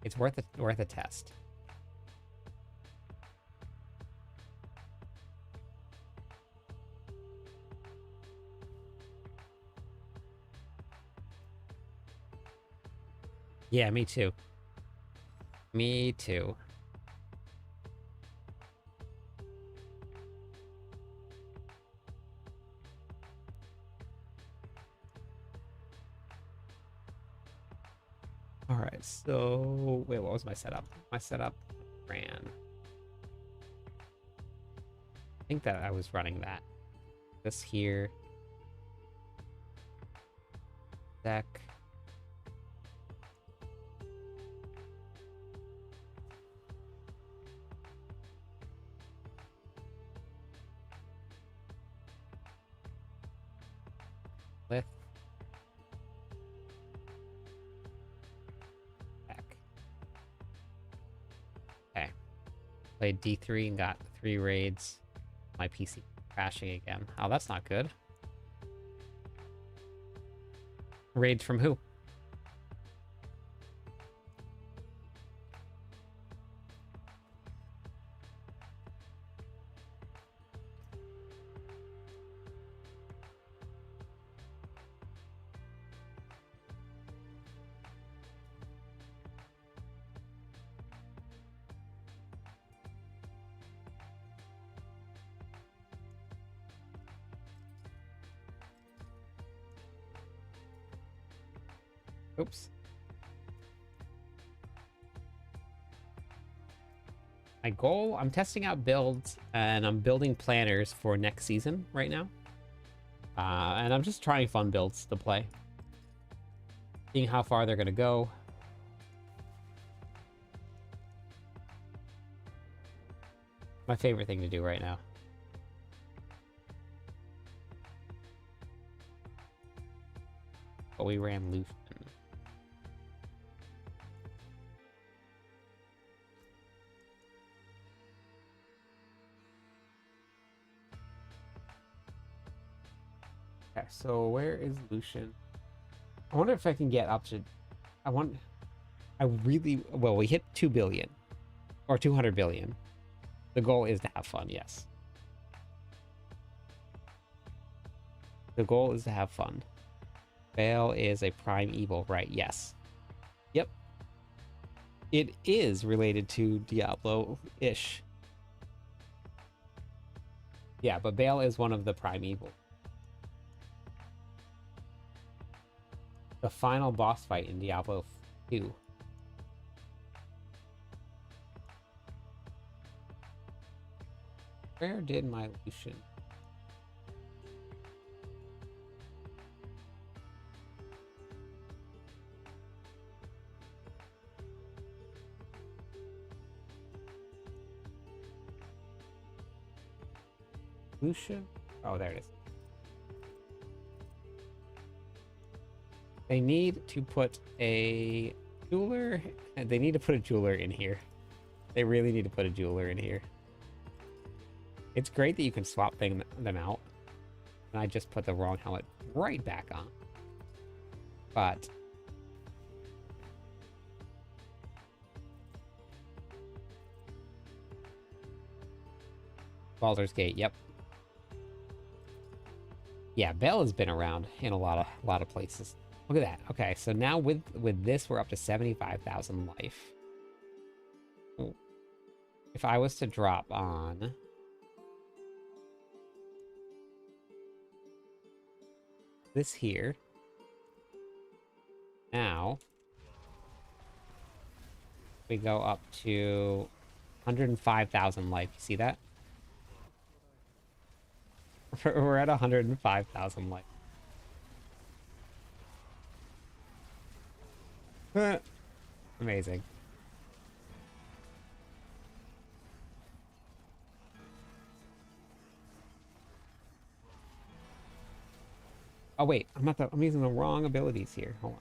Speaker 1: it's worth a test. Yeah, me too. Me too. All right, so wait, what was my setup? My setup ran. I think that I was running that. This here. Deck. Lith. Deck. Okay. Played D3 and got 3 raids. My PC crashing again. Oh, that's not good. Raids from who? Oops. My goal, I'm testing out builds and I'm building planners for next season right now. And I'm just trying fun builds to play. Seeing how far they're going to go. My favorite thing to do right now. but we ran Lucian. Okay, so where is Lucian? I wonder if I can get up to... Well, we hit 2 billion. Or 200 billion. The goal is to have fun, yes. The goal is to have fun. Baal is a prime evil, right? Yes. Yep. It is related to Diablo-ish. Yeah, but Baal is one of the prime evil. The final boss fight in Diablo 2. Where did my Lucian? Lucian? Oh, there it is. They need to put a jeweler. They need to put a jeweler in here. They really need to put a jeweler in here. It's great that you can swap them out. And I just put the wrong helmet right back on. But Baldur's Gate, yep. Yeah, Bell has been around in a lot of places. Look at that. Okay, so now with this, we're up to 75,000 life. If I was to drop on this here, now we go up to 105,000 life. You see that? We're at 105,000 life. Amazing. Oh wait, I'm using the wrong abilities here. Hold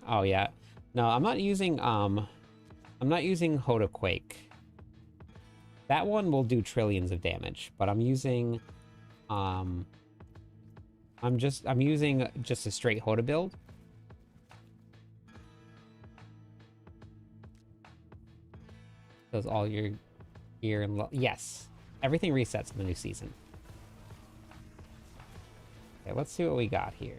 Speaker 1: on. Oh yeah. No, I'm not using HotA Quake. That one will do trillions of damage, but I'm using I'm using just a straight HotA build. Does all your gear and yes. Everything resets in the new season. Okay, let's see what we got here.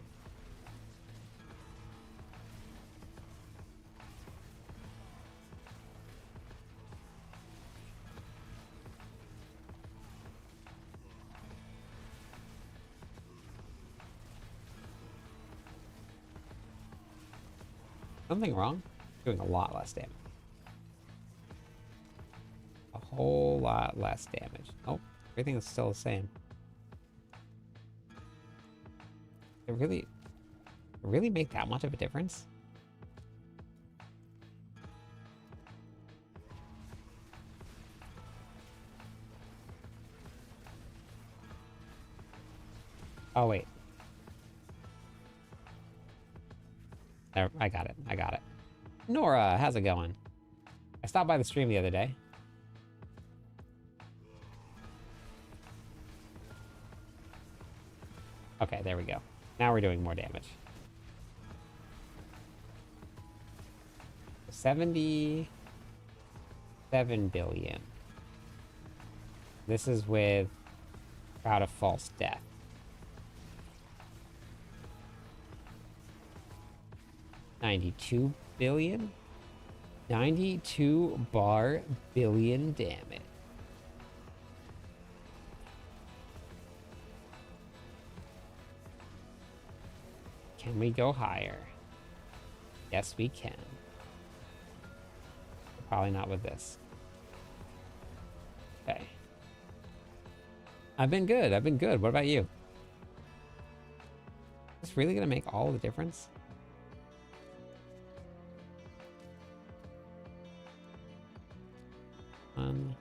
Speaker 1: Something wrong? Doing a lot less damage. A whole lot less damage. Oh, everything is still the same. It really make that much of a difference? Oh, wait. There, I got it. I got it. Nora, how's it going? I stopped by the stream the other day. Okay, there we go. Now we're doing more damage. 77 billion. This is with Crowd of False Death. 92 billion? 92 billion damage. Can we go higher? Yes, we can. Probably not with this. Okay. I've been good. I've been good. What about you? Is this really going to make all the difference? One,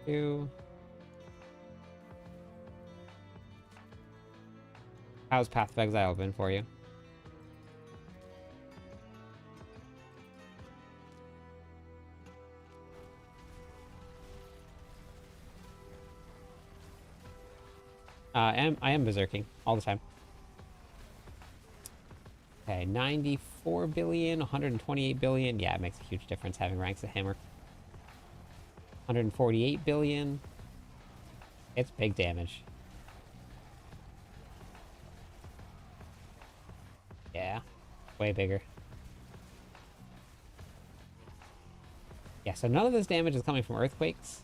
Speaker 1: two, How's Path of Exile been for you? I am berserking all the time. Okay, 94 billion, 128 billion. Yeah, it makes a huge difference having ranks of hammer. 148 billion. It's big damage. Yeah, way bigger. Yeah, so none of this damage is coming from earthquakes.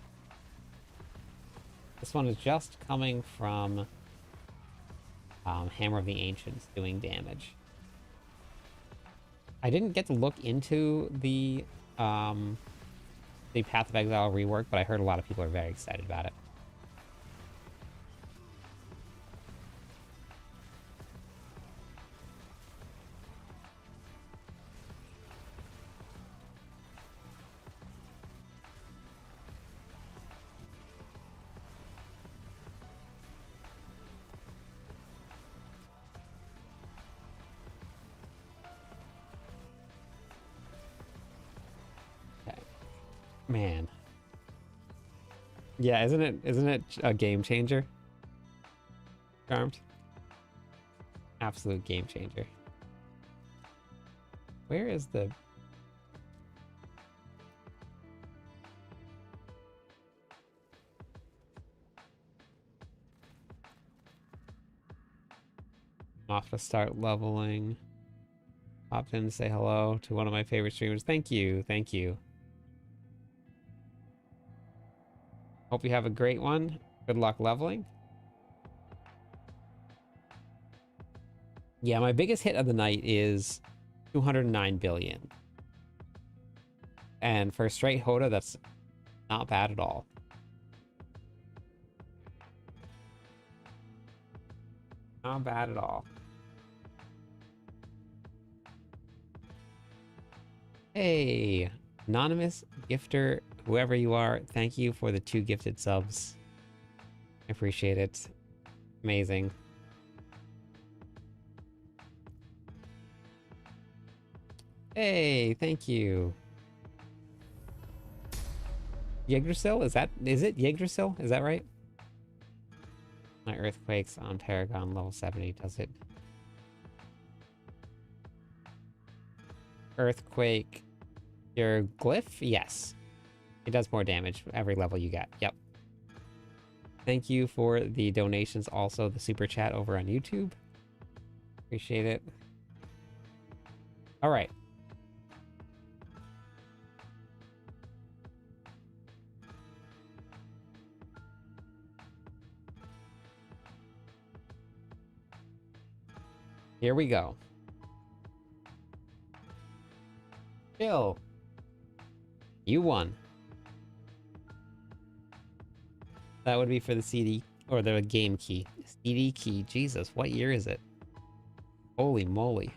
Speaker 1: This one is just coming from Hammer of the Ancients doing damage. I didn't get to look into the Path of Exile rework, but I heard a lot of people are very excited about it. Okay. Man. Yeah, isn't it a game changer? Charmed? Absolute game changer. Where is the... I'm off to start leveling. Popped in to say hello to one of my favorite streamers. Thank you, thank you. Hope you have a great one. Good luck leveling. Yeah, my biggest hit of the night is 209 billion. And for straight HotA, that's not bad at all. Not bad at all. Hey, anonymous gifter, whoever you are, thank you for the 2 gifted subs. I appreciate it. Amazing. Hey, thank you. Yggdrasil? Is it Yggdrasil? Is that right? My earthquakes on Paragon level 70, does it? Earthquake. Your glyph? Yes. It does more damage every level you get. Yep. Thank you for the donations, also the super chat over on YouTube. Appreciate it. All right. Here we go. Chill. You won. That would be for the CD or the game key. CD key. Jesus, what year is it? Holy moly.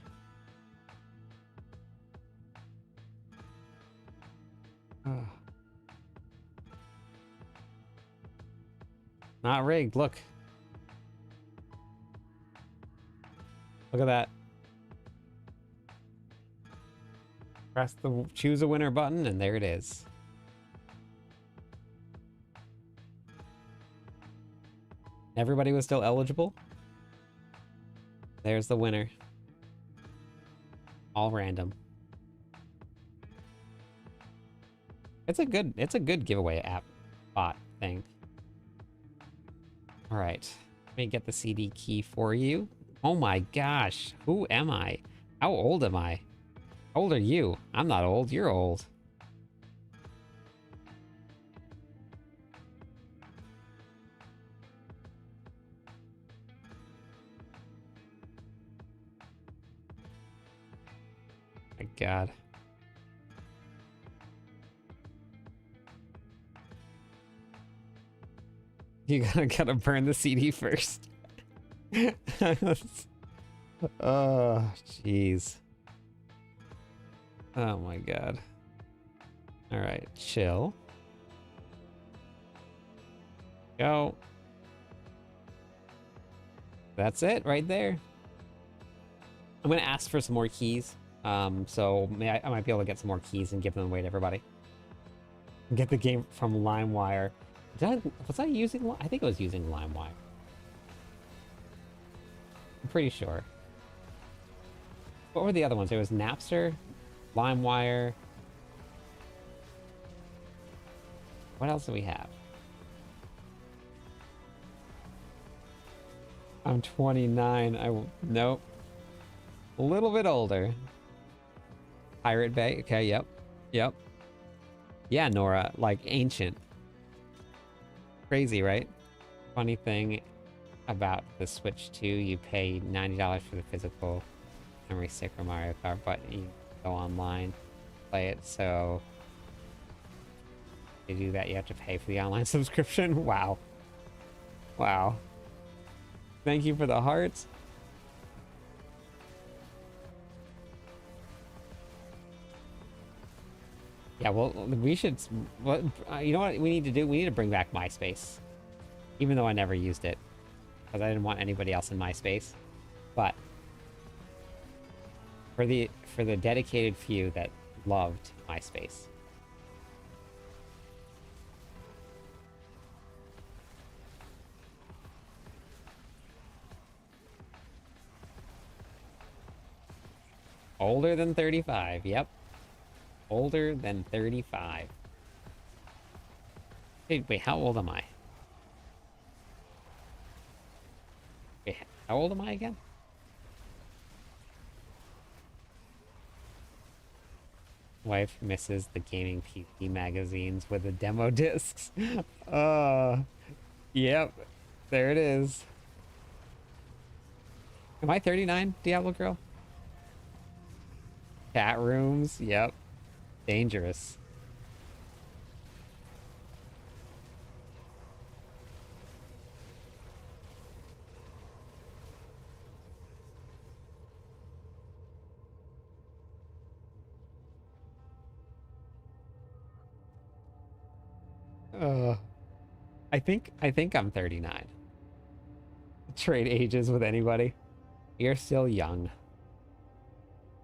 Speaker 1: Not rigged. Look. Look at that. Press the choose a winner button, and there it is. Everybody was still eligible. There's the winner. All random. It's a good giveaway app bot thing. All right. Let me get the CD key for you. Oh my gosh. Who am I? How old am I? How old are you? I'm not old. You're old. My God. You gotta burn the CD first. Oh, jeez. Oh my God. All right, chill. Go. That's it right there. I'm gonna ask for some more keys. So I might be able to get some more keys and give them away to everybody. Get the game from LimeWire. Was I using? I think I was using LimeWire. I'm pretty sure. What were the other ones? It was Napster, LimeWire. What else do we have? I'm 29. Nope. A little bit older. Pirate Bay. Okay, yep. Yep. Yeah, Nora, like ancient. Crazy, right? Funny thing about the Switch 2, you pay $90 for the physical memory stick for Mario Kart, but you go online, play it, so to do that you have to pay for the online subscription. Wow. Wow. Thank you for the hearts. Yeah, well, we should. Well, you know what we need to do? We need to bring back MySpace, even though I never used it because I didn't want anybody else in MySpace. But for the dedicated few that loved MySpace. Older than 35. Yep. Older than 35. Wait, how old am I? Wait, how old am I again? Wife misses the gaming PC magazines with the demo discs. Uh, yep. There it is. Am I 39, Diablo Girl? Chat rooms. Yep. Dangerous. Uh, I think I'm 39. Trade ages with anybody. You're still young,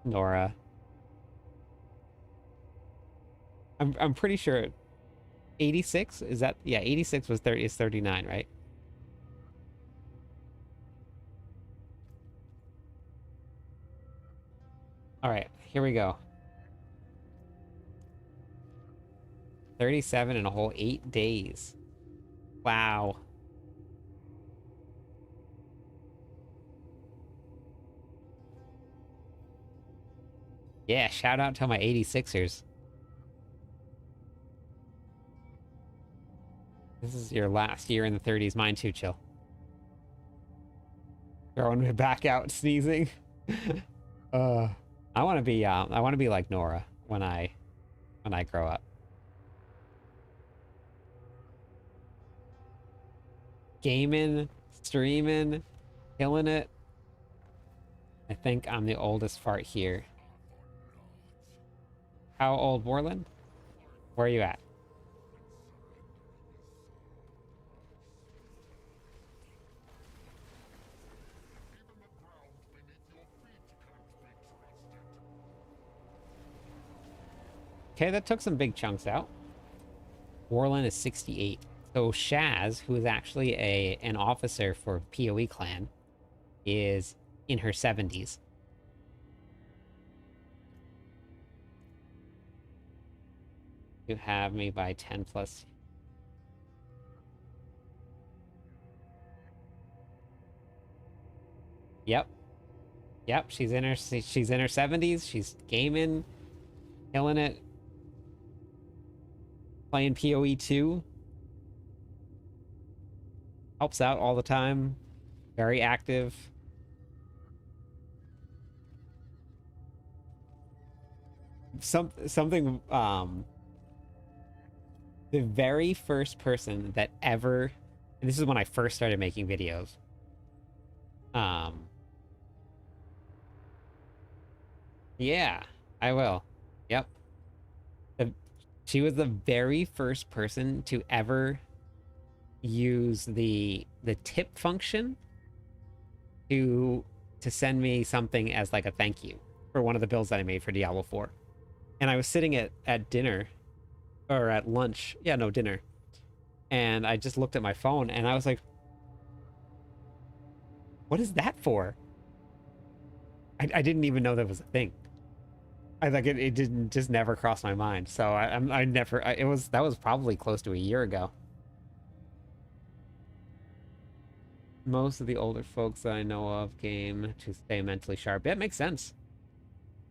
Speaker 1: Nora. I'm pretty sure 86 is that, yeah, 86 was 30 is 39, right? All right, here we go. 37 in a whole 8 days. Wow. Yeah, shout out to my 86ers. This is your last year in the 30s. Mine too, chill. Throwing me back out, sneezing. uh, I want to be like Nora when I grow up. Gaming, streaming, killing it. I think I'm the oldest fart here. How old, Warland? Where are you at? Okay, that took some big chunks out. Warland is 68. So Shaz, who is actually an officer for PoE clan, is in her 70s. You have me by 10 plus. Yep. Yep, she's in her 70s. She's gaming, killing it, playing PoE 2. Helps out all the time. Very active. Something the very first person that ever, and this is when I first started making videos. Um yeah, I will. Yep. The, she was the very first person to ever use the tip function to send me something as like a thank you for one of the builds that I made for Diablo 4. And I was sitting at dinner or at lunch. Yeah, no, dinner. And I just looked at my phone and I was like, what is that for? I didn't even know that was a thing. I like it didn't just never cross my mind. So I never it was that was probably close to a year ago. Most of the older folks that I know of game to stay mentally sharp. Yeah, it makes sense.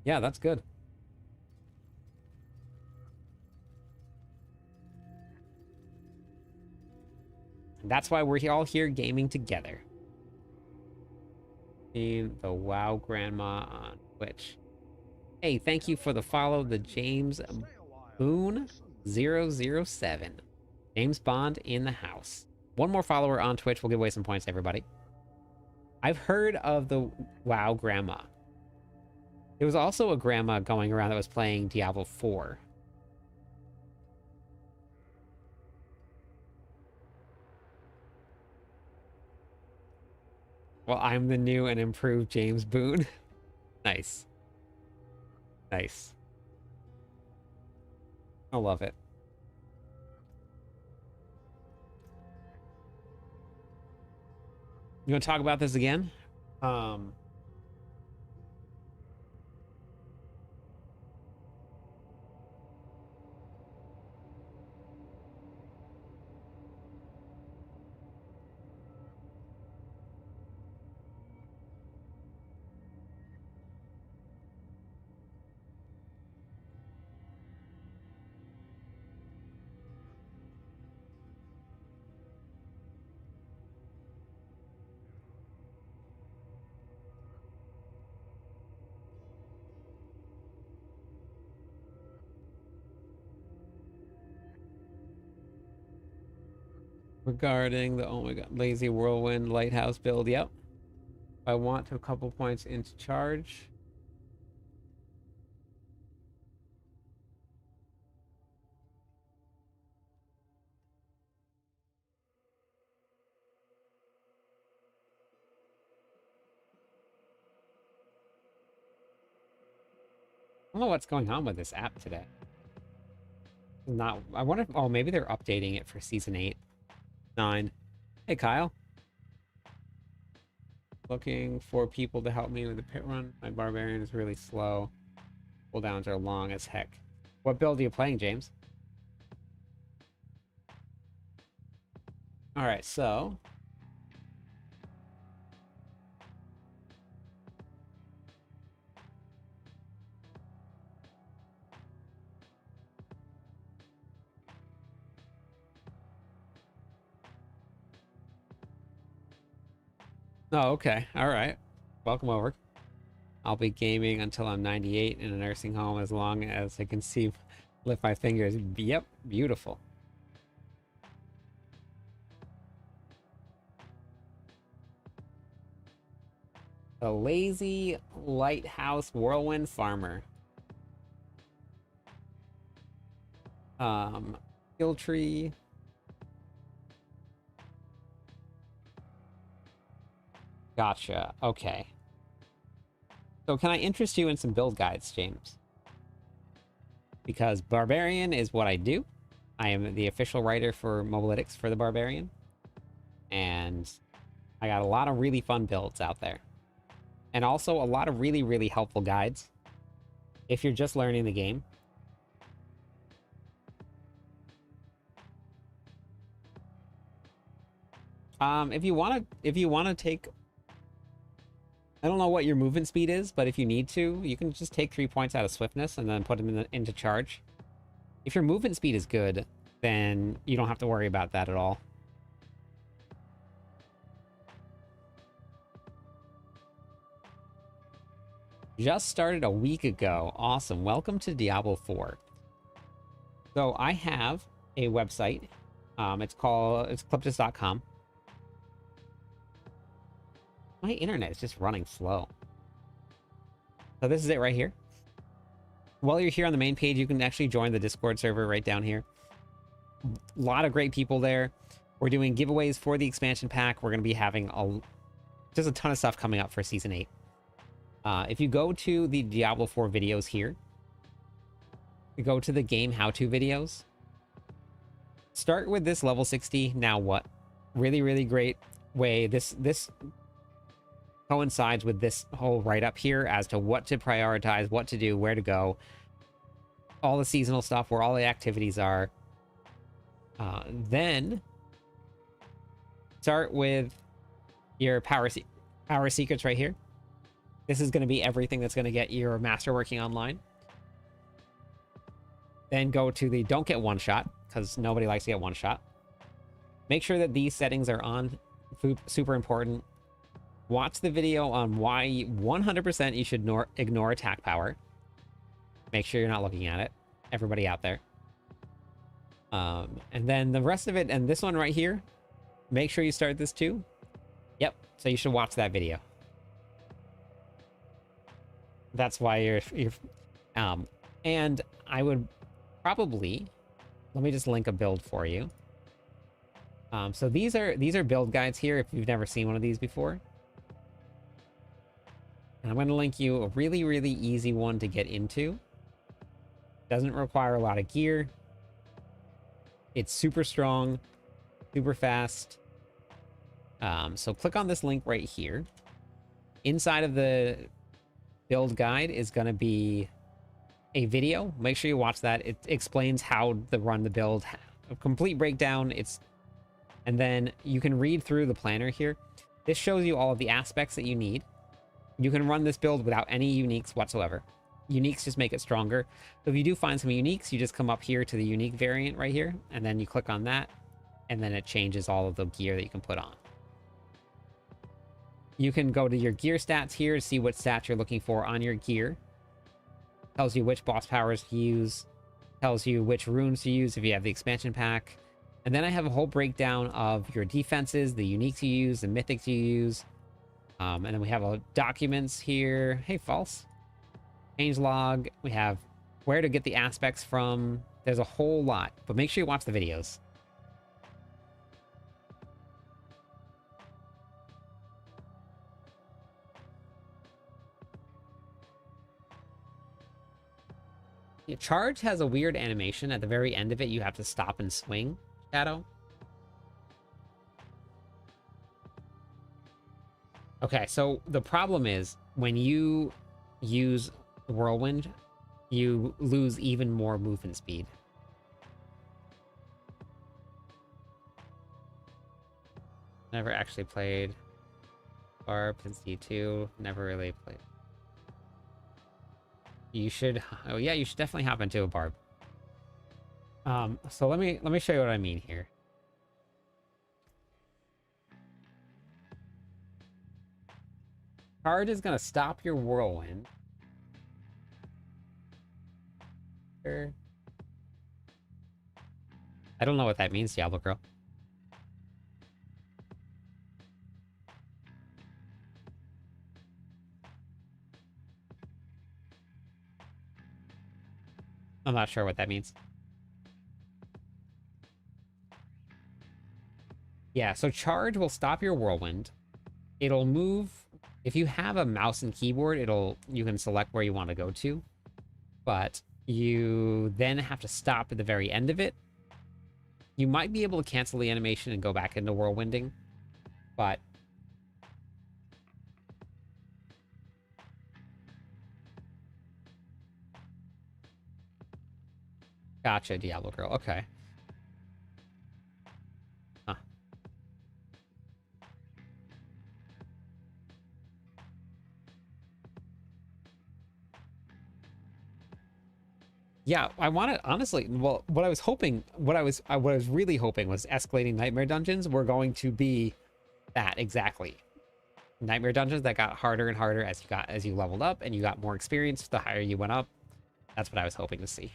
Speaker 1: Yeah, that's good. And that's why we're all here gaming together. The WoW Grandma on Twitch. Hey, thank you for the follow, the James Boone 007. James Bond in the house. One more follower on Twitch will give away some points to everybody. I've heard of the WoW Grandma. There was also a grandma going around that was playing Diablo 4. Well, I'm the new and improved James Boone. Nice. Nice. I love it. You want to talk about this again? Regarding the, oh my god, lazy whirlwind lighthouse build. Yep. I want a couple points into charge. I don't know what's going on with this app today. Not, I wonder if, oh, maybe they're updating it for season 8, 9. Hey, Kyle. Looking for people to help me with the pit run. My barbarian is really slow. Cooldowns are long as heck. What build are you playing, James? All right, so oh, okay. All right. Welcome over. I'll be gaming until I'm 98 in a nursing home as long as I can see, lift my fingers. Yep, beautiful. The lazy lighthouse whirlwind farmer. Skill tree. Gotcha. Okay. So can I interest you in some build guides, James? Because Barbarian is what I do. I am the official writer for Mobalytics for the Barbarian. And I got a lot of really fun builds out there. And also a lot of really, really helpful guides if you're just learning the game. If you want to take, I don't know what your movement speed is, but if you need to, you can just take 3 points out of swiftness and then put them into charge. If your movement speed is good, then you don't have to worry about that at all. Just started a week ago. Awesome. Welcome to Diablo 4. So I have a website. It's cliptus.com. My internet is just running slow. So this is it right here. While you're here on the main page, you can actually join the Discord server right down here. A lot of great people there. We're doing giveaways for the expansion pack. We're going to be having there's a ton of stuff coming up for Season 8. If you go to the Diablo 4 videos here, you go to the game how-to videos, start with this level 60, now what? Really, really great way. This coincides with this whole write-up here as to what to prioritize, what to do, where to go, all the seasonal stuff, where all the activities are. Then start with your power secrets right here. This is going to be everything that's going to get your master working online. Then go to the don't get one shot, because nobody likes to get one shot. Make sure that these settings are on. Super important. Watch the video on why 100% you should ignore attack power. Make sure you're not looking at it. Everybody out there. And then the rest of it, and this one right here, make sure you start this too. Yep, so you should watch that video. That's why you're and I would probably, let me just link a build for you. So these are build guides here if you've never seen one of these before. And I'm going to link you a really, really easy one to get into. Doesn't require a lot of gear. It's super strong, super fast. So click on this link right here. Inside of the build guide is going to be a video. Make sure you watch that. It explains how to run the build, a complete breakdown. And then you can read through the planner here. This shows you all of the aspects that you need. You can run this build without any uniques whatsoever. Uniques just make it stronger. So if you do find some uniques, you just come up here to the unique variant right here, and then you click on that, and then it changes all of the gear that you can put on. You can go to your gear stats here to see what stats you're looking for on your gear. Tells you which boss powers to use. Tells you which runes to use if you have the expansion pack. And then I have a whole breakdown of your defenses, the uniques you use, the mythics you use. And then we have documents here. Hey, false. Change log. We have where to get the aspects from. There's a whole lot, but make sure you watch the videos. Yeah, charge has a weird animation. At the very end of it, you have to stop and swing, Shadow. Okay, so the problem is when you use Whirlwind, you lose even more movement speed. Never actually played Barb since D2. Never really played. You should, oh yeah, you should definitely hop into a Barb. So let me show you what I mean here. Charge is gonna stop your Whirlwind. Sure. I don't know what that means, Diablo Girl. I'm not sure what that means. Yeah, so charge will stop your Whirlwind. It'll move. If you have a mouse and keyboard, you can select where you want to go to. But you then have to stop at the very end of it. You might be able to cancel the animation and go back into whirlwinding, but gotcha, Diablo Girl. Okay. Huh. Yeah, I want to honestly. Well, what I was really hoping was escalating nightmare dungeons were going to be that exactly. Nightmare dungeons that got harder and harder as you leveled up and you got more experience the higher you went up. That's what I was hoping to see.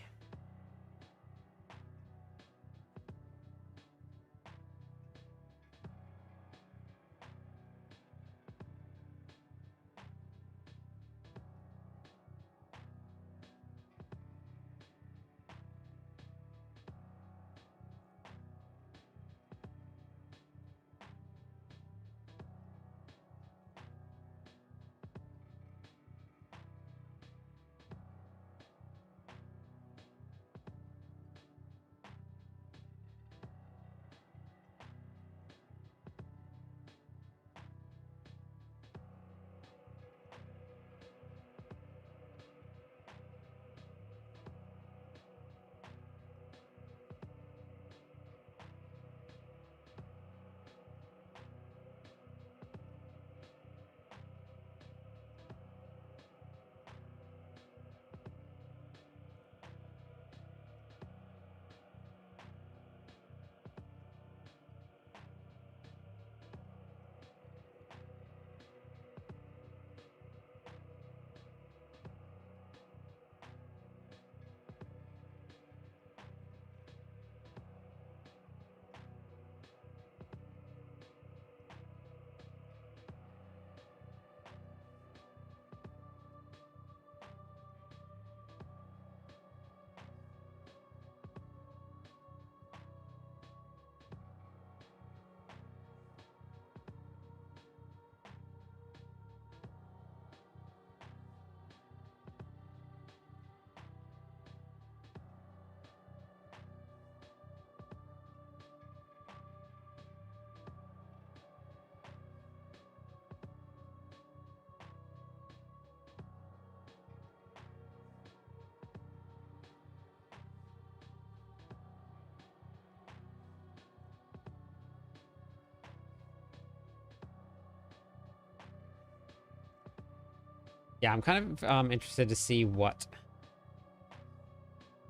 Speaker 1: Yeah, I'm kind of interested to see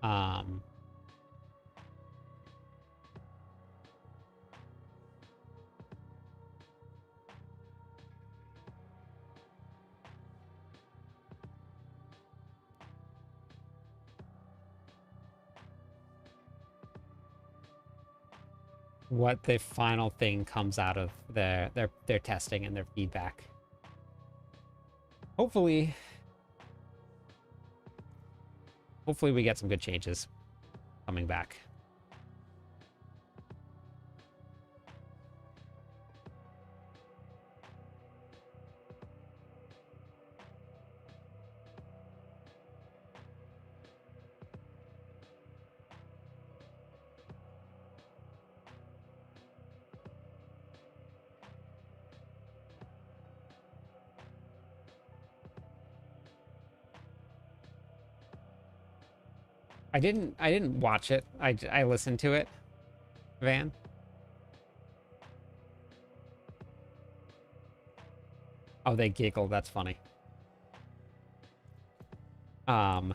Speaker 1: um what the final thing comes out of their testing and their feedback. Hopefully, hopefully we get some good changes coming back. I didn't watch it. I listened to it, Van. Oh, they giggled. That's funny. Um,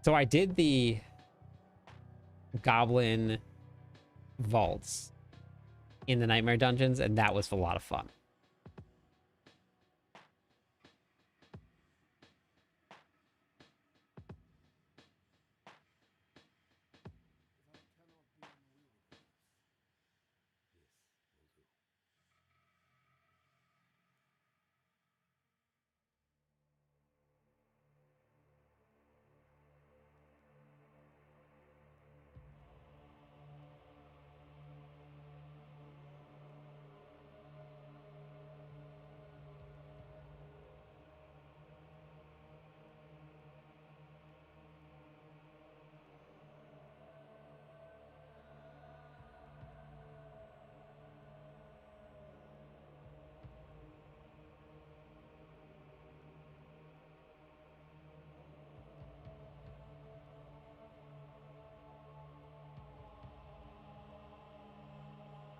Speaker 1: so I did the Goblin vaults in the Nightmare Dungeons, and that was a lot of fun.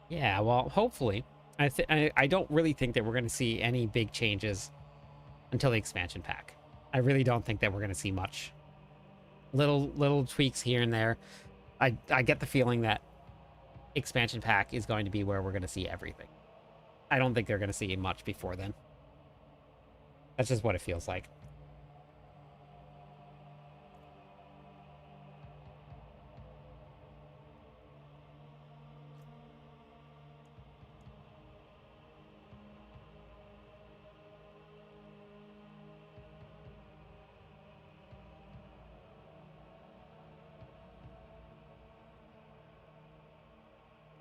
Speaker 1: Yeah, well, hopefully. I don't really think that we're going to see any big changes until the expansion pack. I really don't think that we're going to see much. Little tweaks here and there. I get the feeling that expansion pack is going to be where we're going to see everything. I don't think they're going to see much before then. That's just what it feels like.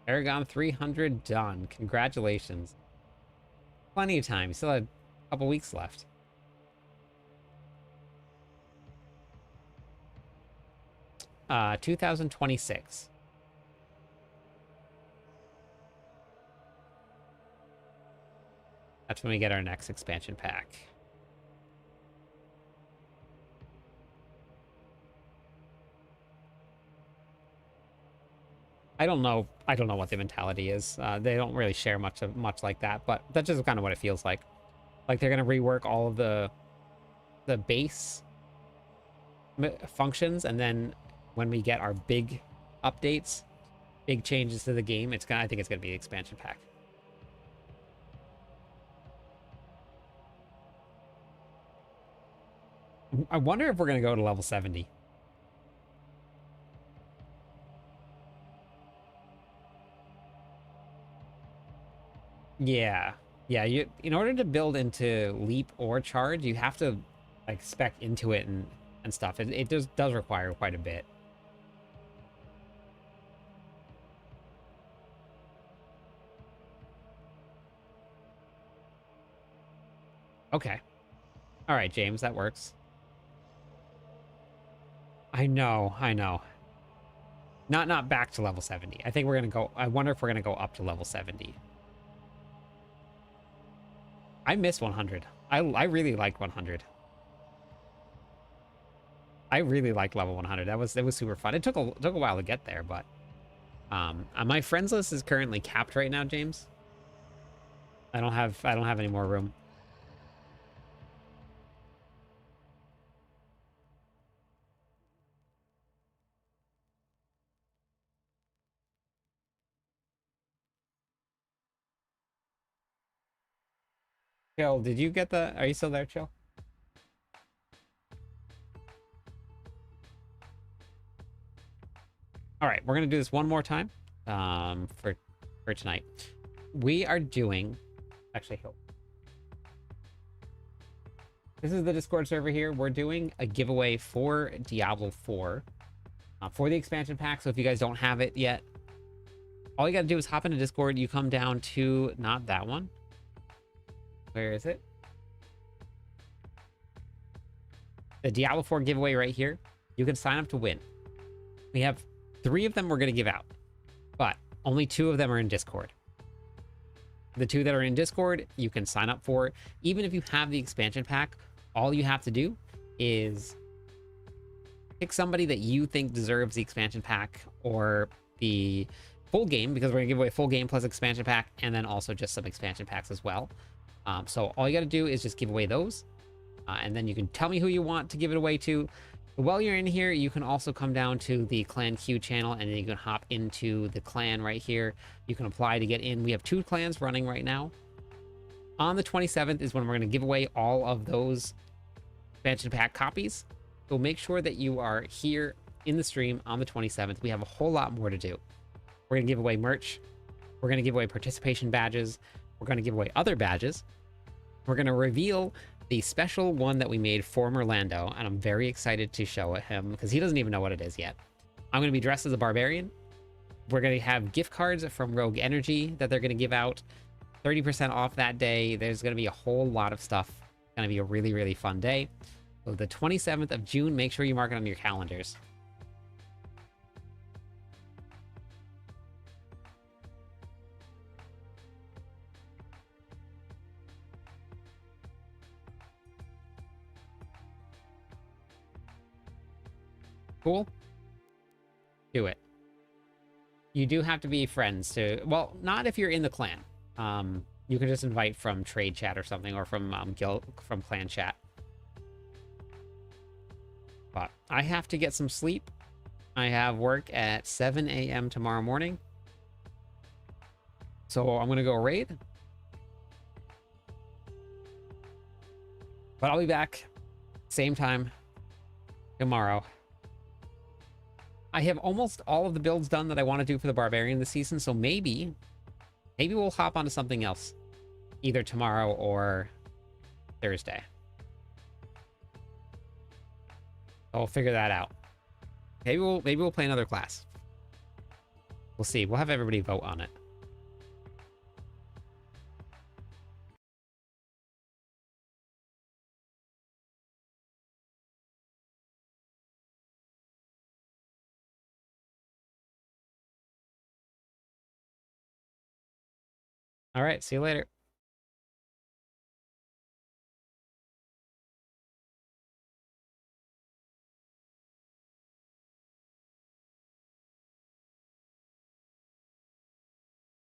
Speaker 1: Aragon 300 done. Congratulations. Plenty of time. You still had a couple weeks left. Uh, 2026. That's when we get our next expansion pack. I don't know. I don't know what the mentality is. They don't really share much like that, but that's just kind of what it feels like. Like they're gonna rework all of the base functions, and then when we get our big updates, big changes to the game, it's gonna. I think it's gonna be the expansion pack. I wonder if we're gonna go to level 70. Yeah. Yeah, you in order to build into leap or charge, you have to like spec into it and stuff. It does require quite a bit. Okay. All right, James, that works. I know, I know. Not back to level 70. I think we're gonna go. I wonder if we're gonna go up to level 70. I miss 100. I really like 100. I really like level 100. That was super fun. It took a while to get there, but my friends list is currently capped right now, James. I don't have any more room. Chill, did you get the... Are you still there, Chill? All right, we're gonna do this one more time for tonight. We are doing... Actually, this is the Discord server here. We're doing a giveaway for Diablo 4 for the expansion pack. So if you guys don't have it yet, all you got to do is hop into Discord. You come down to... Not that one. Where is it? The Diablo 4 giveaway right here. You can sign up to win. We have 3 of them we're going to give out, but only 2 of them are in Discord. The 2 that are in Discord, you can sign up for. Even if you have the expansion pack, all you have to do is pick somebody that you think deserves the expansion pack or the full game, because we're going to give away full game plus expansion pack, and then also just some expansion packs as well. So all you got to do is just give away those, and then you can tell me who you want to give it away to. While you're in here, you can also come down to the Clan Q channel, and then you can hop into the clan right here. You can apply to get in. We have 2 clans running right now. On the 27th is when we're going to give away all of those expansion pack copies. So make sure that you are here in the stream on the 27th. We have a whole lot more to do. We're going to give away merch. We're going to give away participation badges. We're going to give away other badges. We're going to reveal the special one that we made for Merlando, and I'm very excited to show it him because he doesn't even know what it is yet. I'm going to be dressed as a barbarian. We're going to have gift cards from Rogue Energy that they're going to give out. 30% off that day. There's going to be a whole lot of stuff. It's going to be a really, really fun day. So the 27th of June, make sure you mark it on your calendars. Cool? Do it. You do have to be friends to... Well, not if you're in the clan. You can just invite from trade chat or something, or from from clan chat. But I have to get some sleep. I have work at 7 a.m. tomorrow morning. So I'm going to go raid. But I'll be back same time tomorrow. I have almost all of the builds done that I want to do for the Barbarian this season, so maybe we'll hop onto something else either tomorrow or Thursday. I'll figure that out. Maybe we'll play another class. We'll see. We'll have everybody vote on it. All right, see you later.